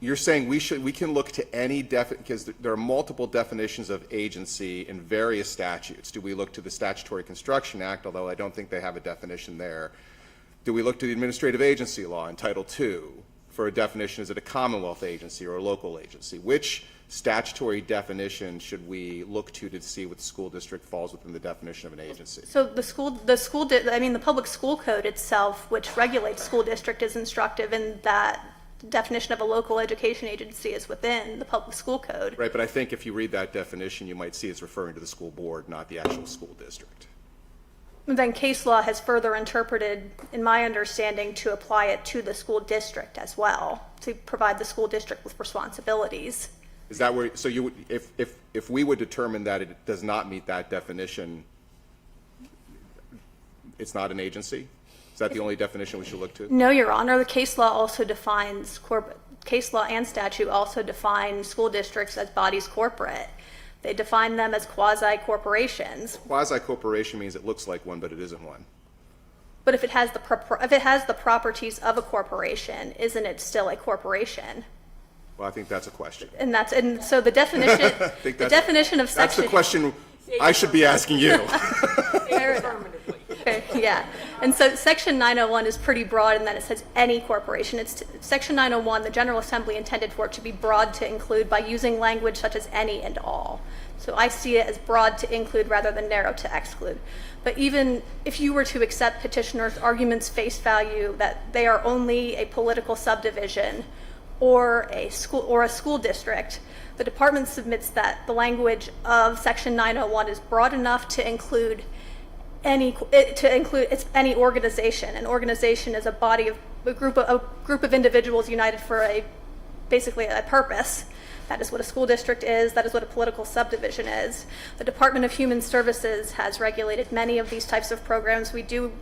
you're saying we can look to any because there are multiple definitions of agency in various statutes. Do we look to the Statutory Construction Act, although I don't think they have a definition there? Do we look to the administrative agency law in Title II for a definition? Is it a Commonwealth agency or a local agency? Which statutory definition should we look to see what the school district falls within the definition of an agency? So the public school code itself, which regulates school district, is instructive in that the definition of a local education agency is within the public school code. Right, but I think if you read that definition, you might see it's referring to the school board, not the actual school district. then case law has further interpreted, in my understanding, to apply it to the school district as well, to provide the school district with responsibilities. Is that where, so you would, if we would determine that it does not meet that definition, it's not an agency? Is that the only definition we should look to? No, Your Honor. The case law also defines case law and statute also define school districts as bodies corporate. They define them as quasi-corporations. Quasi-corporation means it looks like one, but it isn't one. But if it has the properties of a corporation, isn't it still a corporation? Well, I think that's a question. And so the definition the definition of That's section the question I should be asking you. Yeah, and so Section 901 is pretty broad in that it says any corporation. Section 901, the General Assembly intended for it to be broad to include by using language such as any and all. So I see it as broad to include rather than narrow to exclude. But even if you were to accept petitioner's arguments face value that they are only a political subdivision or a school district, the department submits that the language of Section 901 is broad enough to include any organization. An organization is a group of individuals united for basically a purpose. That is what a school district is. That is what a political subdivision is. The Department of Human Services has regulated many of these types of programs. We do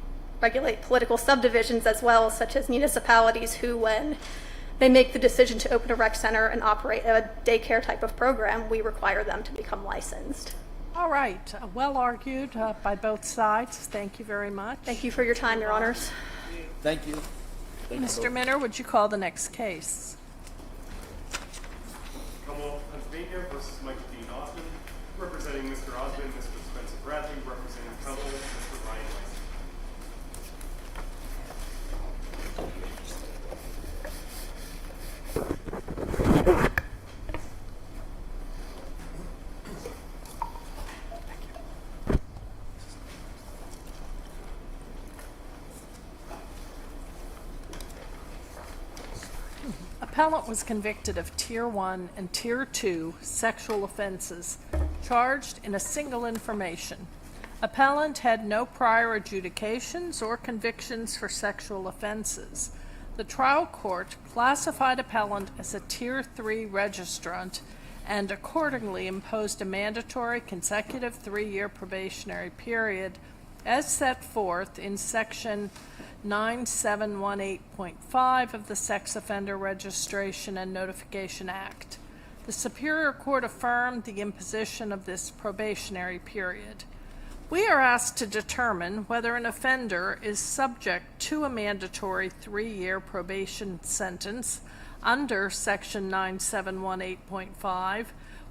regulate political subdivisions as well, such as municipalities who, when they make the decision to open a rec center and operate a daycare type of program, we require them to become licensed. All right, well argued by both sides. Thank you very much. Thank you for your time, Your Honors. Thank you. Mr. Minner, would you call the next case? Commonwealth of Pennsylvania versus Michael Dean Osman, representing Mr. Osman, Mr. Spencer Bradley, representing Commonwealth, Mr. Ryan Weiss. Appellant was convicted of Tier 1 and Tier 2 sexual offenses charged in a single information. Appellant had no prior adjudications or convictions for sexual offenses. The trial court classified appellant as a Tier 3 registrant and accordingly imposed a mandatory consecutive 3-year probationary period as set forth in Section 9718.5 of the Sex Offender Registration and Notification Act. The Superior Court affirmed the imposition of this probationary period. We are asked to determine whether an offender is subject to a mandatory 3-year probation sentence under Section 9718.5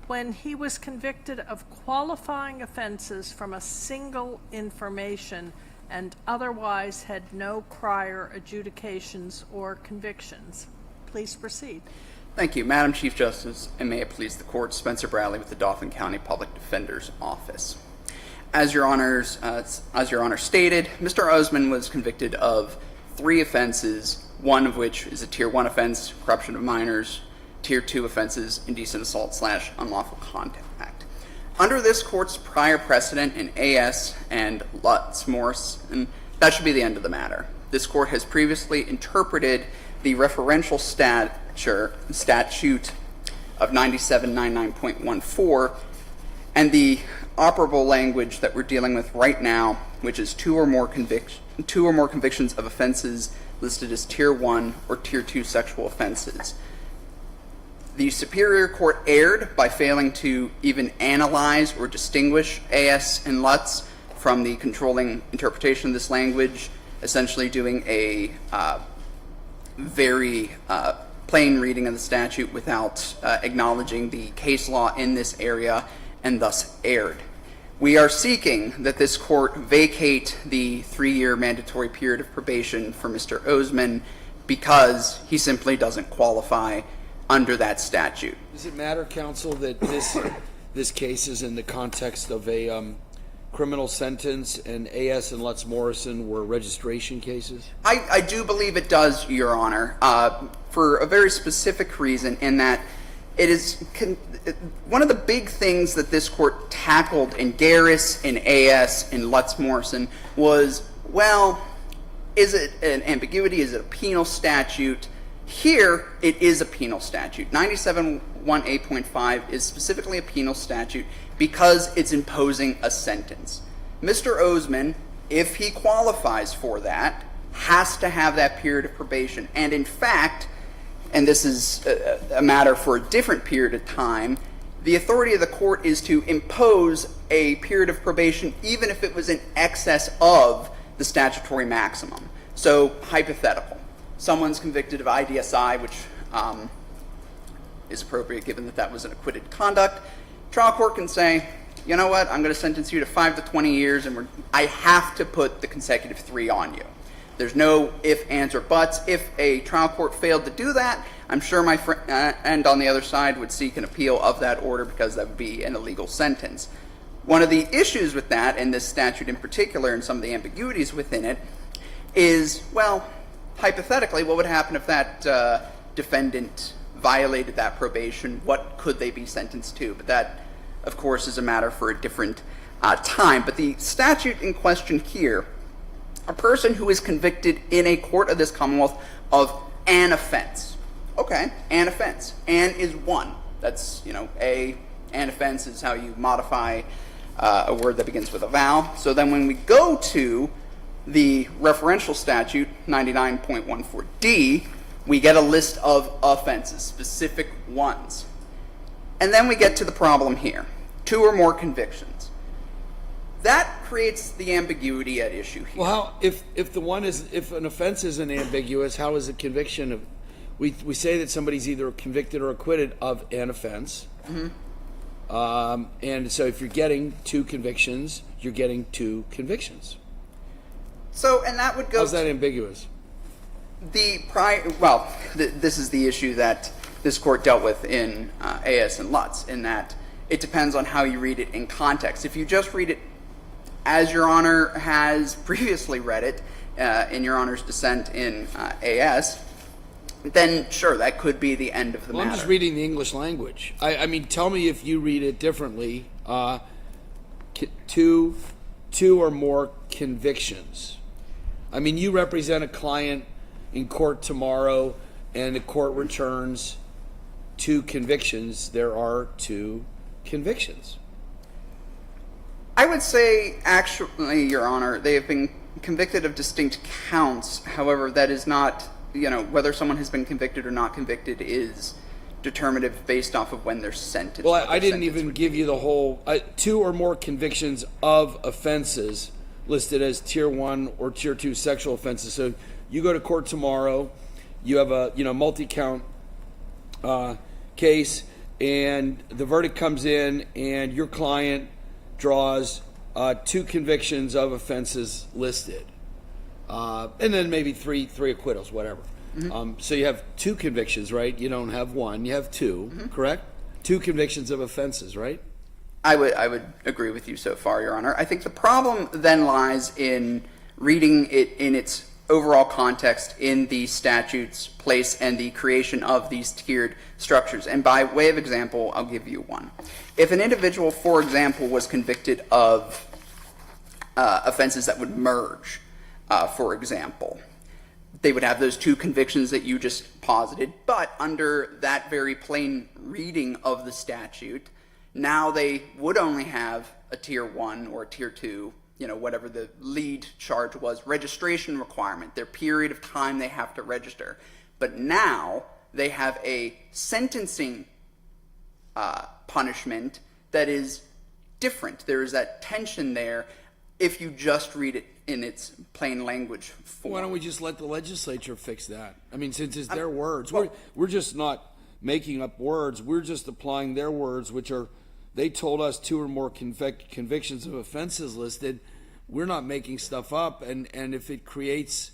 when he was convicted of qualifying offenses from a single information and otherwise had no prior adjudications or convictions. Please proceed. Thank you, Madam Chief Justice, and may it please the Court, Spencer Bradley with the Dauphin County Public Defender's Office. As Your Honor stated, Mr. Osman was convicted of 3 offenses, one of which is a Tier 1 offense, corruption of minors, Tier 2 offenses, indecent assault / unlawful contact. Under this court's prior precedent in A.S. and Lutz-Morris, that should be the end of the matter. This court has previously interpreted the referential statute of 9799.14 and the operable language that we're dealing with right now, which is two or more convictions of offenses listed as Tier 1 or Tier 2 sexual offenses. The Superior Court erred by failing to even analyze or distinguish A.S. and Lutz from the controlling interpretation of this language, essentially doing a very plain reading of the statute without acknowledging the case law in this area, and thus erred. We are seeking that this court vacate the 3-year mandatory period of probation for Mr. Osman because he simply doesn't qualify under that statute. Does it matter, counsel, that this case is in the context of a criminal sentence and A.S. and Lutz Morrison were registration cases? I do believe it does, Your Honor, for a very specific reason, in that it is one of the big things that this court tackled in Garris, in AS, in Lutz-Morrison was, well, is it an ambiguity? Is it a penal statute? Here, it is a penal statute. 97(1)(a)(5) is specifically a penal statute because it's imposing a sentence. Mr. Osman, if he qualifies for that, has to have that period of probation. And in fact, and this is a matter for a different period of time, the authority of the court is to impose a period of probation even if it was in excess of the statutory maximum. So, hypothetical. Someone's convicted of IDSI, which is appropriate given that that was an acquitted conduct. Trial court can say, you know what, I'm going to sentence you to 5 to 20 years, and I have to put the consecutive 3 on you. There's no if, ands, or buts. If a trial court failed to do that, I'm sure my friend on the other side would seek an appeal of that order because that would be an illegal sentence. One of the issues with that, and this statute in particular, and some of the ambiguities within it, is, well, hypothetically, what would happen if that defendant violated that probation? What could they be sentenced to? But that, of course, is a matter for a different time. But the statute in question here, a person who is convicted in a court of this Commonwealth of an offense. Okay, an offense. An is one. That's, an offense is how you modify a word that begins with a vowel. So then when we go to the referential statute, 99.14D, we get a list of offenses, specific ones. And then we get to the problem here, 2 or more convictions. That creates the ambiguity at issue here. Well, if an offense isn't ambiguous, how is a conviction of? We say that somebody's either convicted or acquitted of an offense. Mm-hmm. And so if you're getting 2 convictions, you're getting 2 convictions. So, and that would go. How's that ambiguous? This is the issue that this court dealt with in AS and Lutz, in that it depends on how you read it in context. If you just read it as Your Honor has previously read it in Your Honor's dissent in AS, then sure, that could be the end of the matter. I'm just reading the English language. I mean, tell me if you read it differently. 2 or more convictions. I mean, you represent a client in court tomorrow, and the court returns 2 convictions. There are 2 convictions. I would say, actually, Your Honor, they have been convicted of distinct counts. However, that is not, whether someone has been convicted or not convicted is determinative based off of when they're sentenced. Well, I didn't even give you the whole 2 or more convictions of offenses listed as Tier 1 or Tier 2 sexual offenses. So you go to court tomorrow, you have a multi-count case, and the verdict comes in, and your client draws 2 convictions of offenses listed, and then maybe three acquittals, whatever. Mm-hmm. So you have 2 convictions, right? You don't have 1, you have 2, mm-hmm. Correct? 2 convictions of offenses, right? I would agree with you so far, Your Honor. I think the problem then lies in reading it in its overall context in the statute's place and the creation of these tiered structures. And by way of example, I'll give you one. If an individual, for example, was convicted of offenses that would merge, for example, they would have those 2 convictions that you just posited, but under that very plain reading of the statute, now they would only have a Tier 1 or a Tier 2, whatever the lead charge was, registration requirement, their period of time they have to register. But now they have a sentencing punishment that is different. There is that tension there if you just read it in its plain language form. Why don't we just let the legislature fix that? I mean, since it's their words. We're just not making up words. We're just applying their words, which are, they told us 2 or more convictions of offenses listed. We're not making stuff up, and if it creates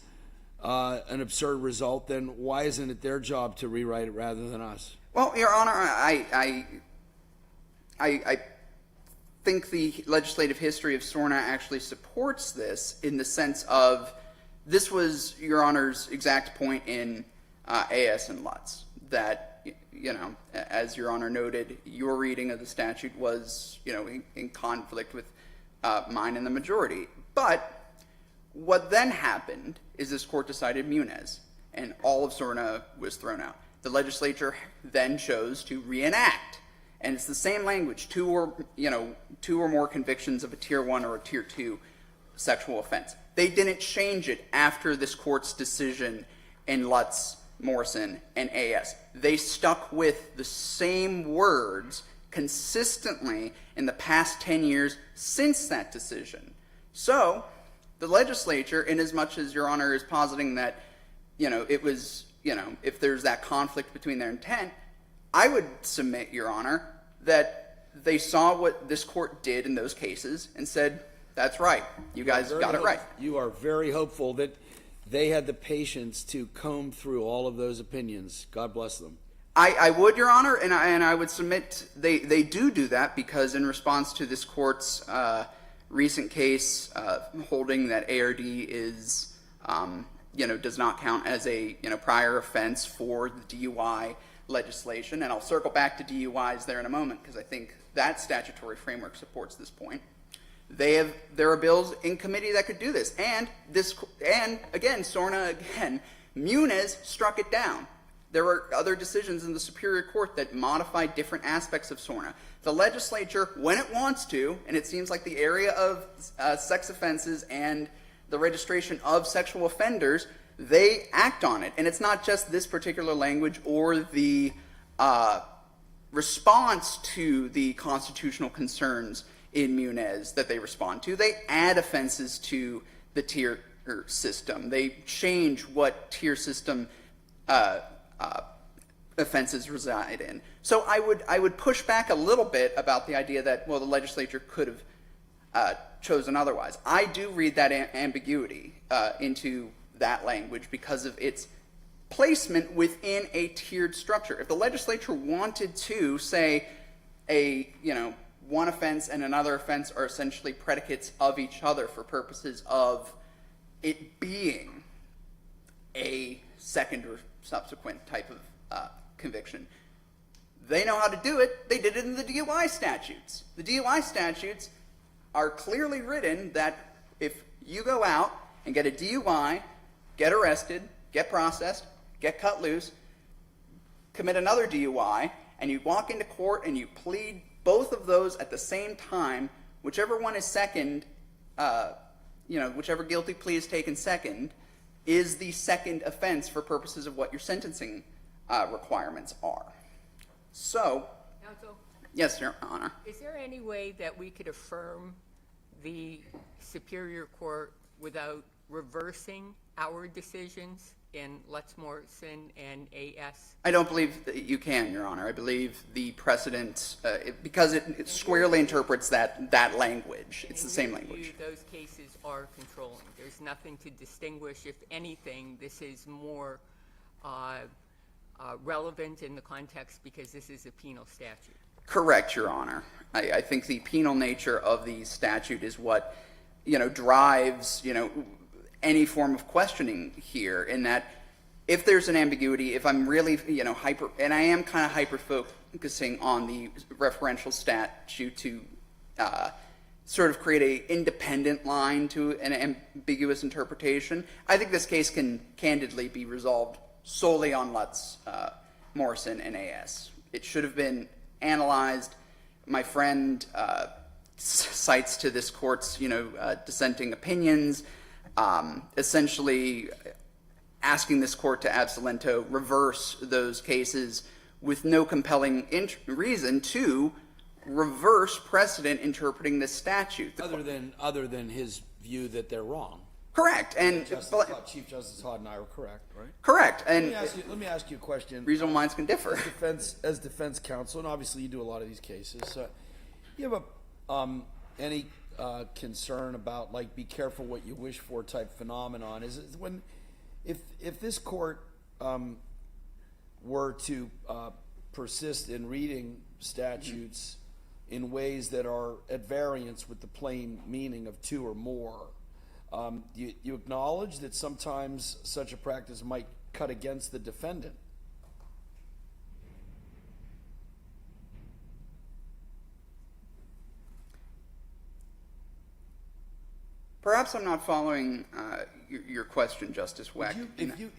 an absurd result, then why isn't it their job to rewrite it rather than us? Well, Your Honor, I think the legislative history of SORNA actually supports this in the sense of this was Your Honor's exact point in AS and Lutz, that as Your Honor noted, your reading of the statute was, in conflict with mine and the majority. But what then happened is this court decided Muniz, and all of SORNA was thrown out. The legislature then chose to reenact, and it's the same language: two or more convictions of a Tier 1 or a Tier 2 sexual offense. They didn't change it after this court's decision in Lutz, Morrison, and AS. They stuck with the same words consistently in the past 10 years since that decision. So the legislature, in as much as Your Honor is positing that, it was, if there's that conflict between their intent, I would submit, Your Honor, that they saw what this court did in those cases and said, that's right, you guys got it right. You are very hopeful that they had the patience to comb through all of those opinions. God bless them. I would, Your Honor, and I would submit they do that, because in response to this court's recent case holding that ARD is, does not count as a prior offense for the DUI legislation, and I'll circle back to DUIs there in a moment because I think that statutory framework supports this point. There are bills in committee that could do this, and again, SORNA again, Muniz struck it down. There were other decisions in the Superior Court that modified different aspects of SORNA. The legislature, when it wants to, and it seems like the area of sex offenses and the registration of sexual offenders, they act on it. And it's not just this particular language or the response to the constitutional concerns in Muniz that they respond to. They add offenses to the tier system. They change what tier system offenses reside in. So I would push back a little bit about the idea that, well, the legislature could have chosen otherwise. I do read that ambiguity into that language because of its placement within a tiered structure. If the legislature wanted to say one offense and another offense are essentially predicates of each other for purposes of it being a second or subsequent type of conviction, they know how to do it. They did it in the DUI statutes. The DUI statutes are clearly written that if you go out and get a DUI, get arrested, get processed, get cut loose, commit another DUI, and you walk into court and you plead both of those at the same time, whichever one is second, whichever guilty plea is taken second, is the second offense for purposes of what your sentencing requirements are. So, Counsel? Yes, Your Honor. Is there any way that we could affirm the Superior Court without reversing our decisions in Lutz, Morrison, and AS? I don't believe that you can, Your Honor. I believe the precedent, because it squarely interprets that language. It's the same language. Those cases are controlling. There's nothing to distinguish. If anything, this is more relevant in the context because this is a penal statute. Correct, Your Honor. I think the penal nature of the statute is what drives any form of questioning here, in that if there's an ambiguity, if I'm really hyper, and I am kind of hyper focusing on the referential statute to sort of create a independent line to an ambiguous interpretation, I think this case can candidly be resolved solely on Lutz, Morrison, and AS. It should have been analyzed. My friend cites to this court's dissenting opinions, essentially asking this court to ab silento reverse those cases with no compelling reason to reverse precedent interpreting this statute. Other than his view that they're wrong. Correct. And Chief Justice Hod and I were correct, right? Correct. And let me ask you a question. Reasonable minds can differ. As defense counsel, and obviously you do a lot of these cases, you have any concern about, like, be careful what you wish for type phenomenon? Is it when, if this court were to persist in reading statutes in ways that are at variance with the plain meaning of two or more, you acknowledge that sometimes such a practice might cut against the defendant? Perhaps I'm not following your question, Justice Weck.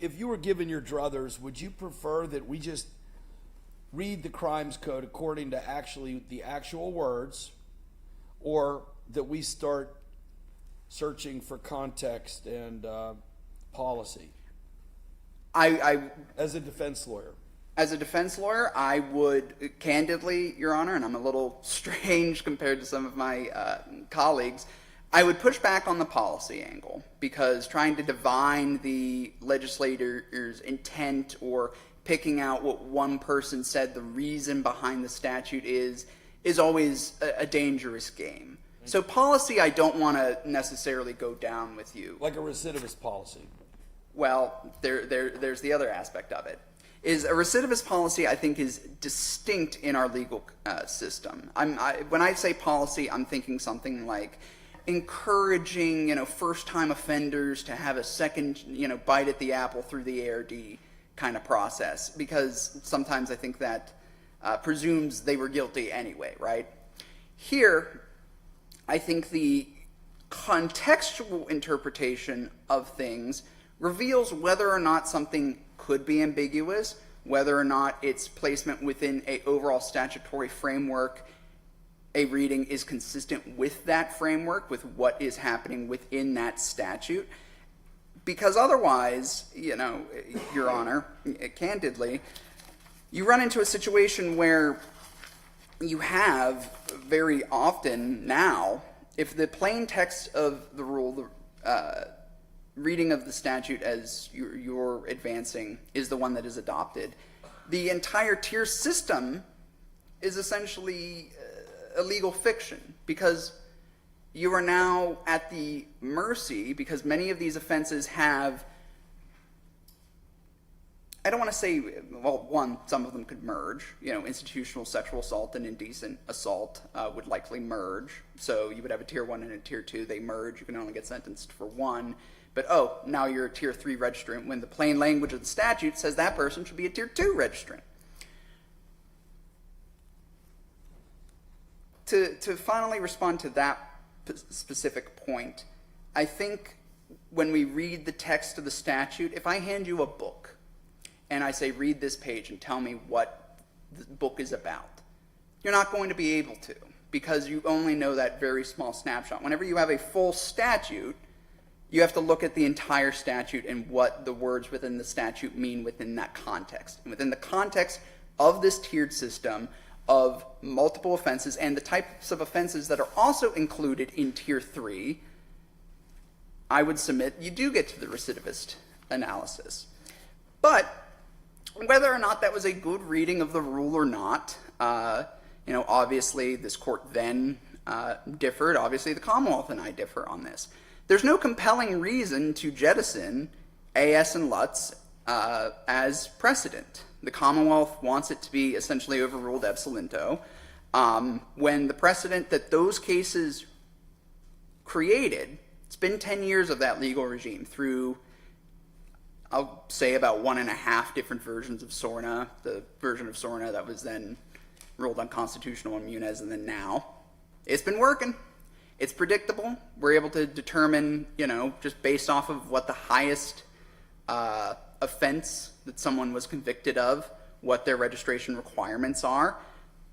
If you were given your druthers, would you prefer that we just read the crimes code according to the actual words, or that we start searching for context and policy? As a defense lawyer. As a defense lawyer, I would, candidly, Your Honor, and I'm a little strange compared to some of my colleagues, I would push back on the policy angle, because trying to divine the legislator's intent or picking out what one person said the reason behind the statute is always a dangerous game. So policy, I don't want to necessarily go down with you. Like a recidivist policy. Well, there's the other aspect of it. Is a recidivist policy, I think, is distinct in our legal system. When I say policy, I'm thinking something like encouraging, first-time offenders to have a second, bite at the apple through the ARD kind of process, because sometimes I think that presumes they were guilty anyway, right? Here, I think the contextual interpretation of things reveals whether or not something could be ambiguous, whether or not its placement within an overall statutory framework, a reading is consistent with that framework, with what is happening within that statute. Because otherwise, Your Honor, candidly, you run into a situation where you have very often now, if the plain text of the rule, the reading of the statute as you're advancing is the one that is adopted, the entire tier system is essentially a legal fiction, because you are now at the mercy, because many of these offenses have, I don't want to say, well, one, some of them could merge. Institutional sexual assault and indecent assault would likely merge. So you would have a tier 1 and a tier 2. They merge. You can only get sentenced for one. But, now you're a tier 3 registrant, when the plain language of the statute says that person should be a tier 2 registrant. To finally respond to that specific point, I think when we read the text of the statute, if I hand you a book and I say, read this page and tell me what the book is about, you're not going to be able to, because you only know that very small snapshot. Whenever you have a full statute, you have to look at the entire statute and what the words within the statute mean within that context. And within the context of this tiered system of multiple offenses and the types of offenses that are also included in tier 3, I would submit you do get to the recidivist analysis. But whether or not that was a good reading of the rule or not, obviously this court then differed. Obviously the Commonwealth and I differ on this. There's no compelling reason to jettison AS and Lutz as precedent. The Commonwealth wants it to be essentially overruled ab silento, when the precedent that those cases created, it's been 10 years of that legal regime through, I'll say, about 1.5 different versions of SORNA, the version of SORNA that was then ruled unconstitutional in Muniz, and then now. It's been working. It's predictable. We're able to determine, just based off of what the highest offense that someone was convicted of, what their registration requirements are.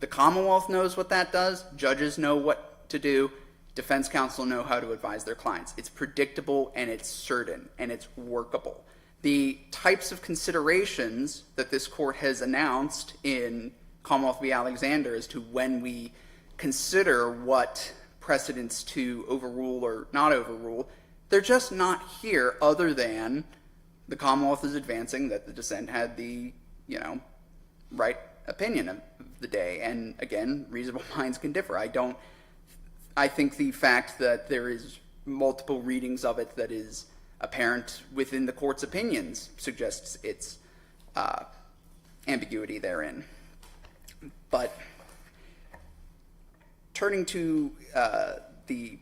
The Commonwealth knows what that does. Judges know what to do. Defense counsel know how to advise their clients. It's predictable and it's certain and it's workable. The types of considerations that this court has announced in Commonwealth v. Alexander as to when we consider what precedents to overrule or not overrule, they're just not here, other than the Commonwealth is advancing that the dissent had the, right opinion of the day. And again, reasonable minds can differ. I think the fact that there is multiple readings of it that is apparent within the court's opinions suggests its ambiguity therein. But turning to the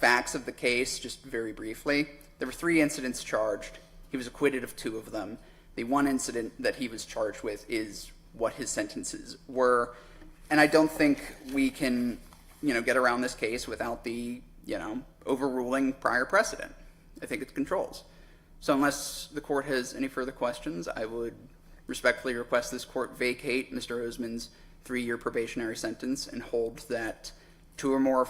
facts of the case, just very briefly, there were 3 incidents charged. He was acquitted of 2 of them. The one incident that he was charged with is what his sentences were. And I don't think we can, get around this case without the, overruling prior precedent. I think it controls. So unless the court has any further questions, I would respectfully request this court vacate Mr. Osman's 3-year probationary sentence and hold that 2 or more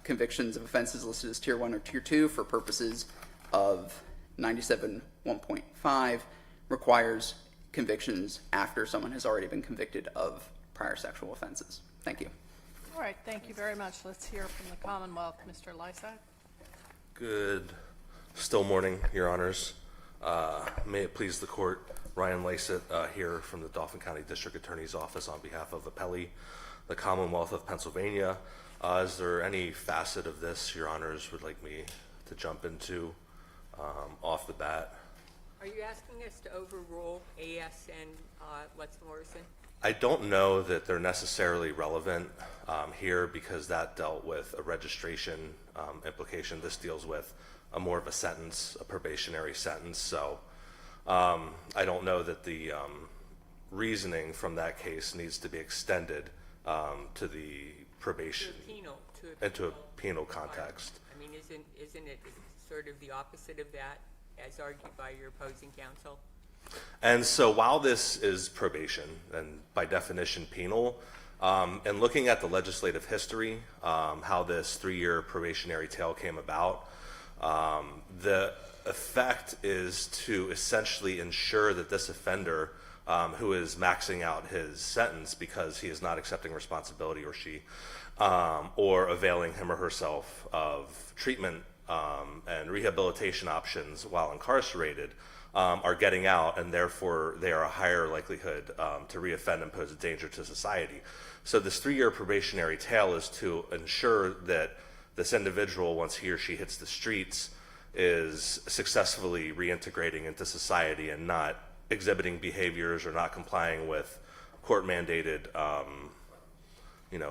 convictions of offenses listed as Tier 1 or Tier 2 for purposes of 97(1.5) requires convictions after someone has already been convicted of prior sexual offenses. Thank you. All right, thank you very much. Let's hear from the Commonwealth. Mr. Lysak. Good still morning, Your Honors. May it please the court, Ryan Lysett here from the Dauphin County District Attorney's Office on behalf of Apelt, the Commonwealth of Pennsylvania. Is there any facet of this Your Honors would like me to jump into off the bat? Are you asking us to overrule AS and Let's Morrison? I don't know that they're necessarily relevant here because that dealt with a registration implication. This deals with more of a sentence, a probationary sentence. So I don't know that the reasoning from that case needs to be extended to the probation, into a penal context. I mean, isn't it sort of the opposite of that, as argued by your opposing counsel? And so while this is probation, and by definition penal, and looking at the legislative history, how this 3-year probationary tail came about, the effect is to essentially ensure that this offender who is maxing out his sentence because he is not accepting responsibility, or she, or availing him or herself of treatment and rehabilitation options while incarcerated, are getting out, and therefore they are a higher likelihood to reoffend and pose a danger to society. So this 3-year probationary tail is to ensure that this individual, once he or she hits the streets, is successfully reintegrating into society and not exhibiting behaviors or not complying with court-mandated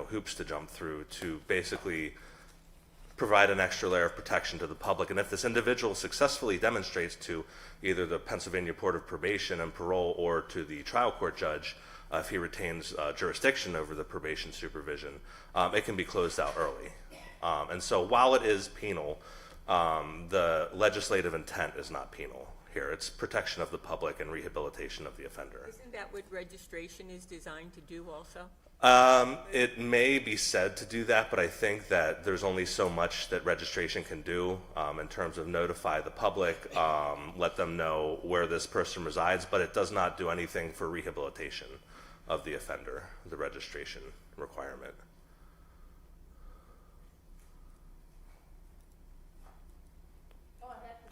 hoops to jump through to basically provide an extra layer of protection to the public. And if this individual successfully demonstrates to either the Pennsylvania Board of Probation and Parole or to the trial court judge, if he retains jurisdiction over the probation supervision, it can be closed out early. And so while it is penal, the legislative intent is not penal here. It's protection of the public and rehabilitation of the offender. Isn't that what registration is designed to do also? It may be said to do that, but I think that there's only so much that registration can do in terms of notify the public, let them know where this person resides, but it does not do anything for rehabilitation of the offender, the registration requirement.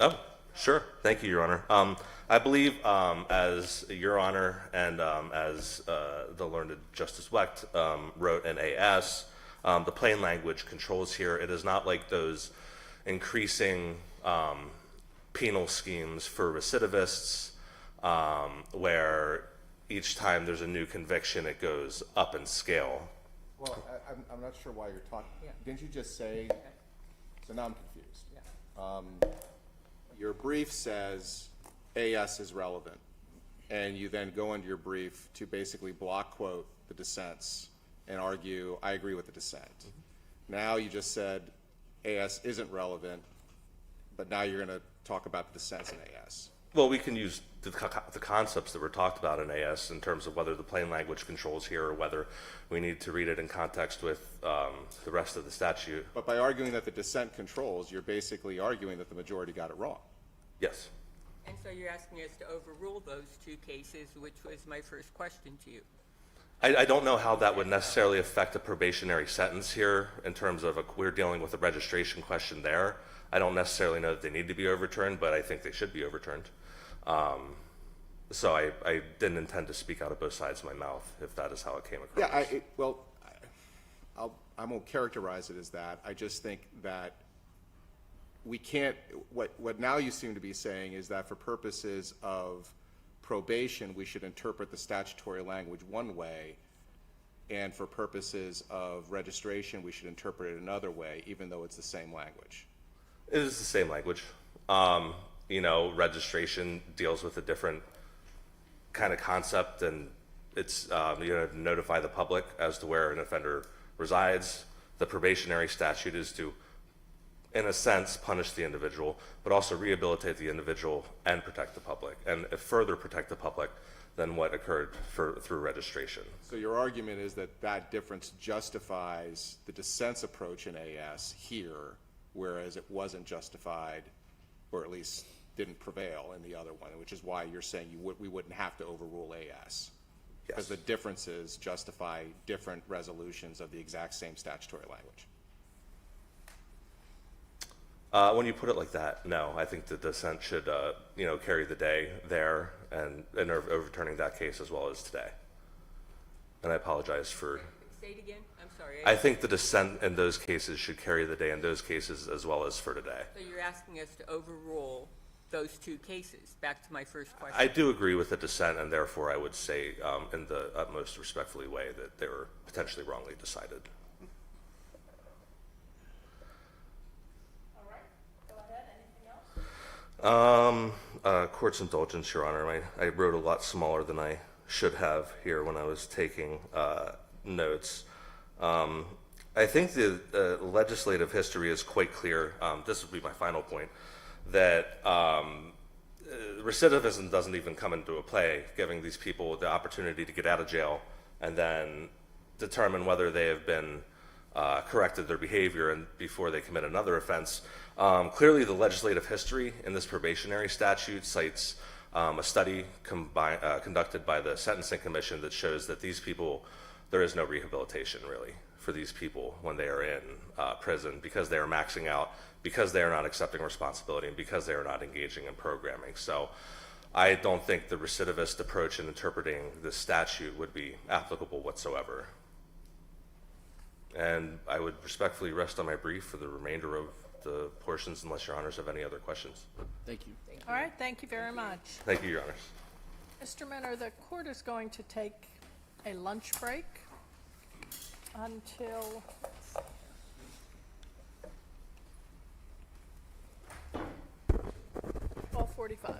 Oh, sure. Thank you, Your Honor. I believe, as Your Honor and as the learned Justice Wecht wrote in AS, the plain language controls here. It is not like those increasing penal schemes for recidivists where each time there's a new conviction, it goes up in scale. Well, I'm not sure why you're talking. Yeah. Didn't you just say? So now I'm confused. Yeah. Your brief says AS is relevant, and you then go into your brief to basically block quote the dissents and argue, I agree with the dissent. Mm-hmm. Now you just said AS isn't relevant, but now you're going to talk about the dissents in AS. Well, we can use the concepts that were talked about in AS in terms of whether the plain language controls here or whether we need to read it in context with the rest of the statute. But by arguing that the dissent controls, you're basically arguing that the majority got it wrong. Yes. And so you're asking us to overrule those 2 cases, which was my first question to you. I don't know how that would necessarily affect a probationary sentence here in terms of we're dealing with a registration question there. I don't necessarily know that they need to be overturned, but I think they should be overturned. So I didn't intend to speak out of both sides of my mouth, if that is how it came across. Yeah, I won't characterize it as that. I just think that we can't, what now you seem to be saying is that for purposes of probation, we should interpret the statutory language one way, and for purposes of registration, we should interpret it another way, even though it's the same language. It is the same language. Registration deals with a different kind of concept, and it's notify the public as to where an offender resides. The probationary statute is to in a sense, punish the individual, but also rehabilitate the individual and protect the public, and further protect the public than what occurred through registration. So your argument is that that difference justifies the dissent's approach in AS here, whereas it wasn't justified, or at least didn't prevail in the other one, which is why you're saying we wouldn't have to overrule AS. Because the differences justify different resolutions of the exact same statutory language. When you put it like that, no. I think the dissent should, carry the day there and overturning that case as well as today. And I apologize for. Say it again. I'm sorry. I think the dissent in those cases should carry the day in those cases as well as for today. So you're asking us to overrule those two cases. Back to my first question. I do agree with the dissent, and therefore I would say, in the utmost respectfully way, that they were potentially wrongly decided. Court's indulgence, Your Honor. I wrote a lot smaller than I should have here when I was taking notes. I think the legislative history is quite clear. This would be my final point, that recidivism doesn't even come into a play, giving these people the opportunity to get out of jail and then determine whether they have been corrected their behavior and before they commit another offense. Clearly, the legislative history in this probationary statute cites a study conducted by the Sentencing Commission that shows that these people, there is no rehabilitation really for these people when they are in prison, because they are maxing out, because they are not accepting responsibility, and because they are not engaging in programming. So I don't think the recidivist approach in interpreting this statute would be applicable whatsoever. And I would respectfully rest on my brief for the remainder of the portions, unless Your Honors have any other questions. Thank you. All right, thank you very much. Thank you, Your Honors. Mr. Minner, the court is going to take a lunch break until 12:45.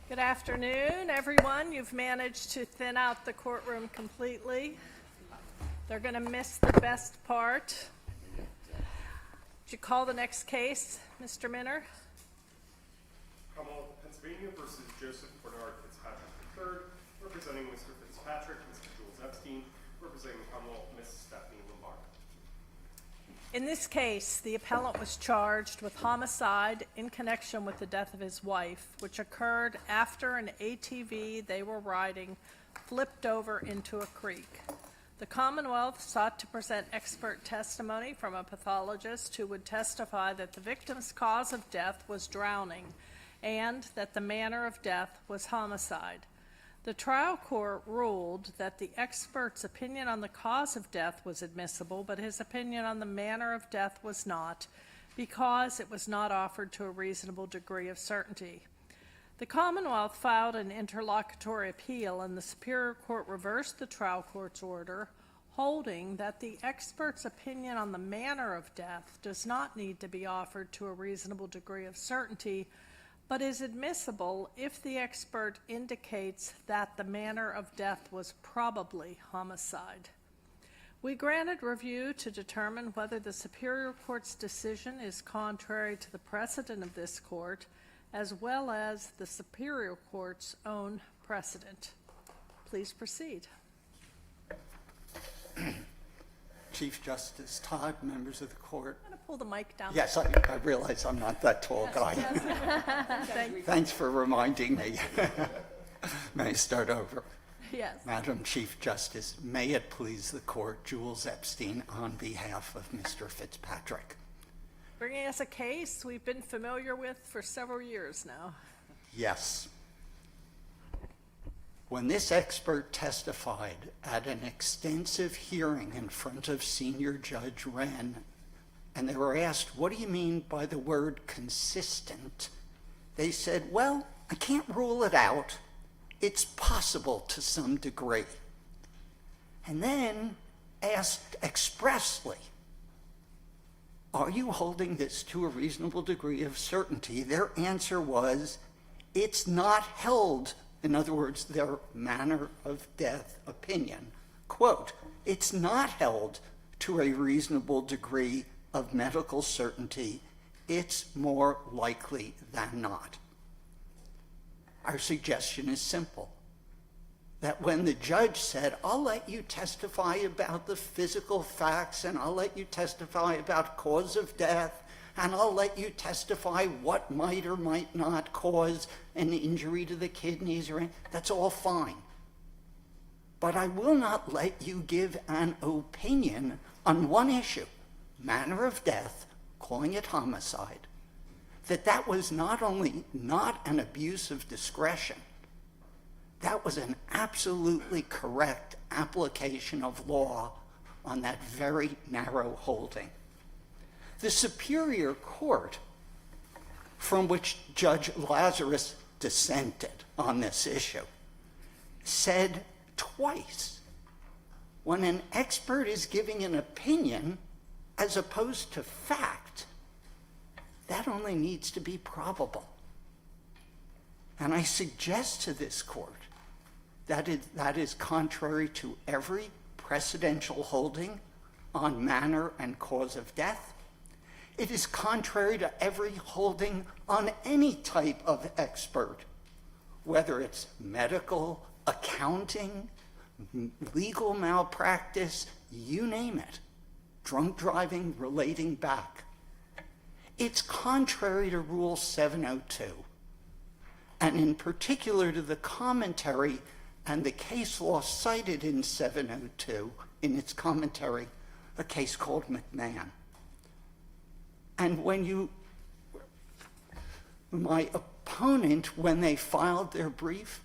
Good afternoon, everyone. You've managed to thin out the courtroom completely. They're going to miss the best part. Would you call the next case, Mr. Minner? Commonwealth of Pennsylvania versus Joseph Bernard Fitzpatrick III, representing Mr. Fitzpatrick, Mr. Jules Epstein, representing the Commonwealth, Ms. Stephanie Lombard. In this case, the appellant was charged with homicide in connection with the death of his wife, which occurred after an ATV they were riding flipped over into a creek. The Commonwealth sought to present expert testimony from a pathologist who would testify that the victim's cause of death was drowning and that the manner of death was homicide. The trial court ruled that the expert's opinion on the cause of death was admissible, but his opinion on the manner of death was not, because it was not offered to a reasonable degree of certainty. The Commonwealth filed an interlocutory appeal, and the Superior Court reversed the trial court's order, holding that the expert's opinion on the manner of death does not need to be offered to a reasonable degree of certainty, but is admissible if the expert indicates that the manner of death was probably homicide. We granted review to determine whether the Superior Court's decision is contrary to the precedent of this court, as well as the Superior Court's own precedent. Please proceed. Chief Justice Todd, members of the court. I'm going to pull the mic down. Yes, I realize I'm not that tall guy. Thanks for reminding me. May I start over? Yes. Madam Chief Justice, may it please the court, Jules Epstein on behalf of Mr. Fitzpatrick. Bringing us a case we've been familiar with for several years now. Yes. When this expert testified at an extensive hearing in front of Senior Judge Wren, and they were asked, what do you mean by the word consistent? They said, well, I can't rule it out. It's possible to some degree. And then asked expressly, are you holding this to a reasonable degree of certainty? Their answer was, it's not held. In other words, their manner of death opinion, quote, it's not held to a reasonable degree of medical certainty. It's more likely than not. Our suggestion is simple, that when the judge said, I'll let you testify about the physical facts, and I'll let you testify about cause of death, and I'll let you testify what might or might not cause an injury to the kidneys, or that's all fine. But I will not let you give an opinion on one issue, manner of death, calling it homicide, that was not only not an abuse of discretion, that was an absolutely correct application of law on that very narrow holding. The Superior Court, from which Judge Lazarus dissented on this issue, said twice, when an expert is giving an opinion as opposed to fact, that only needs to be probable. And I suggest to this court that that is contrary to every precedential holding on manner and cause of death. It is contrary to every holding on any type of expert, whether it's medical, accounting, legal malpractice, you name it, drunk driving relating back. It's contrary to Rule 702, and in particular to the commentary and the case law cited in 702 in its commentary, a case called McMahon. And my opponent, when they filed their brief,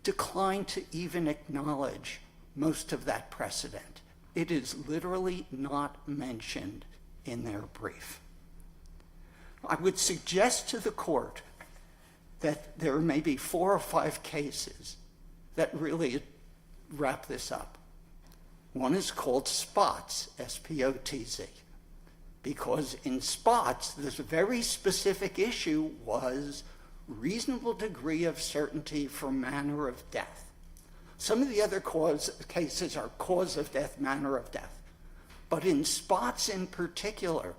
declined to even acknowledge most of that precedent. It is literally not mentioned in their brief. I would suggest to the court that there may be 4 or 5 cases that really wrap this up. One is called Spots, S-P-O-T-Z, because in Spots, this very specific issue was reasonable degree of certainty for manner of death. Some of the other cases are cause of death, manner of death. But in Spots in particular,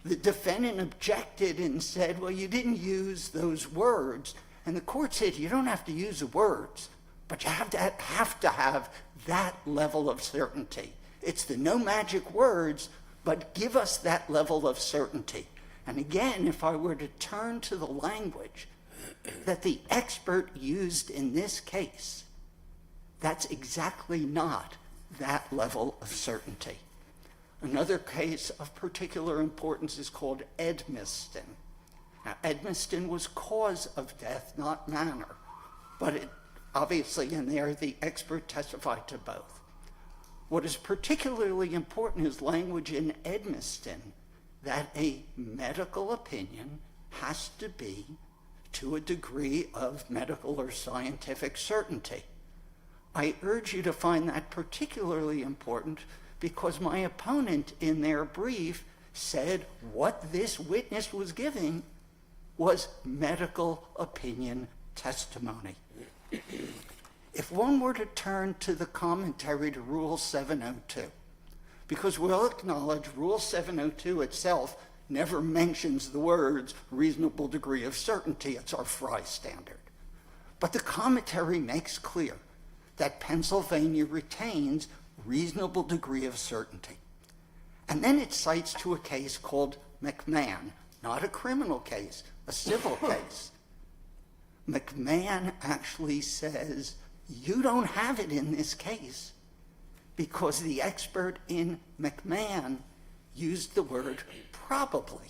the defendant objected and said, well, you didn't use those words. And the court said, you don't have to use the words, but you have to have that level of certainty. It's the no magic words, but give us that level of certainty. And again, if I were to turn to the language that the expert used in this case, that's exactly not that level of certainty. Another case of particular importance is called Edmiston. Now, Edmiston was cause of death, not manner, but it obviously in there the expert testified to both. What is particularly important is language in Edmiston, that a medical opinion has to be to a degree of medical or scientific certainty. I urge you to find that particularly important because my opponent in their brief said what this witness was giving was medical opinion testimony. If one were to turn to the commentary to Rule 702, because we'll acknowledge Rule 702 itself never mentions the words reasonable degree of certainty. It's our Fry standard. But the commentary makes clear that Pennsylvania retains reasonable degree of certainty. And then it cites to a case called McMahon, not a criminal case, a civil case. McMahon actually says, you don't have it in this case because the expert in McMahon used the word probably.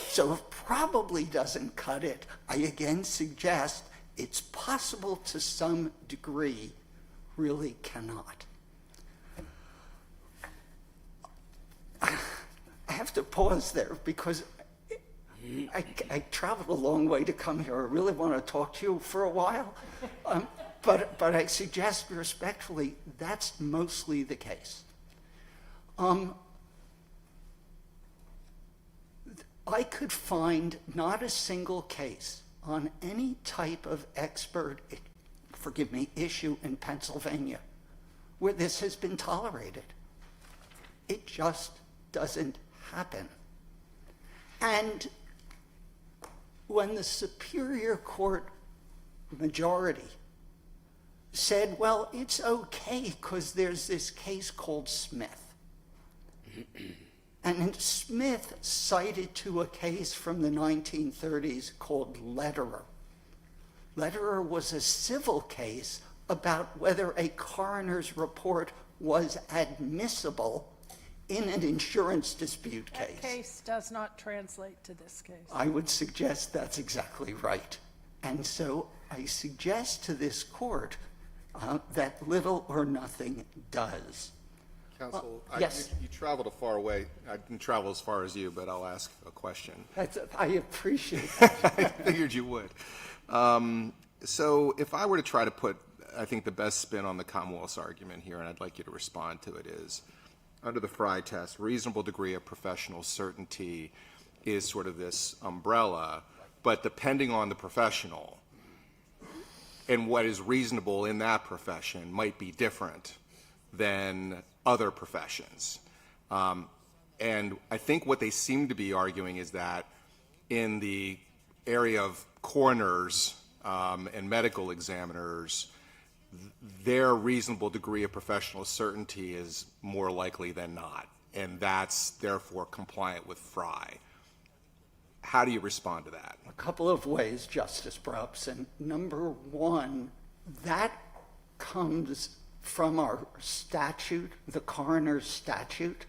So if probably doesn't cut it, I again suggest it's possible to some degree, really cannot. I have to pause there because I traveled a long way to come here. I really want to talk to you for a while. But I suggest respectfully, that's mostly the case. I could find not a single case on any type of expert, issue in Pennsylvania where this has been tolerated. It just doesn't happen. And when the Superior Court majority said, well, it's okay because there's this case called Smith. And Smith cited to a case from the 1930s called Lederer. Lederer was a civil case about whether a coroner's report was admissible in an insurance dispute case. That case does not translate to this case. I would suggest that's exactly right. And so I suggest to this court that little or nothing does. Counsel, yes. You traveled a far way. I didn't travel as far as you, but I'll ask a question. I appreciate that. I figured you would. So if I were to try to put, I think the best spin on the Commonwealth's argument here, and I'd like you to respond to it, is under the Fry test, reasonable degree of professional certainty is sort of this umbrella, but depending on the professional and what is reasonable in that profession might be different than other professions. And I think what they seem to be arguing is that in the area of coroners and medical examiners, their reasonable degree of professional certainty is more likely than not, and that's therefore compliant with Fry. How do you respond to that? A couple of ways, Justice Brobson. Number one, that comes from our statute, the coroner's statute,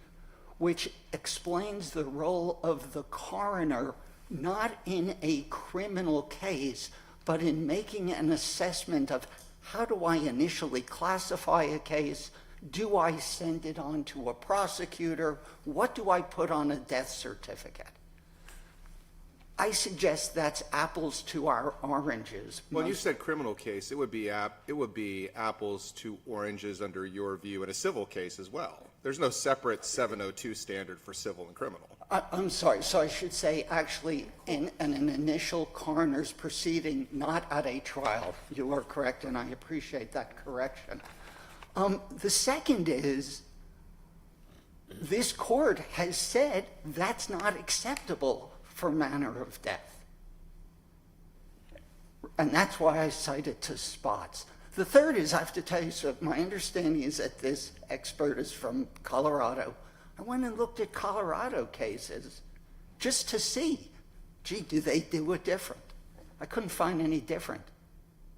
which explains the role of the coroner not in a criminal case, but in making an assessment of how do I initially classify a case? Do I send it on to a prosecutor? What do I put on a death certificate? I suggest that's apples to our oranges. Well, you said criminal case. It would be apples to oranges under your view in a civil case as well. There's no separate 702 standard for civil and criminal. I'm sorry, so I should say actually in an initial coroner's proceeding, not at a trial. You are correct, and I appreciate that correction. The second is, this court has said that's not acceptable for manner of death. And that's why I cited to spots. The third is, I have to tell you, so my understanding is that this expert is from Colorado. I went and looked at Colorado cases just to see, gee, do they do it different? I couldn't find any different.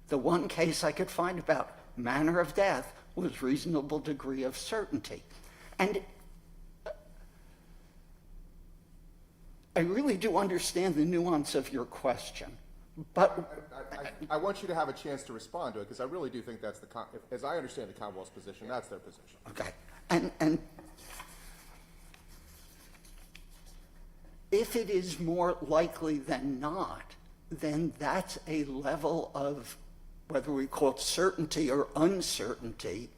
The one case I could find about manner of death was reasonable degree of certainty. And I really do understand the nuance of your question, but I want you to have a chance to respond to it, because I really do think that's as I understand the Commonwealth's position, that's their position. okay. And if it is more likely than not, then that's a level of, whether we call it certainty or uncertainty,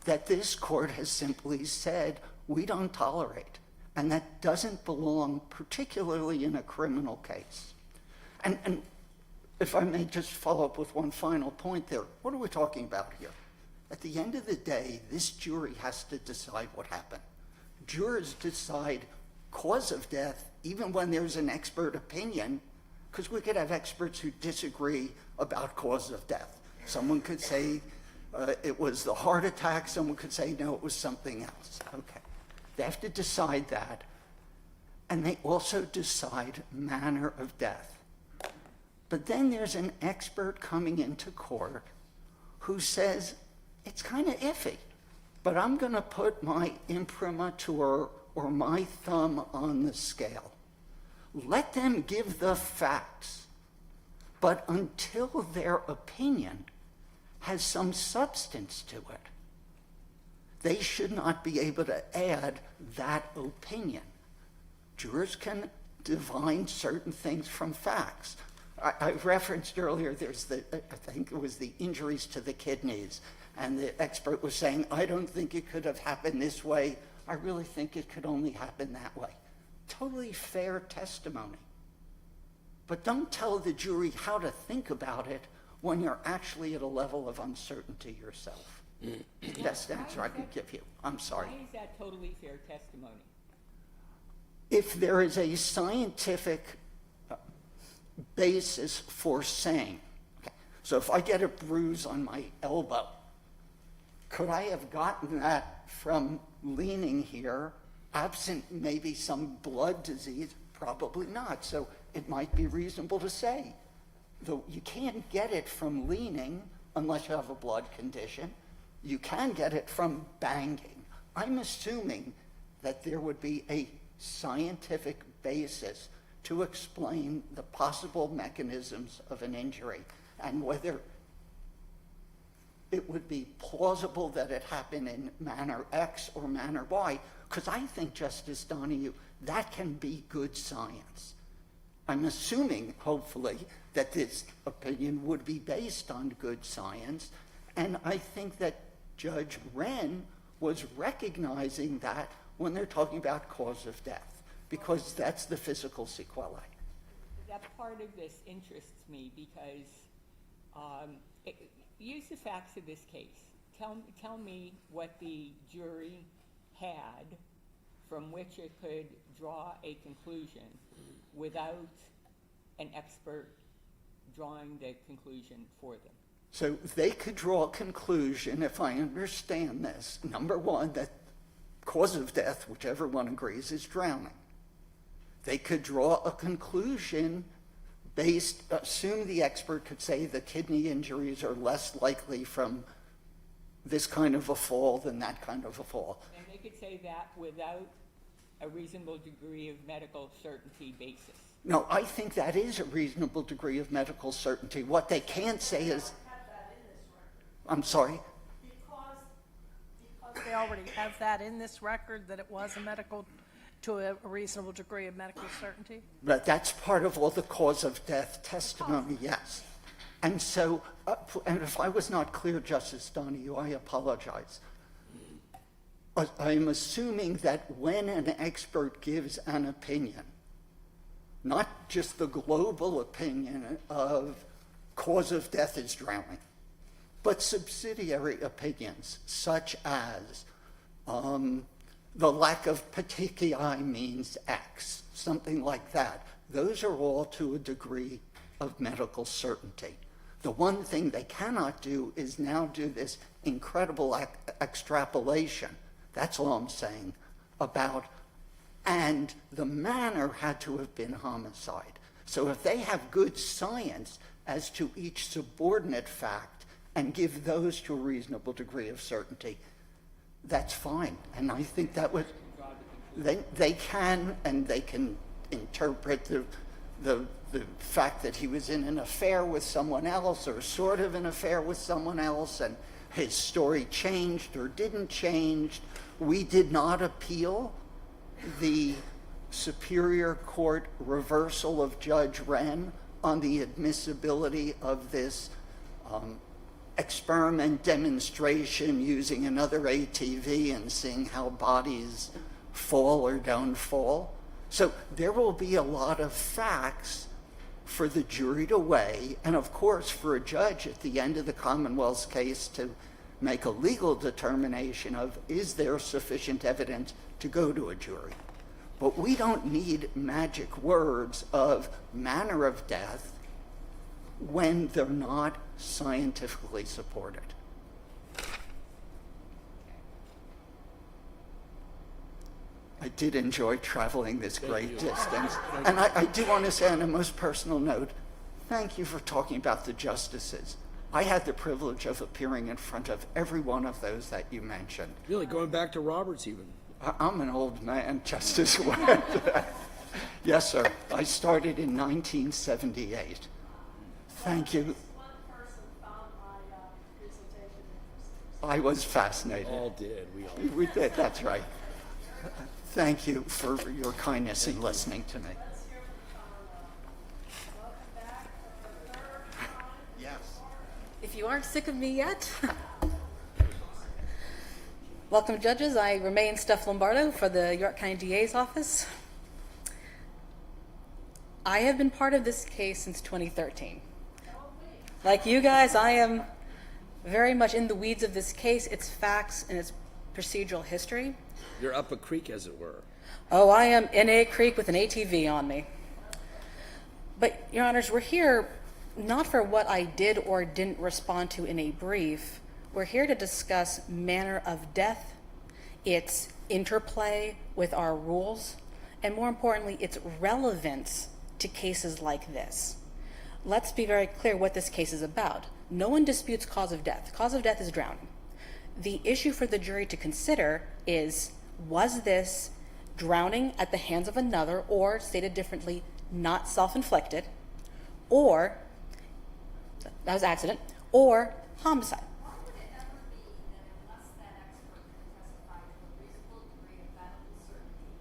that this court has simply said we don't tolerate. And that doesn't belong, particularly in a criminal case. And if I may just follow up with one final point there, what are we talking about here? At the end of the day, this jury has to decide what happened. Jurors decide cause of death, even when there's an expert opinion, because we could have experts who disagree about cause of death. Someone could say it was the heart attack, someone could say, no, it was something else. Okay. They have to decide that, and they also decide manner of death. But then there's an expert coming into court who says, it's kind of iffy, but I'm going to put my imprimatur or my thumb on the scale. Let them give the facts, but until their opinion has some substance to it, they should not be able to add that opinion. Jurors can divine certain things from facts. I referenced earlier, there's I think it was the injuries to the kidneys, and the expert was saying, I don't think it could have happened this way. I really think it could only happen that way. Totally fair testimony. But don't tell the jury how to think about it when you're actually at a level of uncertainty yourself. Best answer I could give you. I'm sorry. Why is that totally fair testimony? If there is a scientific basis for saying, okay, so if I get a bruise on my elbow, could I have gotten that from leaning here, absent maybe some blood disease? Probably not. So it might be reasonable to say, though you can't get it from leaning unless you have a blood condition. You can get it from banging. I'm assuming that there would be a scientific basis to explain the possible mechanisms of an injury and whether it would be plausible that it happened in manner X or manner Y, because I think, Justice Donahue, that can be good science. I'm assuming, hopefully, that this opinion would be based on good science, and I think that Judge Wren was recognizing that when they're talking about cause of death, because that's the physical sequelae. That part of this interests me because use the facts of this case. Tell me what the jury had from which it could draw a conclusion without an expert drawing the conclusion for them. So they could draw a conclusion, if I understand this, number one, that cause of death, which everyone agrees, is drowning. They could draw a conclusion based, assume the expert could say the kidney injuries are less likely from this kind of a fall than that kind of a fall. And they could say that without a reasonable degree of medical certainty basis. No, I think that is a reasonable degree of medical certainty. What they can't say is, I'm sorry? Because they already have that in this record, that it was to a reasonable degree of medical certainty? But that's part of all the cause of death testimony, yes. And so, and if I was not clear, Justice Donahue, I apologize. I'm assuming that when an expert gives an opinion, not just the global opinion of cause of death is drowning, but subsidiary opinions such as the lack of petechiae means X, something like that. Those are all to a degree of medical certainty. The one thing they cannot do is now do this incredible extrapolation. That's all I'm saying about, and the manner had to have been homicide. So if they have good science as to each subordinate fact and give those to a reasonable degree of certainty, that's fine. And I think that was, they can, and they can interpret the fact that he was in an affair with someone else or sort of an affair with someone else, and his story changed or didn't change. We did not appeal the Superior Court reversal of Judge Wren on the admissibility of this experiment demonstration using another ATV and seeing how bodies fall or don't fall. So there will be a lot of facts for the jury to weigh, and of course for a judge at the end of the Commonwealth's case to make a legal determination of, is there sufficient evidence to go to a jury? But we don't need magic words of manner of death when they're not scientifically supported. I did enjoy traveling this great distance. And I do want to say on a most personal note, thank you for talking about the justices. I had the privilege of appearing in front of every one of those that you mentioned. Really, going back to Roberts even. I'm an old man, Justice Webb. Yes, sir. I started in 1978. Thank you. I was fascinated. All did. We did, that's right. Thank you for your kindness in listening to me. Yes. If you aren't sick of me yet. Welcome, judges. I remain Steph Lombardo for the York County DA's office. I have been part of this case since 2013. Like you guys, I am very much in the weeds of this case, its facts, and its procedural history. You're up a creek, as it were. Oh, I am in a creek with an ATV on me. But, Your Honors, we're here not for what I did or didn't respond to in a brief. We're here to discuss manner of death, its interplay with our rules, and more importantly, its relevance to cases like this. Let's be very clear what this case is about. No one disputes cause of death. Cause of death is drowning. The issue for the jury to consider is, was this drowning at the hands of another, or stated differently, not self-inflicted, or, that was accident, or homicide? Why would it ever be that unless that expert can testify to a reasonable degree of medical certainty,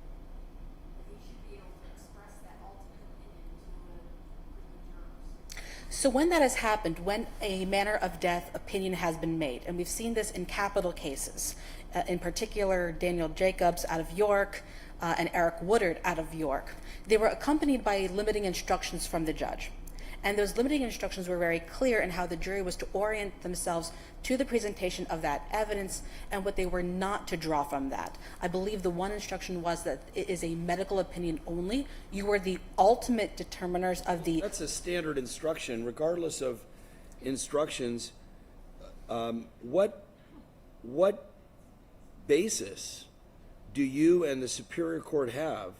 that he should be able to express that ultimate opinion to the jurors? So when that has happened, when a manner of death opinion has been made, and we've seen this in capital cases, in particular Daniel Jacobs out of York and Eric Woodard out of York, they were accompanied by limiting instructions from the judge. And those limiting instructions were very clear in how the jury was to orient themselves to the presentation of that evidence and what they were not to draw from that. I believe the one instruction was that it is a medical opinion only. You were the ultimate determiners of the... That's a standard instruction, regardless of instructions. What basis do you and the Superior Court have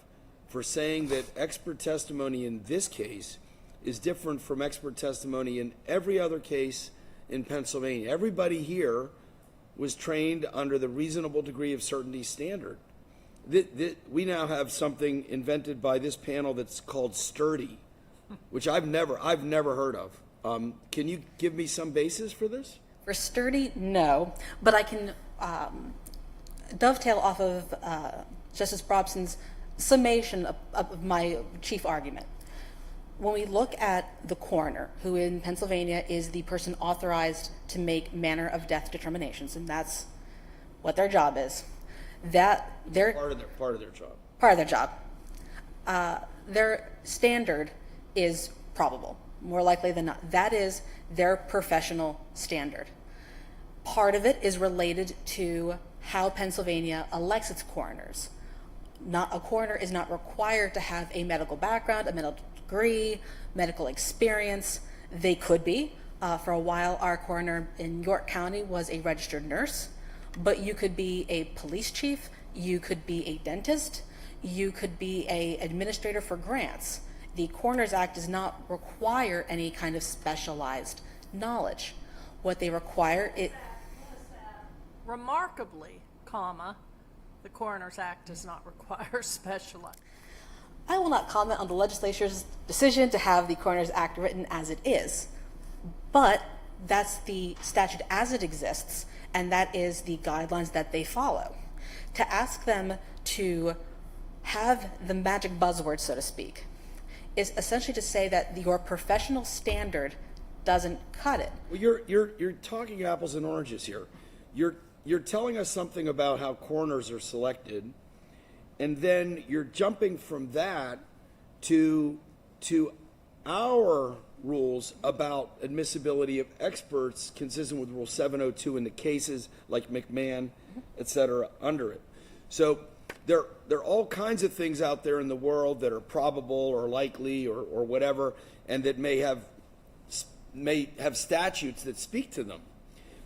for saying that expert testimony in this case is different from expert testimony in every other case in Pennsylvania? Everybody here was trained under the reasonable degree of certainty standard. We now have something invented by this panel that's called sturdy, which I've never heard of. Can you give me some basis for this? For sturdy, no, but I can dovetail off of Justice Brobson's summation of my chief argument. When we look at the coroner, who in Pennsylvania is the person authorized to make manner of death determinations, and that's what their job is, That their Part of their job. part of their job. Their standard is probable, more likely than not. That is their professional standard. Part of it is related to how Pennsylvania elects its coroners. A coroner is not required to have a medical background, a medical degree, medical experience. They could be. For a while, our coroner in York County was a registered nurse, but you could be a police chief, you could be a dentist, you could be an administrator for grants. The Coroners Act does not require any kind of specialized knowledge. What they require it. Remarkably, the Coroners Act does not require specialized. I will not comment on the legislature's decision to have the Coroners Act written as it is, but that's the statute as it exists, and that is the guidelines that they follow. To ask them to have the magic buzzword, so to speak, is essentially to say that your professional standard doesn't cut it. Well, you're talking apples and oranges here. You're telling us something about how coroners are selected, and then you're jumping from that to our rules about admissibility of experts consistent with Rule 702 in the cases like McMahon, et cetera, under it. So there are all kinds of things out there in the world that are probable or likely or whatever, and that may have statutes that speak to them.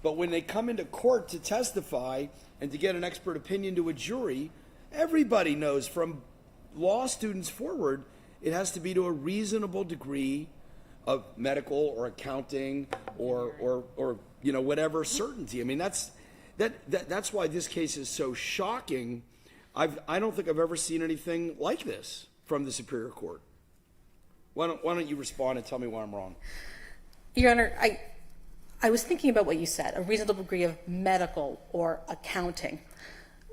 But when they come into court to testify and to get an expert opinion to a jury, everybody knows from law students forward, it has to be to a reasonable degree of medical or accounting or whatever certainty. I mean, that's why this case is so shocking. I don't think I've ever seen anything like this from the Superior Court. Why don't you respond and tell me why I'm wrong? Your Honor, I was thinking about what you said, a reasonable degree of medical or accounting.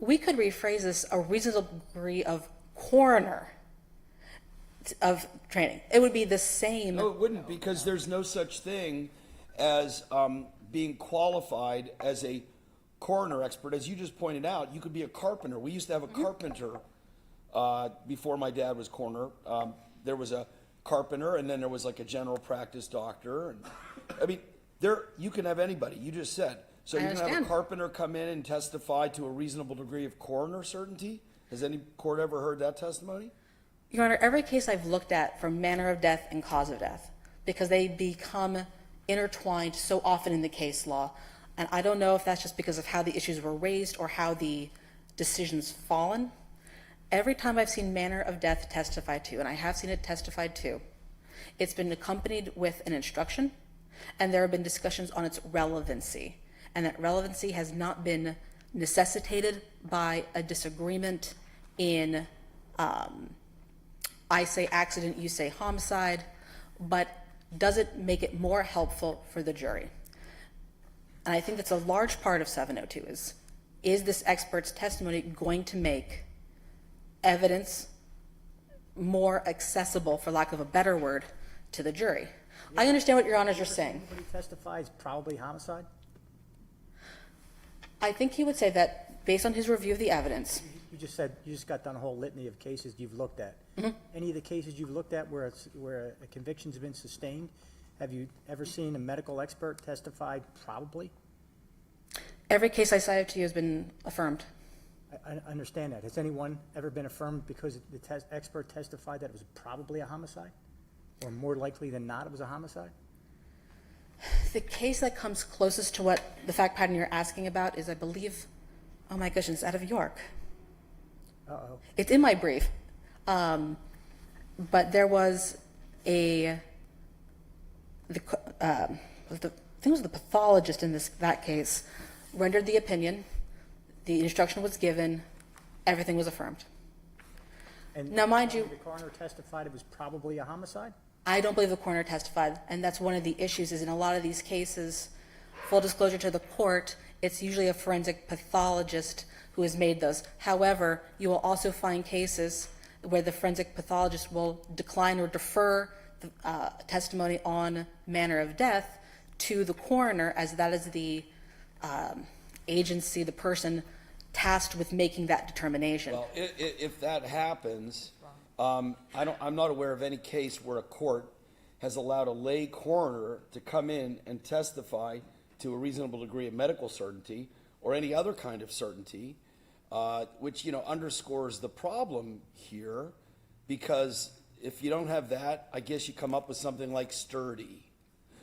We could rephrase this, a reasonable degree of coroner of training. It would be the same. No, it wouldn't, because there's no such thing as being qualified as a coroner expert. As you just pointed out, you could be a carpenter. We used to have a carpenter before my dad was coroner. There was a carpenter, and then there was like a general practice doctor. And I mean, you can have anybody. You just said. So you can have a carpenter come in and testify to a reasonable degree of coroner certainty? Has any court ever heard that testimony? Your Honor, every case I've looked at from manner of death and cause of death, because they become intertwined so often in the case law, and I don't know if that's just because of how the issues were raised or how the decisions fallen. Every time I've seen manner of death testified to, and I have seen it testified to, it's been accompanied with an instruction, and there have been discussions on its relevancy, and that relevancy has not been necessitated by a disagreement in I say accident, you say homicide, but does it make it more helpful for the jury? And I think that's a large part of 702 is this expert's testimony going to make evidence more accessible, for lack of a better word, to the jury? I understand what Your Honors are saying. Somebody testifies probably homicide? I think he would say that based on his review of the evidence. You just got done a whole litany of cases you've looked at. Mm-hmm. Any of the cases you've looked at where a conviction's been sustained, have you ever seen a medical expert testify probably? Every case I cited to you has been affirmed. I understand that. Has anyone ever been affirmed because the expert testified that it was probably a homicide? Or more likely than not, it was a homicide? The case that comes closest to what the fact pattern you're asking about is, I believe, oh my goodness, out of York. Uh-oh. It's in my brief. But there was I think it was the pathologist in that case rendered the opinion, the instruction was given, everything was affirmed. And now, mind you, the coroner testified it was probably a homicide? I don't believe the coroner testified, and that's one of the issues is in a lot of these cases, full disclosure to the court, it's usually a forensic pathologist who has made those. However, you will also find cases where the forensic pathologist will decline or defer the testimony on manner of death to the coroner, as that is the agency, the person tasked with making that determination. Well, if that happens, I'm not aware of any case where a court has allowed a lay coroner to come in and testify to a reasonable degree of medical certainty or any other kind of certainty, which, underscores the problem here, because if you don't have that, I guess you come up with something like sturdy.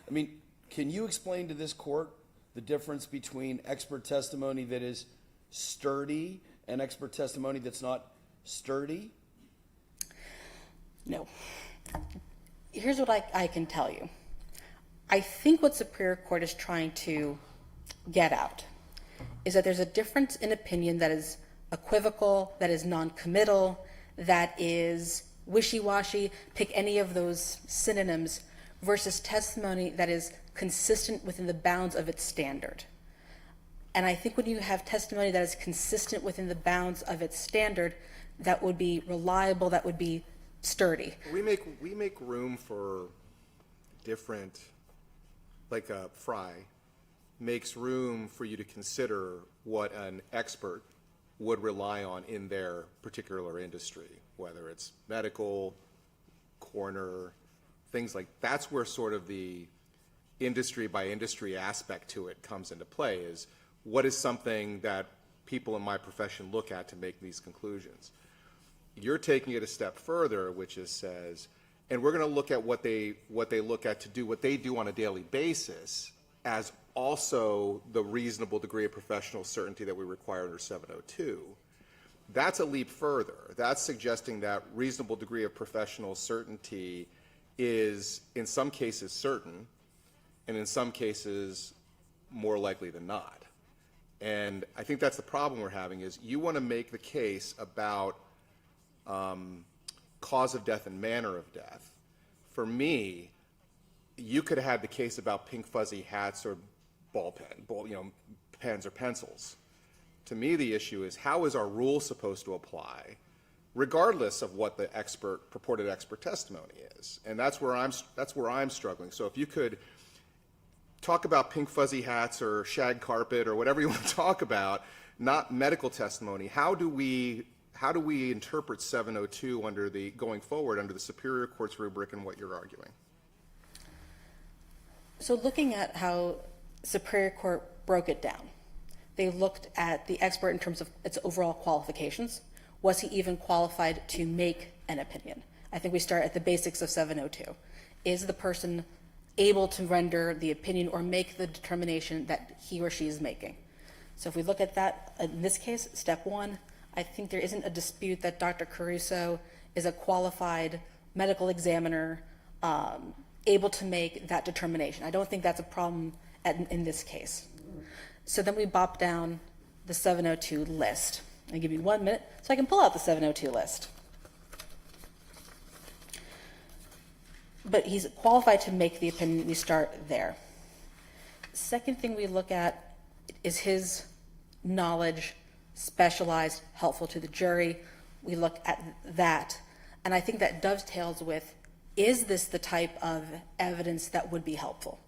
I mean, can you explain to this court the difference between expert testimony that is sturdy and expert testimony that's not sturdy? No. Here's what I can tell you. I think what Superior Court is trying to get out is that there's a difference in opinion that is equivocal, that is non-committal, that is wishy-washy, pick any of those synonyms, versus testimony that is consistent within the bounds of its standard. And I think when you have testimony that is consistent within the bounds of its standard, that would be reliable, that would be sturdy. We make room for different, like Fry makes room for you to consider what an expert would rely on in their particular industry, whether it's medical, coroner, things like that's where sort of the industry by industry aspect to it comes into play, is what is something that people in my profession look at to make these conclusions. You're taking it a step further, which is says, and we're going to look at what they look at to do what they do on a daily basis as also the reasonable degree of professional certainty that we require under 702. That's a leap further. That's suggesting that reasonable degree of professional certainty is in some cases certain and in some cases more likely than not. And I think that's the problem we're having, is you want to make the case about cause of death and manner of death. For me, you could have had the case about pink fuzzy hats or pens or pencils. To me, the issue is, how is our rule supposed to apply, regardless of what the purported expert testimony is? And that's where I'm struggling. So if you could talk about pink fuzzy hats or shag carpet or whatever you want to talk about, not medical testimony, how do we interpret 702 going forward under the Superior Court's rubric and what you're arguing? So looking at how Superior Court broke it down, they looked at the expert in terms of its overall qualifications. Was he even qualified to make an opinion? I think we start at the basics of 702. Is the person able to render the opinion or make the determination that he or she is making? So if we look at that, in this case, step one, I think there isn't a dispute that Dr. Caruso is a qualified medical examiner able to make that determination. I don't think that's a problem in this case. So then we bop down the 702 list. I'll give you 1 minute so I can pull out the 702 list. But he's qualified to make the opinion. We start there. Second thing we look at is his knowledge, specialized, helpful to the jury. We look at that. And I think that dovetails with, is this the type of evidence that would be helpful?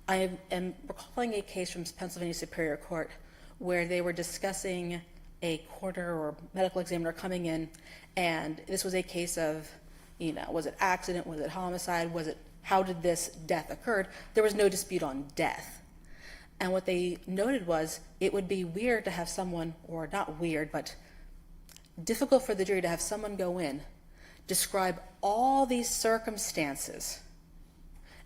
I am recalling a case from Pennsylvania Superior Court where they were discussing a coroner or medical examiner coming in, and this was a case of, was it accident, was it homicide, how did this death occur? There was no dispute on death. And what they noted was, it would be weird to have someone, or not weird, but difficult for the jury to have someone go in, describe all these circumstances,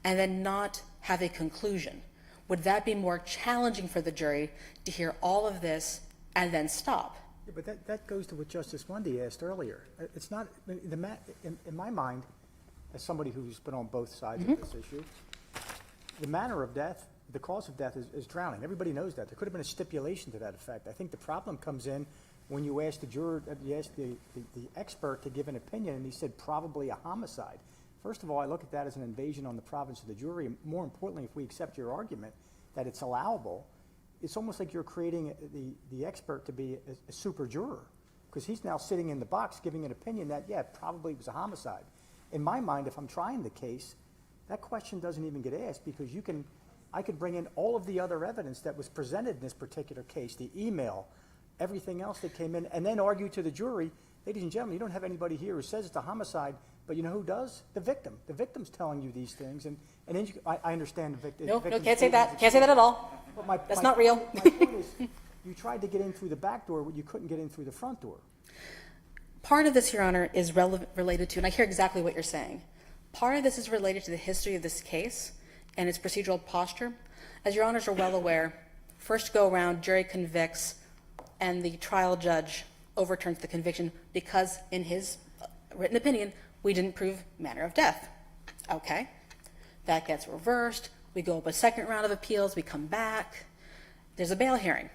and then not have a conclusion. Would that be more challenging for the jury to hear all of this and then stop? Yeah, but that goes to what Justice Lundy asked earlier. It's not, in my mind, as somebody who's been on both sides of this issue, the manner of death, the cause of death is drowning. Everybody knows that. There could have been a stipulation to that effect. I think the problem comes in when you ask the juror, you ask the expert to give an opinion, and he said probably a homicide. First of all, I look at that as an invasion on the province of the jury. And more importantly, if we accept your argument that it's allowable, it's almost like you're creating the expert to be a super juror, because he's now sitting in the box giving an opinion that, yeah, probably was a homicide. In my mind, if I'm trying the case, that question doesn't even get asked, because I could bring in all of the other evidence that was presented in this particular case, the email, everything else that came in, and then argue to the jury, ladies and gentlemen, you don't have anybody here who says it's a homicide, but you know who does? The victim. The victim's telling you these things, and then I understand the victim. No, can't say that. Can't say that at all. That's not real. My point is, you tried to get in through the back door, but you couldn't get in through the front door. Part of this, Your Honor, is related to, and I hear exactly what you're saying. Part of this is related to the history of this case and its procedural posture. As Your Honors are well aware, first go around, jury convicts, and the trial judge overturns the conviction because, in his written opinion, we didn't prove manner of death. Okay, that gets reversed. We go up a second round of appeals. We come back. There's a bail hearing.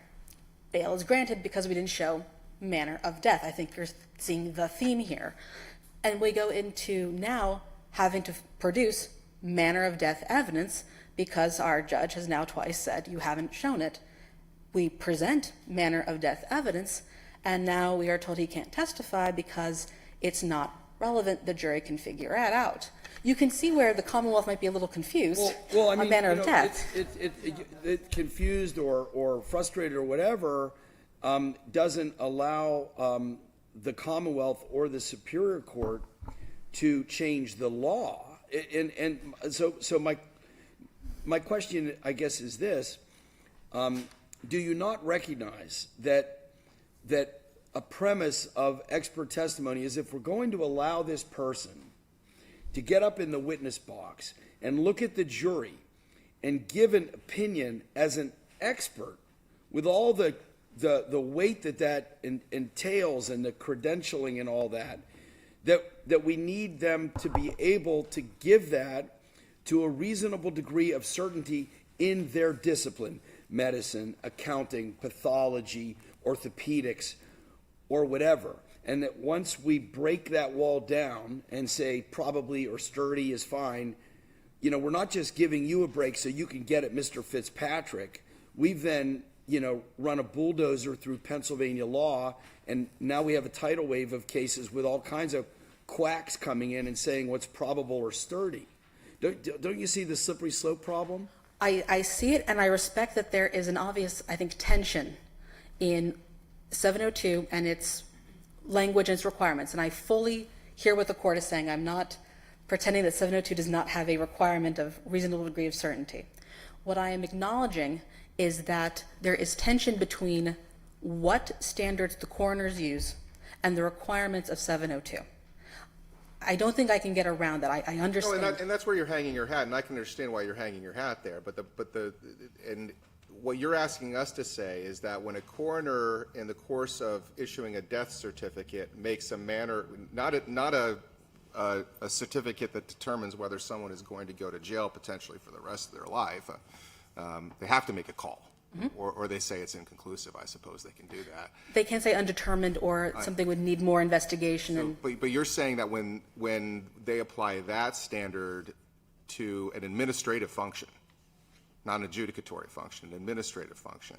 Bail is granted because we didn't show manner of death. I think you're seeing the theme here. And we go into now having to produce manner of death evidence because our judge has now twice said you haven't shown it. We present manner of death evidence, and now we are told he can't testify because it's not relevant. The jury can figure it out. You can see where the Commonwealth might be a little confused on manner of death. It confused or frustrated or whatever doesn't allow the Commonwealth or the Superior Court to change the law. And so my question, I guess, is this. Do you not recognize that a premise of expert testimony is if we're going to allow this person to get up in the witness box and look at the jury and give an opinion as an expert with all the weight that entails and the credentialing and all that we need them to be able to give that to a reasonable degree of certainty in their discipline, medicine, accounting, pathology, orthopedics, or whatever. And that once we break that wall down and say probably or sturdy is fine, we're not just giving you a break so you can get at Mr. Fitzpatrick. We've then, run a bulldozer through Pennsylvania law, and now we have a tidal wave of cases with all kinds of quacks coming in and saying what's probable or sturdy. Don't you see the slippery slope problem? I see it, and I respect that there is an obvious, I think, tension in 702 and its language and its requirements. And I fully hear what the court is saying. I'm not pretending that 702 does not have a requirement of reasonable degree of certainty. What I am acknowledging is that there is tension between what standards the coroners use and the requirements of 702. I don't think I can get around that. I understand. No, and that's where you're hanging your hat, and I can understand why you're hanging your hat there. But what you're asking us to say is that when a coroner, in the course of issuing a death certificate, makes a manner, not a certificate that determines whether someone is going to go to jail potentially for the rest of their life, they have to make a call. Mm-hmm. Or they say it's inconclusive. I suppose they can do that. They can say undetermined or something would need more investigation. But you're saying that when they apply that standard to an administrative function, not an adjudicatory function, an administrative function,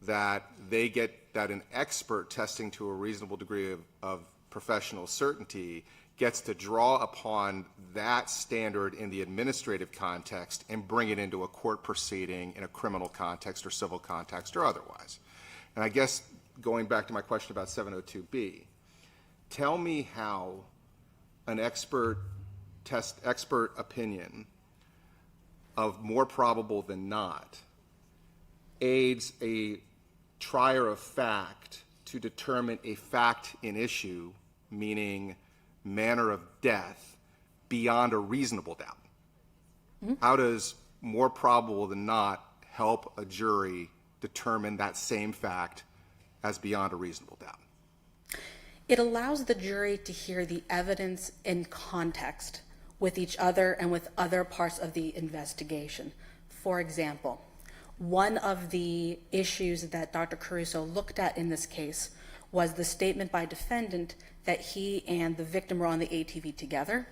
that they get that an expert testing to a reasonable degree of professional certainty gets to draw upon that standard in the administrative context and bring it into a court proceeding in a criminal context or civil context or otherwise. And I guess going back to my question about 702B, tell me how an expert opinion of more probable than not aids a trier of fact to determine a fact in issue, meaning manner of death, beyond a reasonable doubt. Mm-hmm. How does more probable than not help a jury determine that same fact as beyond a reasonable doubt? It allows the jury to hear the evidence in context with each other and with other parts of the investigation. For example, one of the issues that Dr. Caruso looked at in this case was the statement by defendant that he and the victim were on the ATV together,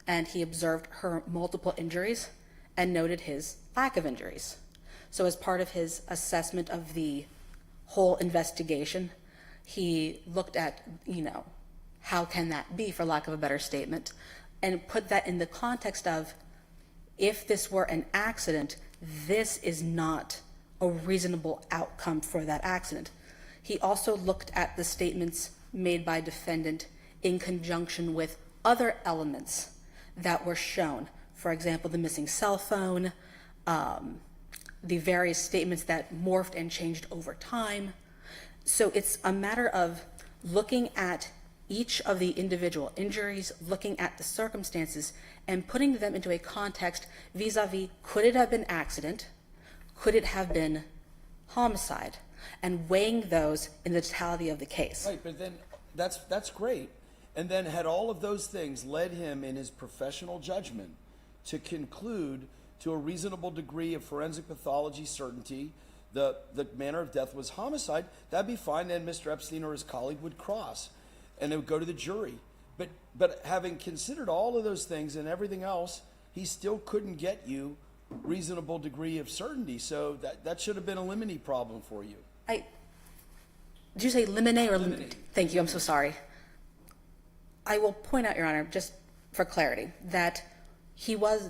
and he observed her multiple injuries and noted his lack of injuries. So as part of his assessment of the whole investigation, he looked at, how can that be, for lack of a better statement, and put that in the context of, if this were an accident, this is not a reasonable outcome for that accident. He also looked at the statements made by defendant in conjunction with other elements that were shown. For example, the missing cell phone, the various statements that morphed and changed over time. So it's a matter of looking at each of the individual injuries, looking at the circumstances, and putting them into a context vis-a-vis, could it have been accident? Could it have been homicide? And weighing those in the totality of the case. Right, but then that's great. And then had all of those things led him in his professional judgment to conclude to a reasonable degree of forensic pathology certainty the manner of death was homicide, that'd be fine. Then Mr. Epstein or his colleague would cross and it would go to the jury. But having considered all of those things and everything else, he still couldn't get you reasonable degree of certainty. So that should have been a limine problem for you. Did you say limine or limine? Thank you, I'm so sorry. I will point out, Your Honor, just for clarity, that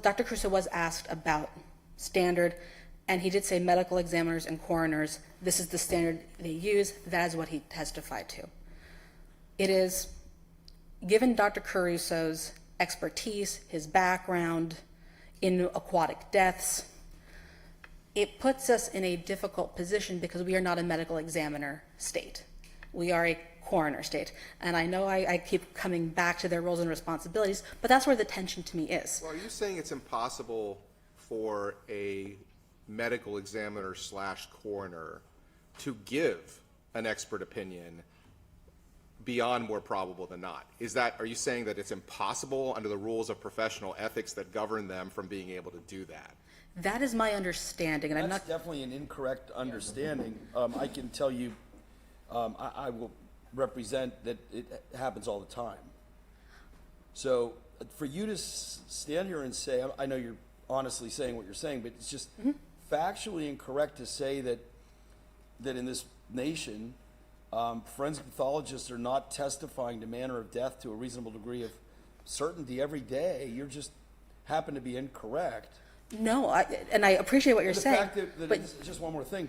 Dr. Caruso was asked about standard, and he did say medical examiners and coroners, this is the standard they use, that is what he testified to. It is, given Dr. Caruso's expertise, his background in aquatic deaths, it puts us in a difficult position because we are not a medical examiner state. We are a coroner state. And I know I keep coming back to their roles and responsibilities, but that's where the tension to me is. Well, are you saying it's impossible for a medical examiner / coroner to give an expert opinion beyond more probable than not? Are you saying that it's impossible under the rules of professional ethics that govern them from being able to do that? That is my understanding, and That's definitely an incorrect understanding. I can tell you, I will represent that it happens all the time. So for you to stand here and say, I know you're honestly saying what you're saying, but it's just factually incorrect to say that in this nation, forensic pathologists are not testifying to manner of death to a reasonable degree of certainty every day. You just happen to be incorrect. No, and I appreciate what you're saying. Fact that just one more thing.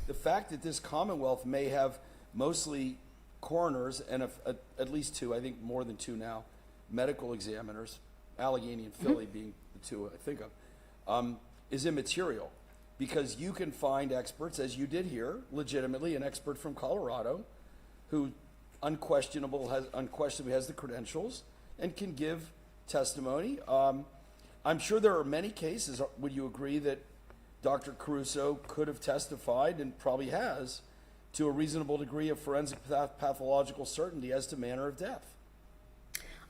The fact that this Commonwealth may have mostly coroners and at least two, I think more than two now, medical examiners, Allegheny and Philly being the two I think of, is immaterial. Because you can find experts, as you did here, legitimately, an expert from Colorado who unquestionably has the credentials and can give testimony. I'm sure there are many cases, would you agree, that Dr. Caruso could have testified, and probably has, to a reasonable degree of forensic pathological certainty as to manner of death?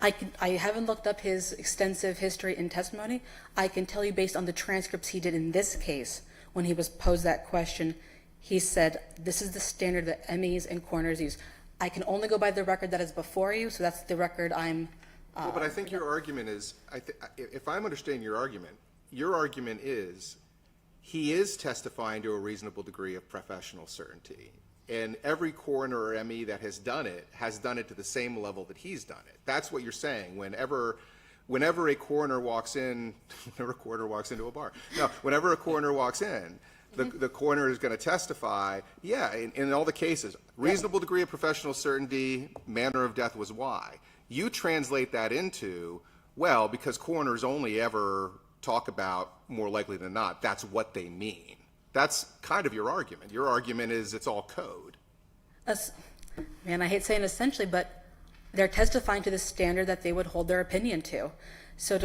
I haven't looked up his extensive history and testimony. I can tell you based on the transcripts he did in this case, when he was posed that question, he said, this is the standard that MEs and coroners use. I can only go by the record that is before you, so that's the record I'm... Well, but I think your argument is, if I'm understanding your argument is he is testifying to a reasonable degree of professional certainty. And every coroner or ME that has done it to the same level that he's done it. That's what you're saying. Whenever a coroner walks in, whenever a coroner walks into a bar. No, whenever a coroner walks in, the coroner is going to testify, in all the cases, reasonable degree of professional certainty, manner of death was why. You translate that into, well, because coroners only ever talk about more likely than not, that's what they mean. That's kind of your argument. Your argument is it's all code. Man, I hate saying essentially, but they're testifying to the standard that they would hold their opinion to. So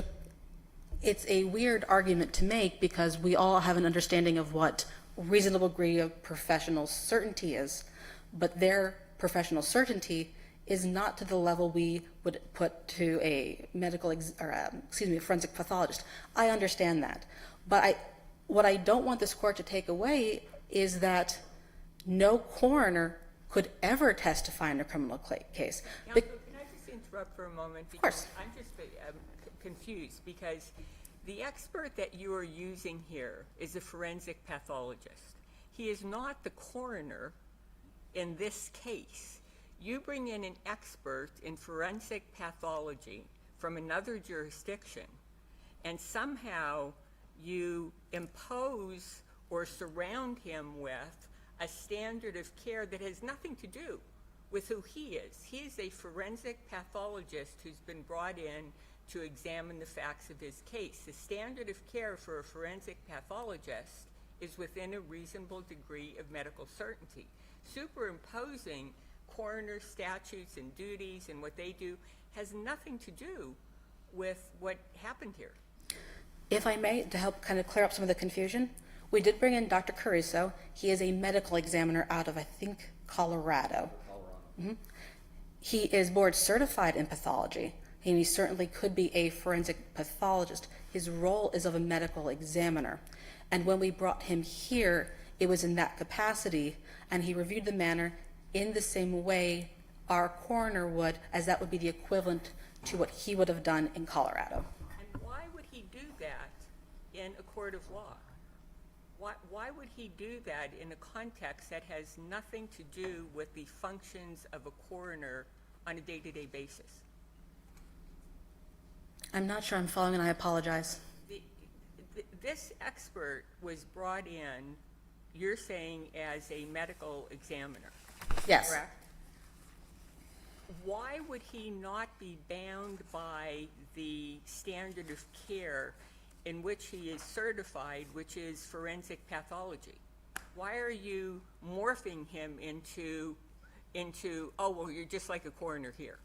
it's a weird argument to make because we all have an understanding of what reasonable degree of professional certainty is, but their professional certainty is not to the level we would put to a forensic pathologist. I understand that. But what I don't want this court to take away is that no coroner could ever testify in a criminal case. Counsel, can I just interrupt for a moment? Of course. I'm just confused because the expert that you are using here is a forensic pathologist. He is not the coroner in this case. You bring in an expert in forensic pathology from another jurisdiction, and somehow you impose or surround him with a standard of care that has nothing to do with who he is. He is a forensic pathologist who's been brought in to examine the facts of his case. The standard of care for a forensic pathologist is within a reasonable degree of medical certainty. Superimposing coroner statutes and duties and what they do has nothing to do with what happened here. If I may, to help kind of clear up some of the confusion, we did bring in Dr. Caruso. He is a medical examiner out of, I think, Colorado. Mhm. He is board certified in pathology, and he certainly could be a forensic pathologist. His role is of a medical examiner. And when we brought him here, it was in that capacity, and he reviewed the matter in the same way our coroner would, as that would be the equivalent to what he would have done in Colorado. And why would he do that in a court of law? Why would he do that in a context that has nothing to do with the functions of a coroner on a day-to-day basis? I'm not sure I'm following, and I apologize. This expert was brought in, you're saying, as a medical examiner, Yes. correct? Why would he not be bound by the standard of care in which he is certified, which is forensic pathology? Why are you morphing him into oh, well, you're just like a coroner here?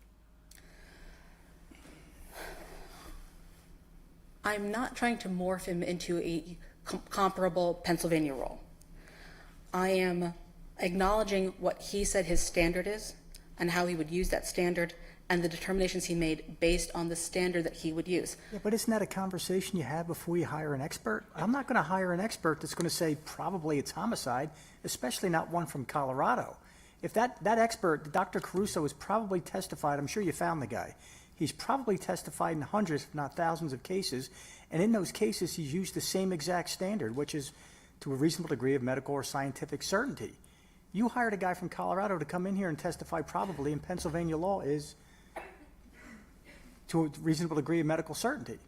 I'm not trying to morph him into a comparable Pennsylvania role. I am acknowledging what he said his standard is and how he would use that standard and the determinations he made based on the standard that he would use. Yeah, but isn't that a conversation you have before you hire an expert? I'm not going to hire an expert that's going to say probably it's homicide, especially not one from Colorado. If that expert, Dr. Caruso, has probably testified, I'm sure you found the guy. He's probably testified in hundreds, if not thousands of cases, and in those cases he's used the same exact standard, which is to a reasonable degree of medical or scientific certainty. You hired a guy from Colorado to come in here and testify probably in Pennsylvania law is to a reasonable degree of medical certainty.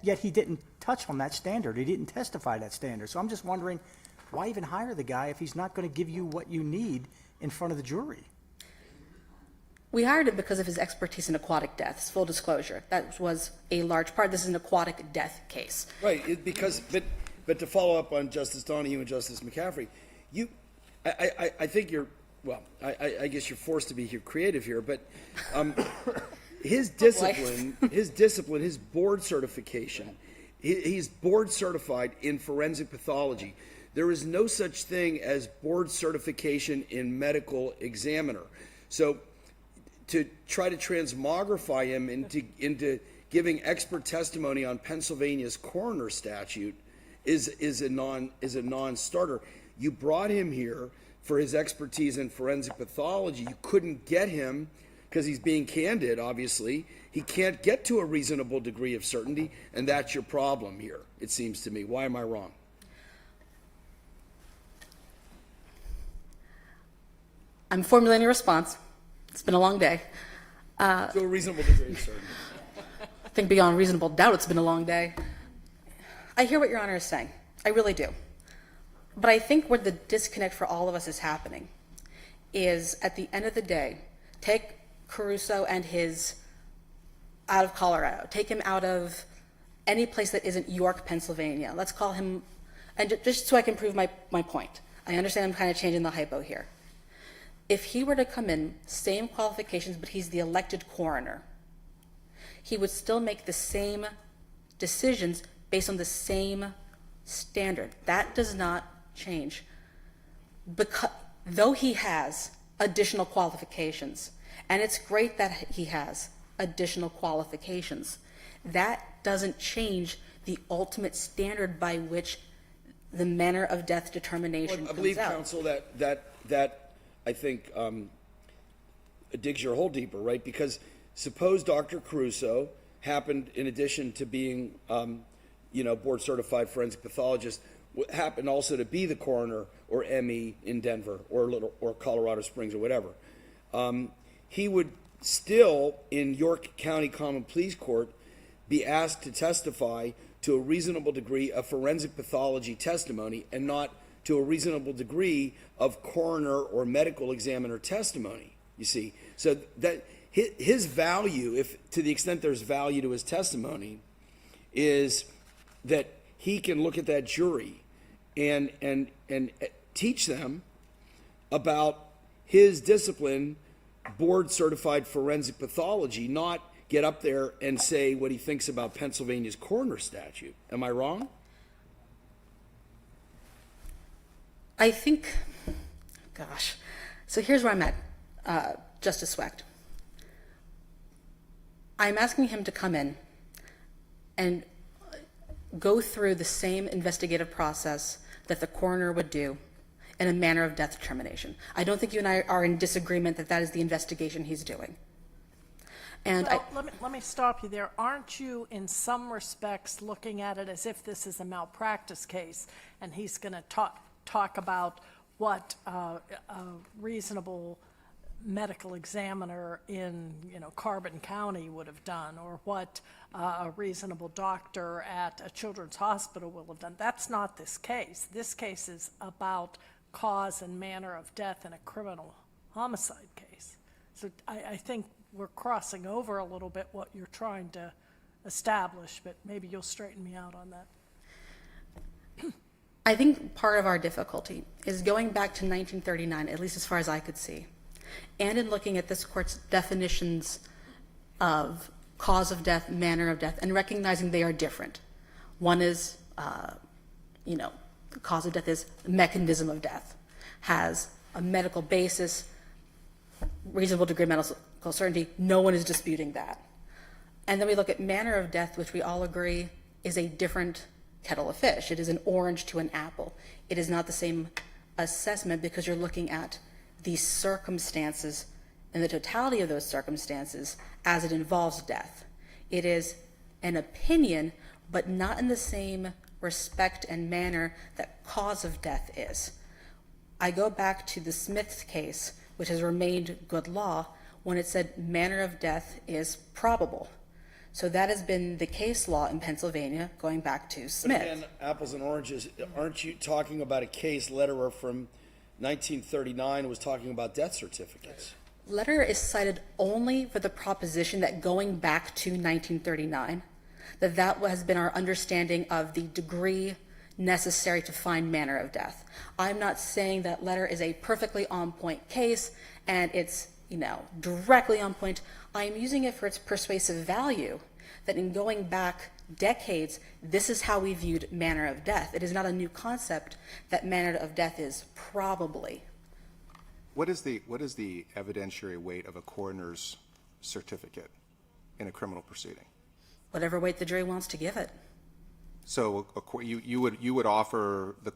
Yet he didn't touch on that standard. He didn't testify that standard. So I'm just wondering, why even hire the guy if he's not going to give you what you need in front of the jury? We hired him because of his expertise in aquatic deaths, full disclosure. That was a large part. This is an aquatic death case. Right, but to follow up on Justice Donahue and Justice McCaffrey, I think you're, well, I guess you're forced to be creative here, but his discipline, his board certification, he's board certified in forensic pathology. There is no such thing as board certification in medical examiner. So to try to transmogrify him into giving expert testimony on Pennsylvania's coroner statute is a non-starter. You brought him here for his expertise in forensic pathology. You couldn't get him because he's being candid, obviously. He can't get to a reasonable degree of certainty, and that's your problem here, it seems to me. Why am I wrong? I'm formulating a response. It's been a long day. To a reasonable degree of certainty. I think beyond reasonable doubt it's been a long day. I hear what Your Honor is saying. I really do. But I think where the disconnect for all of us is happening is, at the end of the day, take Caruso and his out of Colorado. Take him out of any place that isn't York, Pennsylvania. Let's call him, and just so I can prove my point. I understand I'm kind of changing the hypo here. If he were to come in, same qualifications, but he's the elected coroner, he would still make the same decisions based on the same standard. That does not change. Because, though he has additional qualifications, and it's great that he has additional qualifications, that doesn't change the ultimate standard by which the manner of death determination comes out. I believe, counsel, that I think digs your hole deeper, right? Because suppose Dr. Caruso happened, in addition to being, board certified forensic pathologist, happened also to be the coroner or ME in Denver or Colorado Springs or whatever. He would still, in York County Common Pleas Court, be asked to testify to a reasonable degree of forensic pathology testimony and not to a reasonable degree of coroner or medical examiner testimony, you see. So that his value, if to the extent there's value to his testimony, is that he can look at that jury and teach them about his discipline, board-certified forensic pathology, not get up there and say what he thinks about Pennsylvania's coroner statute. Am I wrong? I think, gosh, so here's where I'm at, Justice Swecht. I'm asking him to come in and go through the same investigative process that the coroner would do in a manner of death determination. I don't think you and I are in disagreement that that is the investigation he's doing. And well, let me stop you there. Aren't you, in some respects, looking at it as if this is a malpractice case, and he's going to talk about what a reasonable medical examiner in, Carbon County would have done, or what a reasonable doctor at a children's hospital will have done? That's not this case. This case is about cause and manner of death in a criminal homicide case. So I think we're crossing over a little bit what you're trying to establish, but maybe you'll straighten me out on that. I think part of our difficulty is going back to 1939, at least as far as I could see, and in looking at this court's definitions of cause of death, manner of death, and recognizing they are different. One is, the cause of death is mechanism of death, has a medical basis, reasonable degree of medical certainty. No one is disputing that. And then we look at manner of death, which we all agree is a different kettle of fish. It is an orange to an apple. It is not the same assessment because you're looking at the circumstances and the totality of those circumstances as it involves death. It is an opinion, but not in the same respect and manner that cause of death is. I go back to the Smith case, which has remained good law, when it said manner of death is probable. So that has been the case law in Pennsylvania going back to Smith. But again, apples and oranges, aren't you talking about a case letterer from 1939 was talking about death certificates? Letterer is cited only for the proposition that going back to 1939, that has been our understanding of the degree necessary to find manner of death. I'm not saying that Letterer is a perfectly on point case and it's, directly on point. I'm using it for its persuasive value, that in going back decades, this is how we viewed manner of death. It is not a new concept that manner of death is probably. What is the evidentiary weight of a coroner's certificate in a criminal proceeding? Whatever weight the jury wants to give it. So you would offer the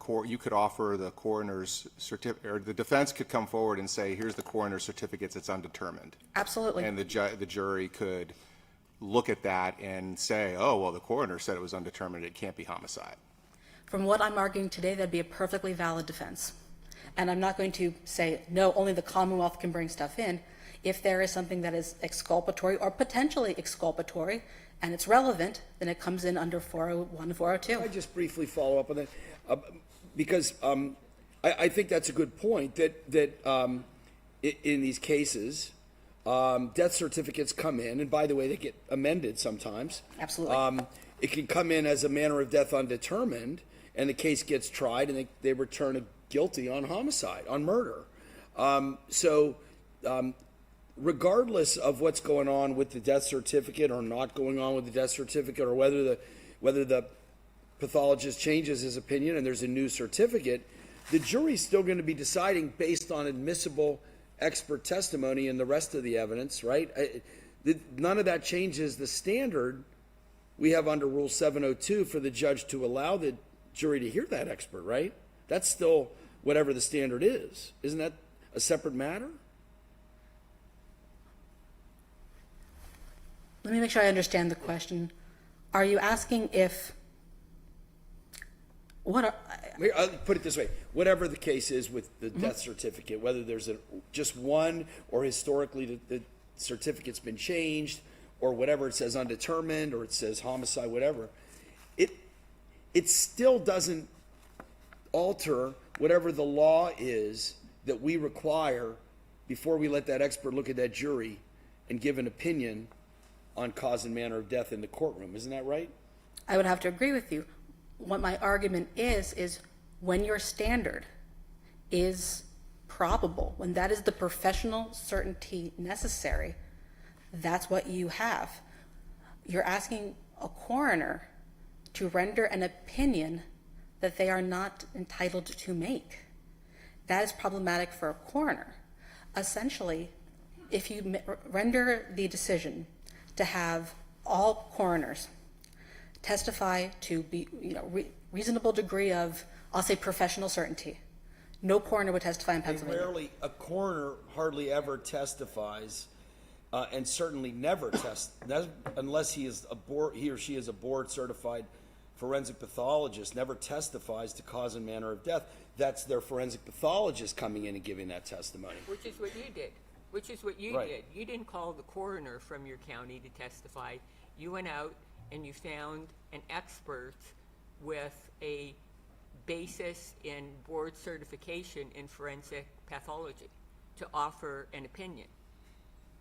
coroner's certificate, or the defense could come forward and say, here's the coroner's certificates, it's undetermined. Absolutely. And the jury could look at that and say, oh, well, the coroner said it was undetermined, it can't be homicide. From what I'm arguing today, that'd be a perfectly valid defense. And I'm not going to say, no, only the Commonwealth can bring stuff in. If there is something that is exculpatory or potentially exculpatory, and it's relevant, then it comes in under 401, 402. Can I just briefly follow up on that? Because I think that's a good point, that in these cases, death certificates come in, and by the way, they get amended sometimes. Absolutely. It can come in as a manner of death undetermined, and the case gets tried, and they return a guilty on homicide, on murder. Regardless of what's going on with the death certificate or not going on with the death certificate, or whether the pathologist changes his opinion and there's a new certificate, the jury's still going to be deciding based on admissible expert testimony and the rest of the evidence, right? None of that changes the standard we have under Rule 702 for the judge to allow the jury to hear that expert, right? That's still whatever the standard is. Isn't that a separate matter? Let me make sure I understand the question. Are you asking if, I'll put it this way. Whatever the case is with the death certificate, whether there's just one or historically the certificate's been changed, or whatever, it says undetermined or it says homicide, whatever, it still doesn't alter whatever the law is that we require before we let that expert look at that jury and give an opinion on cause and manner of death in the courtroom. Isn't that right? I would have to agree with you. What my argument is when your standard is probable, when that is the professional certainty necessary, that's what you have. You're asking a coroner to render an opinion that they are not entitled to make. That is problematic for a coroner. Essentially, if you render the decision to have all coroners testify to be, reasonable degree of, I'll say, professional certainty, no coroner would testify in Pennsylvania. A coroner hardly ever testifies, and certainly never unless he or she is a board certified forensic pathologist, never testifies to cause and manner of death. That's their forensic pathologist coming in and giving that testimony. Which is what you did. Right. You didn't call the coroner from your county to testify. You went out and you found an expert with a basis in board certification in forensic pathology to offer an opinion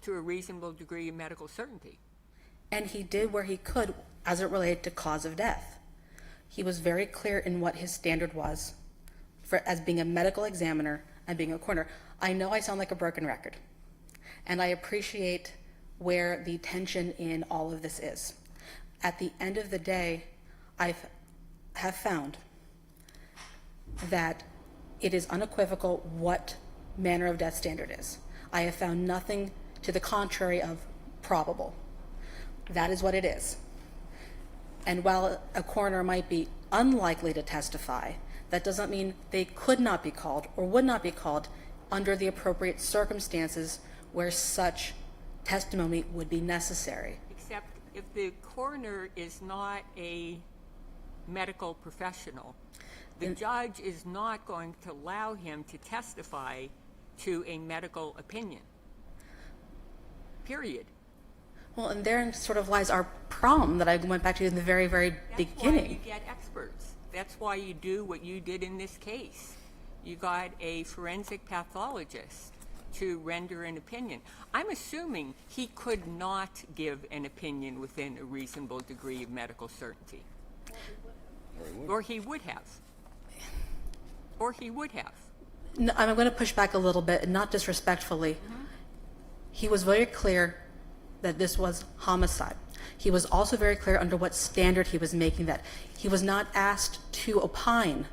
to a reasonable degree of medical certainty. And he did where he could as it related to cause of death. He was very clear in what his standard was as being a medical examiner and being a coroner. I know I sound like a broken record, and I appreciate where the tension in all of this is. At the end of the day, I have found that it is unequivocal what manner of death standard is. I have found nothing to the contrary of probable. That is what it is. And while a coroner might be unlikely to testify, that doesn't mean they could not be called or would not be called under the appropriate circumstances where such testimony would be necessary. Except if the coroner is not a medical professional, the judge is not going to allow him to testify to a medical opinion. Period. Well, and therein sort of lies our problem that I went back to in the very, very beginning. That's why you get experts. That's why you do what you did in this case. You got a forensic pathologist to render an opinion. I'm assuming he could not give an opinion within a reasonable degree of medical certainty. Or he would have. Or he would have. No, I'm going to push back a little bit, and not disrespectfully. He was very clear that this was homicide. He was also very clear under what standard he was making that. He was not asked to opine,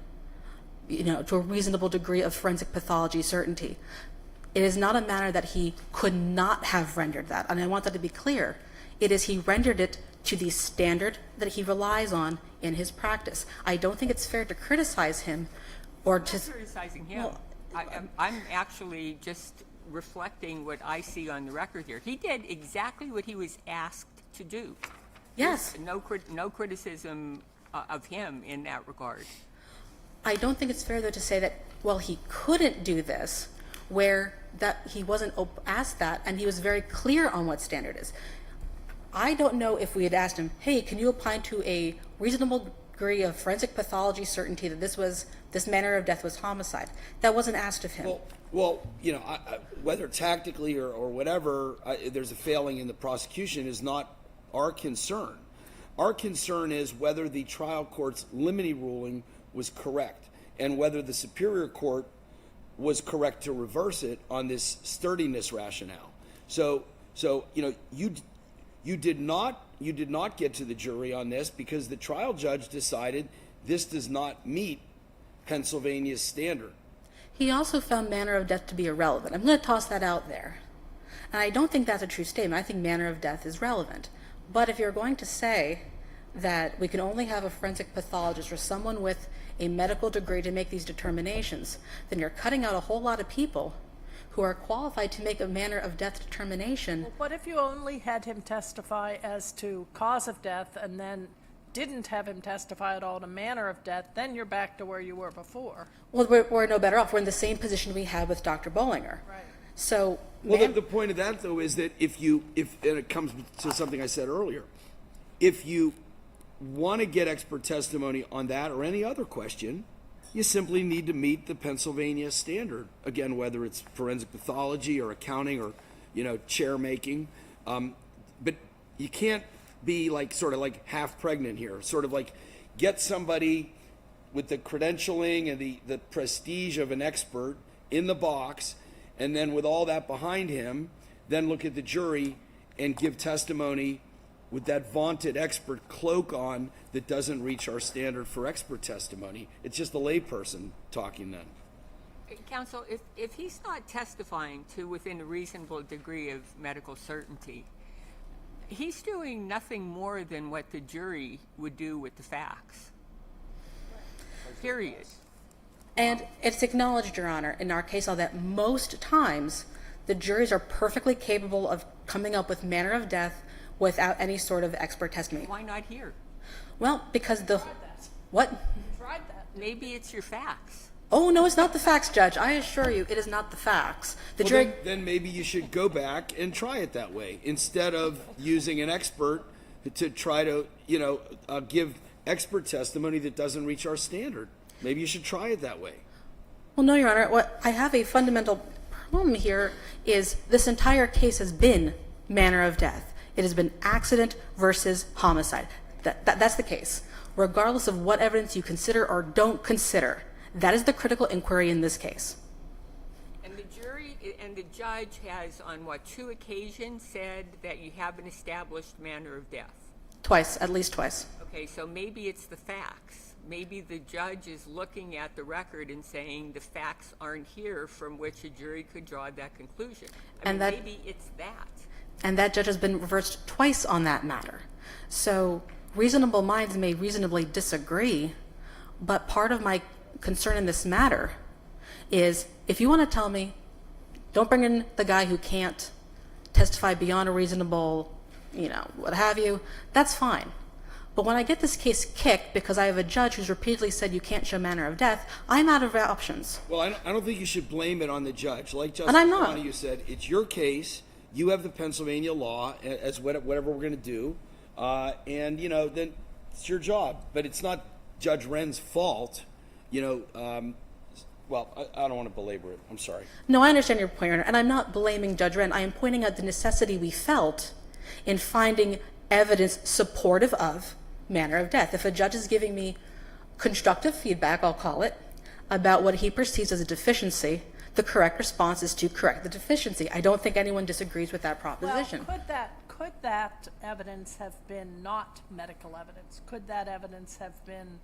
to a reasonable degree of forensic pathology certainty. It is not a matter that he could not have rendered that, and I want that to be clear. It is he rendered it to the standard that he relies on in his practice. I don't think it's fair to criticize him or to... I'm not criticizing him. I'm actually just reflecting what I see on the record here. He did exactly what he was asked to do. Yes. There's no criticism of him in that regard. I don't think it's fair, though, to say that, well, he couldn't do this, where that he wasn't asked that, and he was very clear on what standard is. I don't know if we had asked him, hey, can you opine to a reasonable degree of forensic pathology certainty that this manner of death was homicide. That wasn't asked of him. Well, whether tactically or whatever, there's a failing in the prosecution is not our concern. Our concern is whether the trial court's limine ruling was correct and whether the Superior Court was correct to reverse it on this sturdiness rationale. So you did not get to the jury on this because the trial judge decided this does not meet Pennsylvania's standard. He also found manner of death to be irrelevant. I'm going to toss that out there. And I don't think that's a true statement. I think manner of death is relevant. But if you're going to say that we can only have a forensic pathologist or someone with a medical degree to make these determinations, then you're cutting out a whole lot of people who are qualified to make a manner of death determination. Well, what if you only had him testify as to cause of death and then didn't have him testify at all to manner of death? Then you're back to where you were before. Well, we're no better off. We're in the same position we had with Dr. Bollinger. Right. So, the point of that, though, is that if and it comes to something I said earlier, if you want to get expert testimony on that or any other question, you simply need to meet the Pennsylvania standard. Again, whether it's forensic pathology or accounting or, chair making. But you can't be sort of half pregnant here. Sort of get somebody with the credentialing and the prestige of an expert in the box, and then with all that behind him, then look at the jury and give testimony with that vaunted expert cloak on that doesn't reach our standard for expert testimony. It's just a layperson talking then. Counsel, if he's not testifying to within a reasonable degree of medical certainty, he's doing nothing more than what the jury would do with the facts. Period. And it's acknowledged, Your Honor, in our case law that most times the juries are perfectly capable of coming up with manner of death without any sort of expert testimony. Why not here? Well, because the... What? Tried that. Maybe it's your facts. Oh, no, it's not the facts, Judge. I assure you, it is not the facts. The jury... Then maybe you should go back and try it that way instead of using an expert to try to, give expert testimony that doesn't reach our standard. Maybe you should try it that way. Well, no, Your Honor. What I have a fundamental problem here is this entire case has been manner of death. It has been accident versus homicide. That's the case. Regardless of what evidence you consider or don't consider, that is the critical inquiry in this case. And the jury and the judge has, on 2 occasions, said that you have an established manner of death? Twice, at least twice. Okay, so maybe it's the facts. Maybe the judge is looking at the record and saying the facts aren't here from which a jury could draw that conclusion. Maybe it's that. And that judge has been reversed twice on that matter. So reasonable minds may reasonably disagree, but part of my concern in this matter is if you want to tell me, don't bring in the guy who can't testify beyond a reasonable, what have you, that's fine. But when I get this case kicked because I have a judge who's repeatedly said you can't show manner of death, I'm out of options. Well, I don't think you should blame it on the judge. Like Justice Donahue said, it's your case. You have the Pennsylvania law as whatever we're going to do. And, then it's your job. But it's not Judge Wren's fault. Well, I don't want to belabor it. I'm sorry. No, I understand your point, Your Honor. And I'm not blaming Judge Wren. I am pointing out the necessity we felt in finding evidence supportive of manner of death. If a judge is giving me constructive feedback, I'll call it, about what he perceives as a deficiency, the correct response is to correct the deficiency. I don't think anyone disagrees with that proposition. Well, could that evidence have been not medical evidence? Could that evidence have been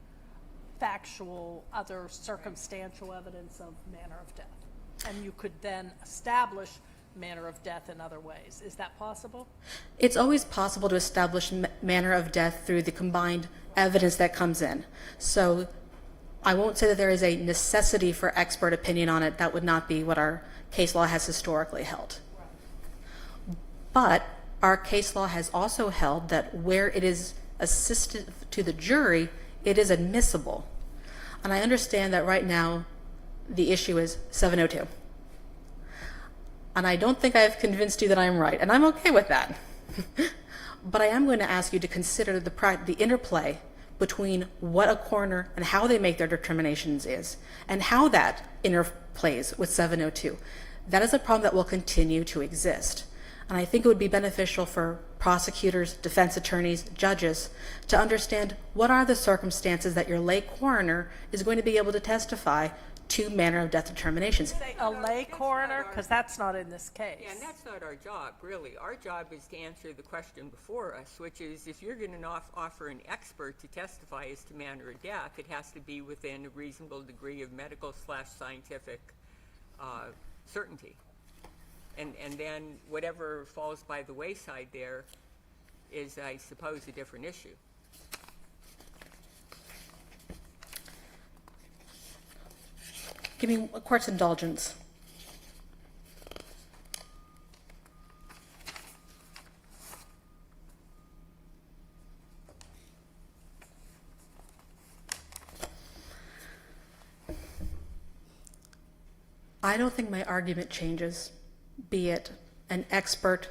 factual, other circumstantial evidence of manner of death? And you could then establish manner of death in other ways. Is that possible? It's always possible to establish manner of death through the combined evidence that comes in. So I won't say that there is a necessity for expert opinion on it. That would not be what our case law has historically held. But our case law has also held that where it is assisted to the jury, it is admissible. And I understand that right now the issue is 702. And I don't think I've convinced you that I'm right, and I'm okay with that. But I am going to ask you to consider the interplay between what a coroner and how they make their determinations is, and how that interplays with 702. That is a problem that will continue to exist. And I think it would be beneficial for prosecutors, defense attorneys, judges to understand what are the circumstances that your lay coroner is going to be able to testify to manner of death determinations. A lay coroner? Because that's not in this case. Yeah, and that's not our job, really. Our job is to answer the question before us, which is if you're going to offer an expert to testify as to manner of death, it has to be within a reasonable degree of medical/scientific certainty. And then whatever falls by the wayside there is, I suppose, a different issue. Give me a court's indulgence. I don't think my argument changes, be it an expert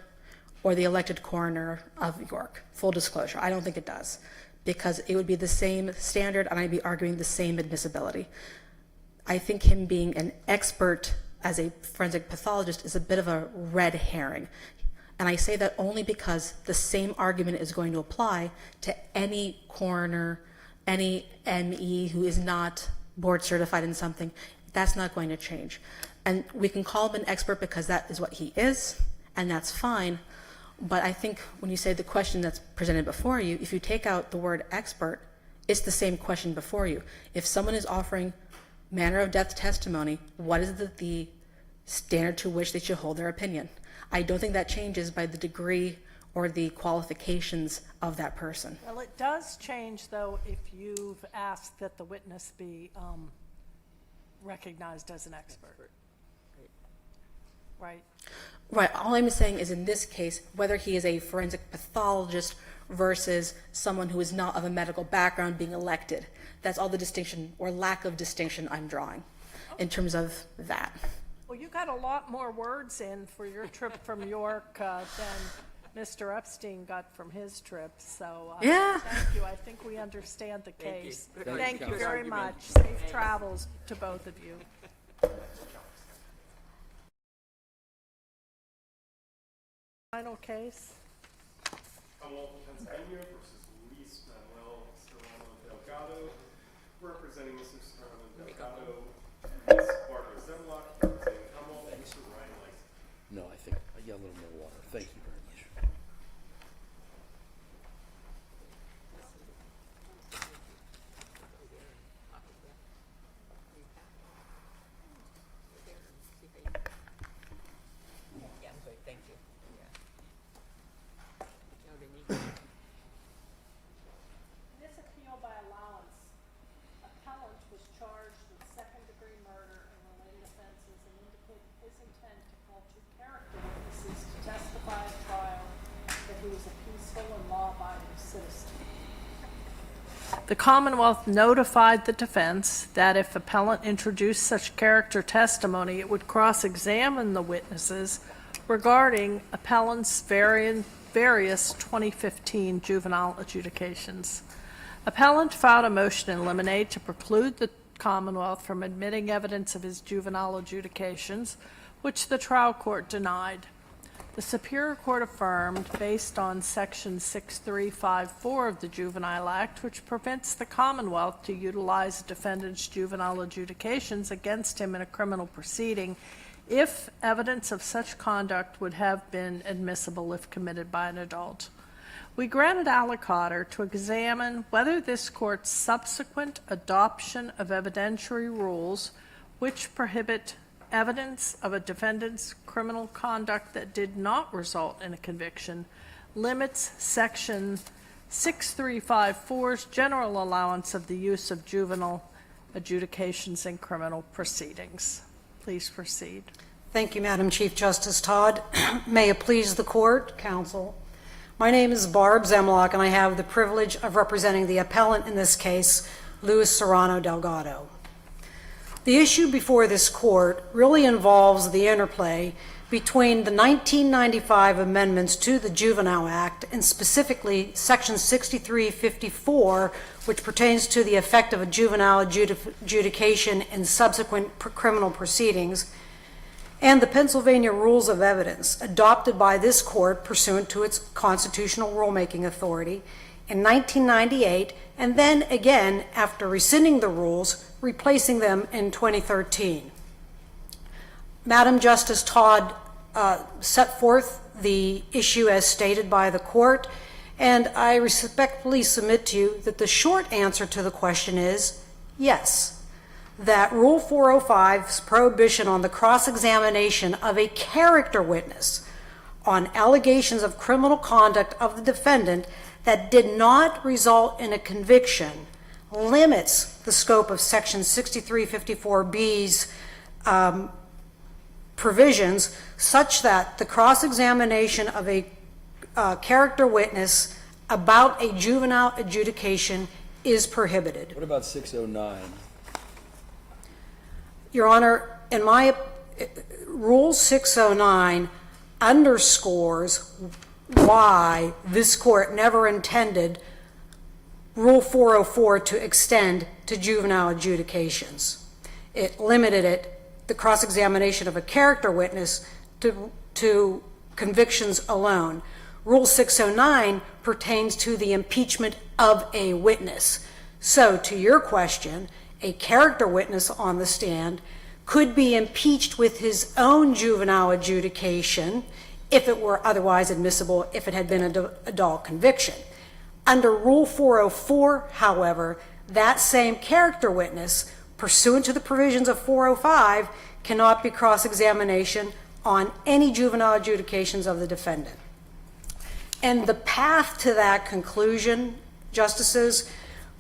or the elected coroner of York. Full disclosure, I don't think it does, because it would be the same standard and I'd be arguing the same admissibility. I think him being an expert as a forensic pathologist is a bit of a red herring. And I say that only because the same argument is going to apply to any coroner, any ME who is not board certified in something. That's not going to change. And we can call him an expert because that is what he is, and that's fine. But I think when you say the question that's presented before you, if you take out the word expert, it's the same question before you. If someone is offering manner of death testimony, what is the standard to which they should hold their opinion? I don't think that changes by the degree or the qualifications of that person. Well, it does change, though, if you've asked that the witness be recognized as an expert. Right? Right. All I'm saying is in this case, whether he is a forensic pathologist versus someone who is not of a medical background being elected, that's all the distinction or lack of distinction I'm drawing in terms of that. Well, you got a lot more words in for your trip from York than Mr. Epstein got from his trip. So yeah. Thank you. I think we understand the case. Thank you very much. Thanks. Safe travels to both of you. Final case. Commonwealth of Pennsylvania versus Luis Manuel Serrano-Delgado. Representing Mr. Serrano-Delgado, Ms. Barbara Zemlock, representing the Commonwealth, and Mr. Ryan Lyson. No, I think I got a little more water. Thank you very much. Yeah, great, thank you. Yeah. No, they need to. In this appeal by allowance, appellant was charged with second-degree murder and related offenses and indicated his intent to call two character witnesses to testify at trial that he was a peaceful and law-abiding citizen. The Commonwealth notified the defense that if appellant introduced such character testimony, it would cross-examine the witnesses regarding appellant's various 2015 juvenile adjudications. Appellant filed a motion in limine to preclude the Commonwealth from admitting evidence of his juvenile adjudications, which the trial court denied. The Superior Court affirmed, based on Section 6354 of the Juvenile Act, which prevents the Commonwealth to utilize a defendant's juvenile adjudications against him in a criminal proceeding if evidence of such conduct would have been admissible if committed by an adult. We granted aliquotter to examine whether this court's subsequent adoption of evidentiary rules which prohibit evidence of a defendant's criminal conduct that did not result in a conviction limits Section 6354's general allowance of the use of juvenile adjudications in criminal proceedings. Please proceed. Thank you, Madam Chief Justice Todd. May it please the court, counsel. My name is Barb Zemlock, and I have the privilege of representing the appellant in this case, Luis Serrano-Delgado. The issue before this court really involves the interplay between the 1995 amendments to the Juvenile Act, and specifically Section 6354, which pertains to the effect of a juvenile adjudication in subsequent criminal proceedings, and the Pennsylvania Rules of Evidence adopted by this court pursuant to its constitutional rulemaking authority in 1998, and then again after rescinding the rules, replacing them in 2013. Madam Justice Todd set forth the issue as stated by the court, and I respectfully submit to you that the short answer to the question is yes, that Rule 405's prohibition on the cross-examination of a character witness on allegations of criminal conduct of the defendant that did not result in a conviction limits the scope of Section 6354B's provisions such that the cross-examination of a character witness about a juvenile adjudication is prohibited. What about 609? Your Honor, in my Rule 609 underscores why this court never intended Rule 404 to extend to juvenile adjudications. it limited the cross-examination of a character witness to convictions alone. Rule 609 pertains to the impeachment of a witness. So, to your question, a character witness on the stand could be impeached with his own juvenile adjudication if it were otherwise admissible if it had been an adult conviction. Under Rule 404, however, that same character witness, pursuant to the provisions of 405, cannot be cross-examination on any juvenile adjudications of the defendant. And the path to that conclusion, Justices,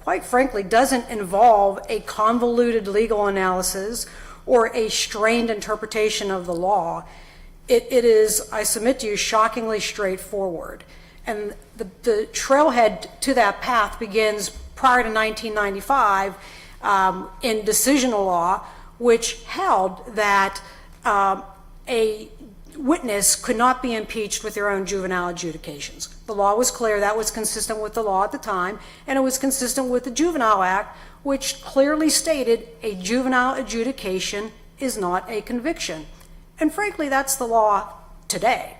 quite frankly, doesn't involve a convoluted legal analysis or a strained interpretation of the law. It is, I submit to you, shockingly straightforward. And the trailhead to that path begins prior to 1995 in decisional law, which held that a witness could not be impeached with their own juvenile adjudications. The law was clear. That was consistent with the law at the time, and it was consistent with the Juvenile Act, which clearly stated a juvenile adjudication is not a conviction. And frankly, that's the law today.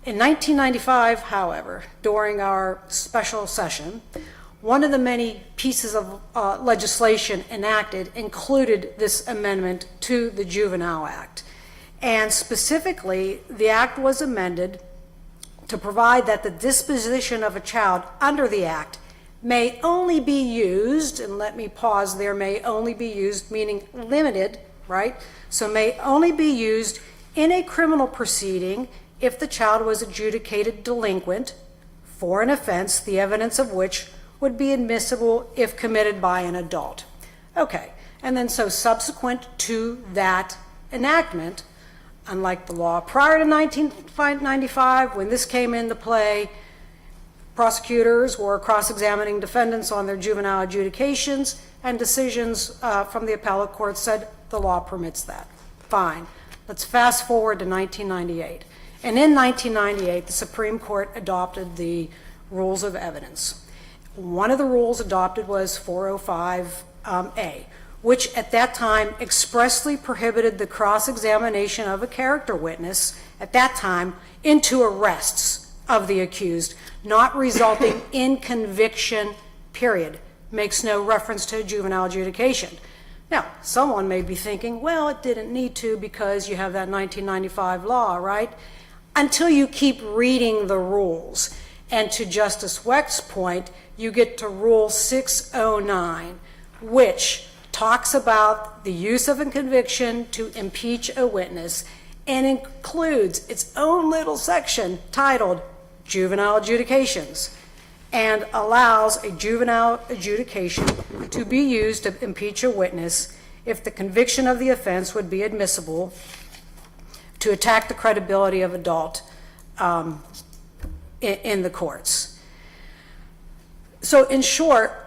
In 1995, however, during our special session, one of the many pieces of legislation enacted included this amendment to the Juvenile Act. And specifically, the act was amended to provide that the disposition of a child under the act may only be used, and let me pause there, may only be used, meaning limited, right? So may only be used in a criminal proceeding if the child was adjudicated delinquent for an offense, the evidence of which would be admissible if committed by an adult. Okay, and then so subsequent to that enactment, unlike the law prior to 1995, when this came into play, prosecutors were cross-examining defendants on their juvenile adjudications, and decisions from the appellate court said the law permits that. Fine. Let's fast forward to 1998. And in 1998, the Supreme Court adopted the Rules of Evidence. One of the rules adopted was 405A, which at that time expressly prohibited the cross-examination of a character witness, at that time, into arrests of the accused, not resulting in conviction, period. Makes no reference to juvenile adjudication. Now, someone may be thinking, well, it didn't need to because you have that 1995 law, right? Until you keep reading the rules. And to Justice Wecht's point, you get to Rule 609, which talks about the use of a conviction to impeach a witness and includes its own little section titled Juvenile Adjudications and allows a juvenile adjudication to be used to impeach a witness if the conviction of the offense would be admissible to attack the credibility of adult in the courts. So in short,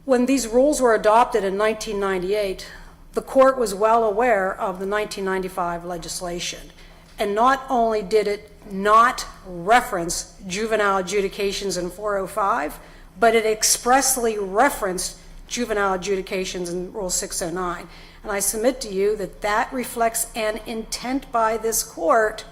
when these rules were adopted in 1998, the court was well aware of the 1995 legislation. And not only did it not reference juvenile adjudications in 405, but it expressly referenced juvenile adjudications in Rule 609. And I submit to you that that reflects an intent by this court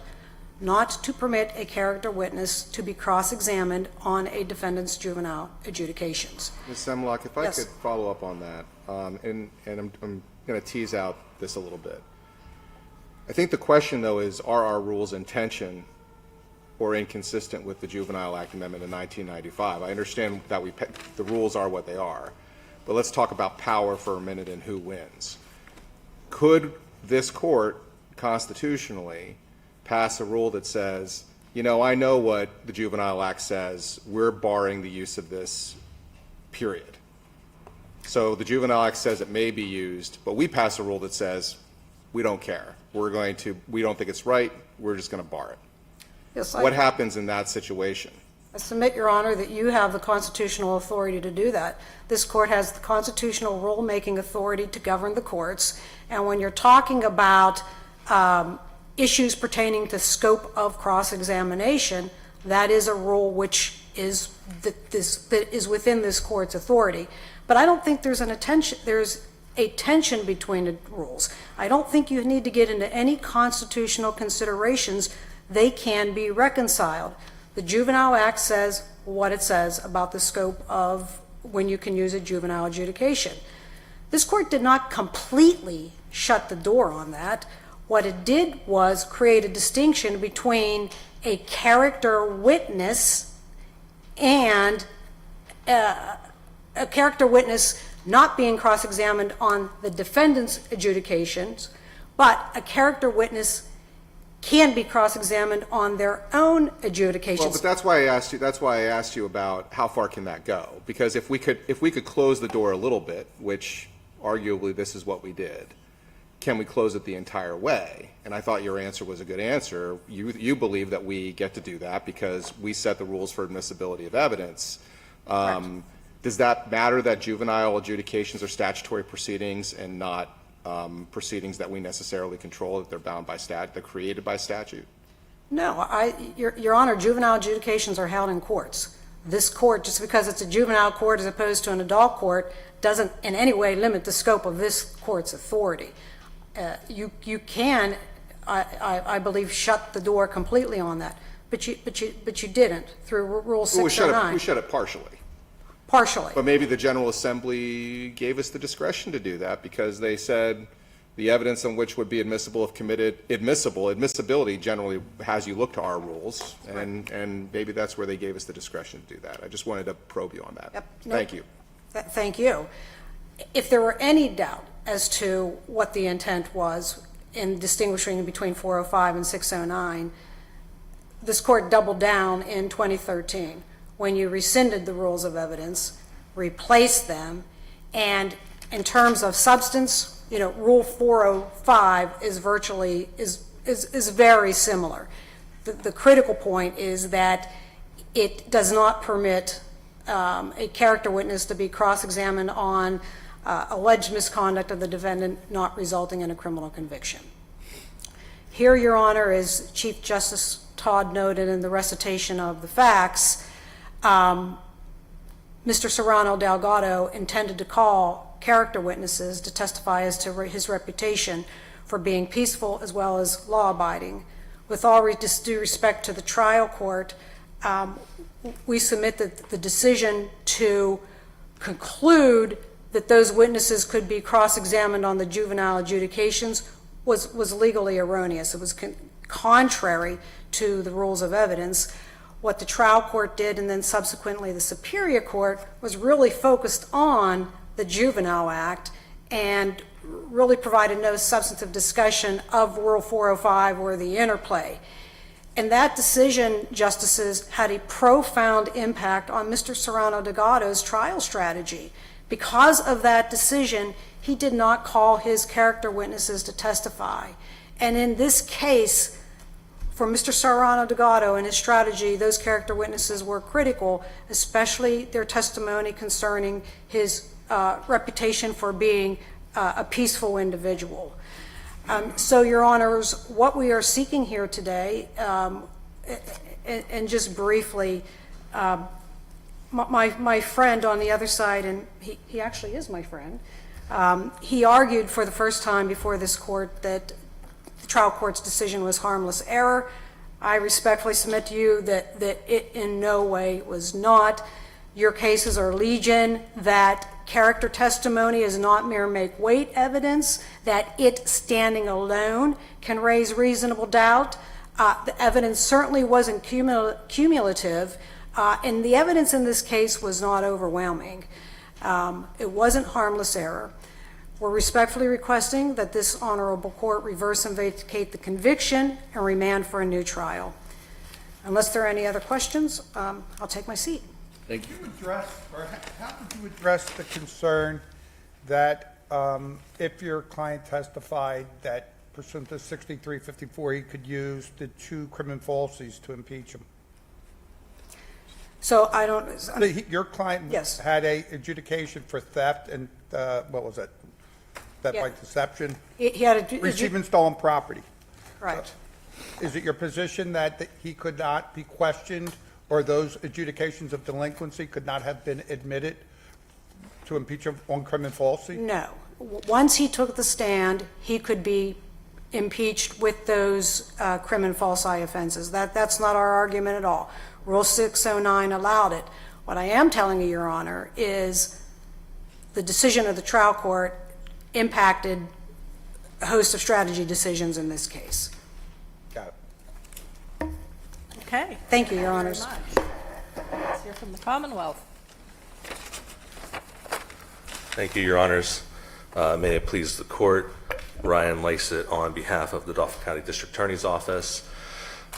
not to permit a character witness to be cross-examined on a defendant's juvenile adjudications. Ms. Semlock, if I Yes. could follow up on that, and I'm going to tease out this a little bit. I think the question, though, is are our rules intention or inconsistent with the Juvenile Act Amendment in 1995? I understand that the rules are what they are, but let's talk about power for a minute and who wins. Could this court constitutionally pass a rule that says, you know, I know what the Juvenile Act says, we're barring the use of this, period. So the Juvenile Act says it may be used, but we pass a rule that says we don't care. We don't think it's right, we're just going to bar it. Yes, What happens in that situation? I submit, Your Honor, that you have the constitutional authority to do that. This court has the constitutional rule-making authority to govern the courts, and when you're talking about issues pertaining to scope of cross-examination, that is a rule which is that is within this court's authority. But I don't think there's a tension between the rules. I don't think you need to get into any constitutional considerations. They can be reconciled. The Juvenile Act says what it says about the scope of when you can use a juvenile adjudication. This court did not completely shut the door on that. What it did was create a distinction between a character witness and a character witness not being cross-examined on the defendant's adjudications, but a character witness can be cross-examined on their own adjudications. Well, but that's why I asked you. That's why I asked you about how far can that go? Because if we could close the door a little bit, which arguably this is what we did, can we close it the entire way? And I thought your answer was a good answer. You believe that we get to do that because we set the rules for admissibility of evidence. Does that matter that juvenile adjudications are statutory proceedings and not proceedings that we necessarily control, that they're bound by statute, they're created by statute? No, Your Honor, juvenile adjudications are held in courts. This court, just because it's a juvenile court as opposed to an adult court, doesn't in any way limit the scope of this court's authority. You can, I believe, shut the door completely on that, but you didn't through Rule 609. We shut it partially. Partially. But maybe the General Assembly gave us the discretion to do that because they said the evidence on which would be admissible if committed, admissibility generally has you look to our rules, and maybe that's where they gave us the discretion to do that. I just wanted to probe you on that. Yep. Thank you. Thank you. If there were any doubt as to what the intent was in distinguishing between 405 and 609, this court doubled down in 2013 when you rescinded the rules of evidence, replaced them, and in terms of substance, Rule 405 is virtually is very similar. The critical point is that it does not permit a character witness to be cross-examined on alleged misconduct of the defendant not resulting in a criminal conviction. Here, Your Honor, as Chief Justice Todd noted in the recitation of the facts, Mr. Serrano-Delgado intended to call character witnesses to testify as to his reputation for being peaceful as well as law-abiding. With all due respect to the trial court, we submit that the decision to conclude that those witnesses could be cross-examined on the juvenile adjudications was legally erroneous. It was contrary to the rules of evidence. What the trial court did, and then subsequently the Superior Court, was really focused on the Juvenile Act and really provided no substantive discussion of Rule 405 or the interplay. And that decision, Justices, had a profound impact on Mr. Serrano-Delgado's trial strategy. Because of that decision, he did not call his character witnesses to testify. And in this case, for Mr. Serrano-Delgado and his strategy, those character witnesses were critical, especially their testimony concerning his reputation for being a peaceful individual. So, Your Honors, what we are seeking here today, and just briefly, my friend on the other side, and he actually is my friend, he argued for the first time before this court that the trial court's decision was harmless error. I respectfully submit to you that it in no way was not. Your cases are legion, that character testimony is not mere make-weight evidence, that it standing alone can raise reasonable doubt. The evidence certainly wasn't cumulative, and the evidence in this case was not overwhelming. It wasn't harmless error. We're respectfully requesting that this honorable court reverse and vacate the conviction and remand for a new trial. Unless there are any other questions, I'll take my seat. Thank you. How would you address the concern that if your client testified that pursuant to 6354 he could use the two crimen falsies to impeach him? So I don't... Your client yes. had a adjudication for theft and, what was it? Theft by deception? He had receiving stolen property. Right. Is it your position that he could not be questioned, or those adjudications of delinquency could not have been admitted to impeach him on crimen falsi? No. once he took the stand, he could be impeached with those crim and falsi offenses. That's not our argument at all. Rule 609 allowed it. What I am telling you, Your Honor, is the decision of the trial court impacted a host of strategy decisions in this case. Got it. Okay. Thank you, Your very Honors. much. Let's hear from the Commonwealth. Thank you, Your Honors. May it please the court, Ryan Lysett on behalf of the Dauphin County District Attorney's Office,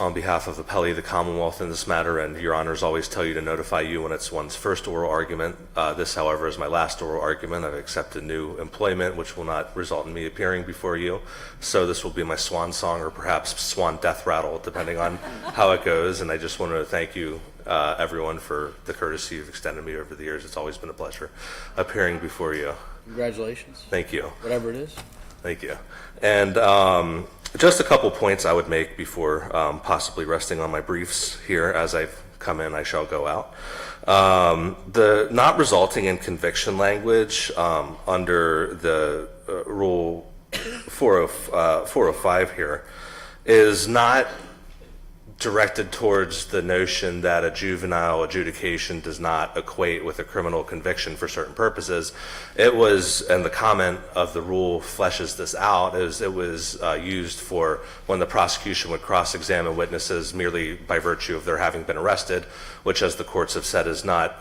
on behalf of Aplt, the Commonwealth in this matter, and Your Honors always tell you to notify you when it's one's first oral argument. This, however, is my last oral argument. I've accepted new employment, which will not result in me appearing before you. So this will be my swan song or perhaps swan death rattle, depending on how it goes. And I just wanted to thank you, everyone, for the courtesy you've extended me over the years. It's always been a pleasure appearing before you. Congratulations. Thank you. Whatever it is. Thank you. And just a couple points I would make before possibly resting on my briefs here. As I've come in, I shall go out. The not resulting in conviction language under the Rule 405 here is not directed towards the notion that a juvenile adjudication does not equate with a criminal conviction for certain purposes. It was, and the comment of the rule fleshes this out, is it was used for when the prosecution would cross-examine witnesses merely by virtue of their having been arrested, which, as the courts have said, is not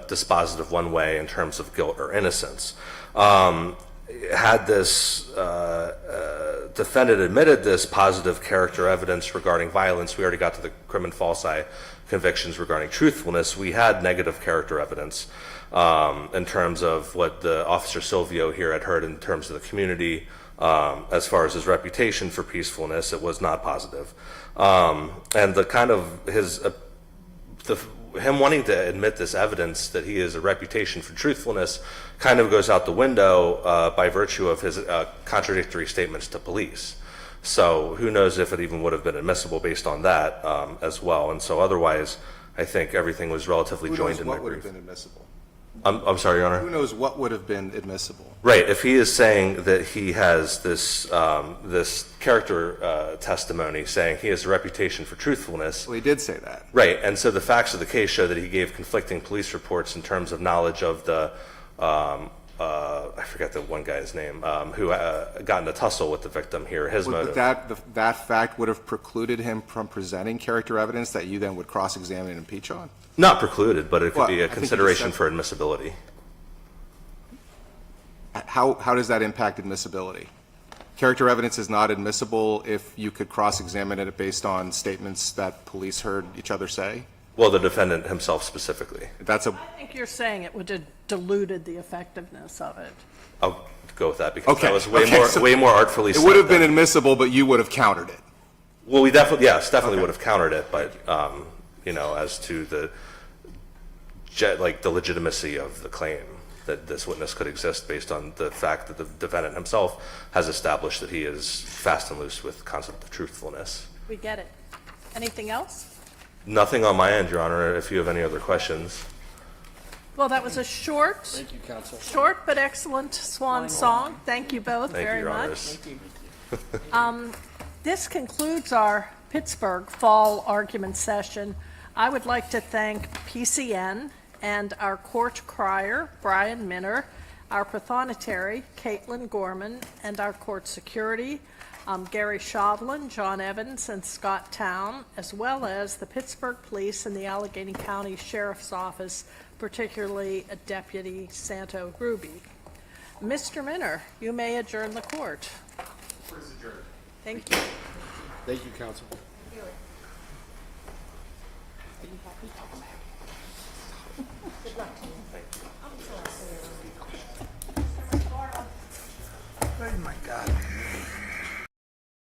dispositive one way in terms of guilt or innocence. Had this defendant admitted this positive character evidence regarding violence, we already got to the crim and falsi convictions regarding truthfulness. We had negative character evidence in terms of what the Officer Silvio here had heard in terms of the community. As far as his reputation for peacefulness, it was not positive. And the kind of him wanting to admit this evidence that he has a reputation for truthfulness kind of goes out the window by virtue of his contradictory statements to police. So who knows if it even would have been admissible based on that as well. And so otherwise, I think everything was relatively joined in my brief. What would have been admissible? I'm sorry, Your Honor? Who knows what would have been admissible? Right. If he is saying that he has this this character testimony saying he has a reputation for truthfulness. Well, he did say that. Right. And so the facts of the case show that he gave conflicting police reports in terms of knowledge of the, I forget the one guy's name, who got in a tussle with the victim here, his motive. But that fact would have precluded him from presenting character evidence that you then would cross-examine and impeach on? Not precluded, but it could be a consideration for admissibility. How does that impact admissibility? Character evidence is not admissible if you could cross-examine it based on statements that police heard each other say? Well, the defendant himself specifically. I think you're saying it would have diluted the effectiveness of it. I'll go with that because that was way more artfully said. It would have been admissible, but you would have countered it. Well, we definitely would have countered it, but you know, as to the legitimacy of the claim that this witness could exist based on the fact that the defendant himself has established that he is fast and loose with the concept of truthfulness. We get it. Anything else? Nothing on my end, Your Honor, if you have any other questions. Well, that was a short, Thank you, counsel. short but excellent swan song. Thank you both very much. This concludes our Pittsburgh Fall Argument Session. I would like to thank PCN and our court crier, Brian Minner, our prothonotary, Caitlin Gorman, and our court security, Gary Shovlin, John Evans, and Scott Town, as well as the Pittsburgh Police and the Allegheny County Sheriff's Office, particularly Deputy Santo Ruby. Mr. Minner, you may adjourn the court. Court is adjourned. Thank you. Thank you, counsel. Oh, my God.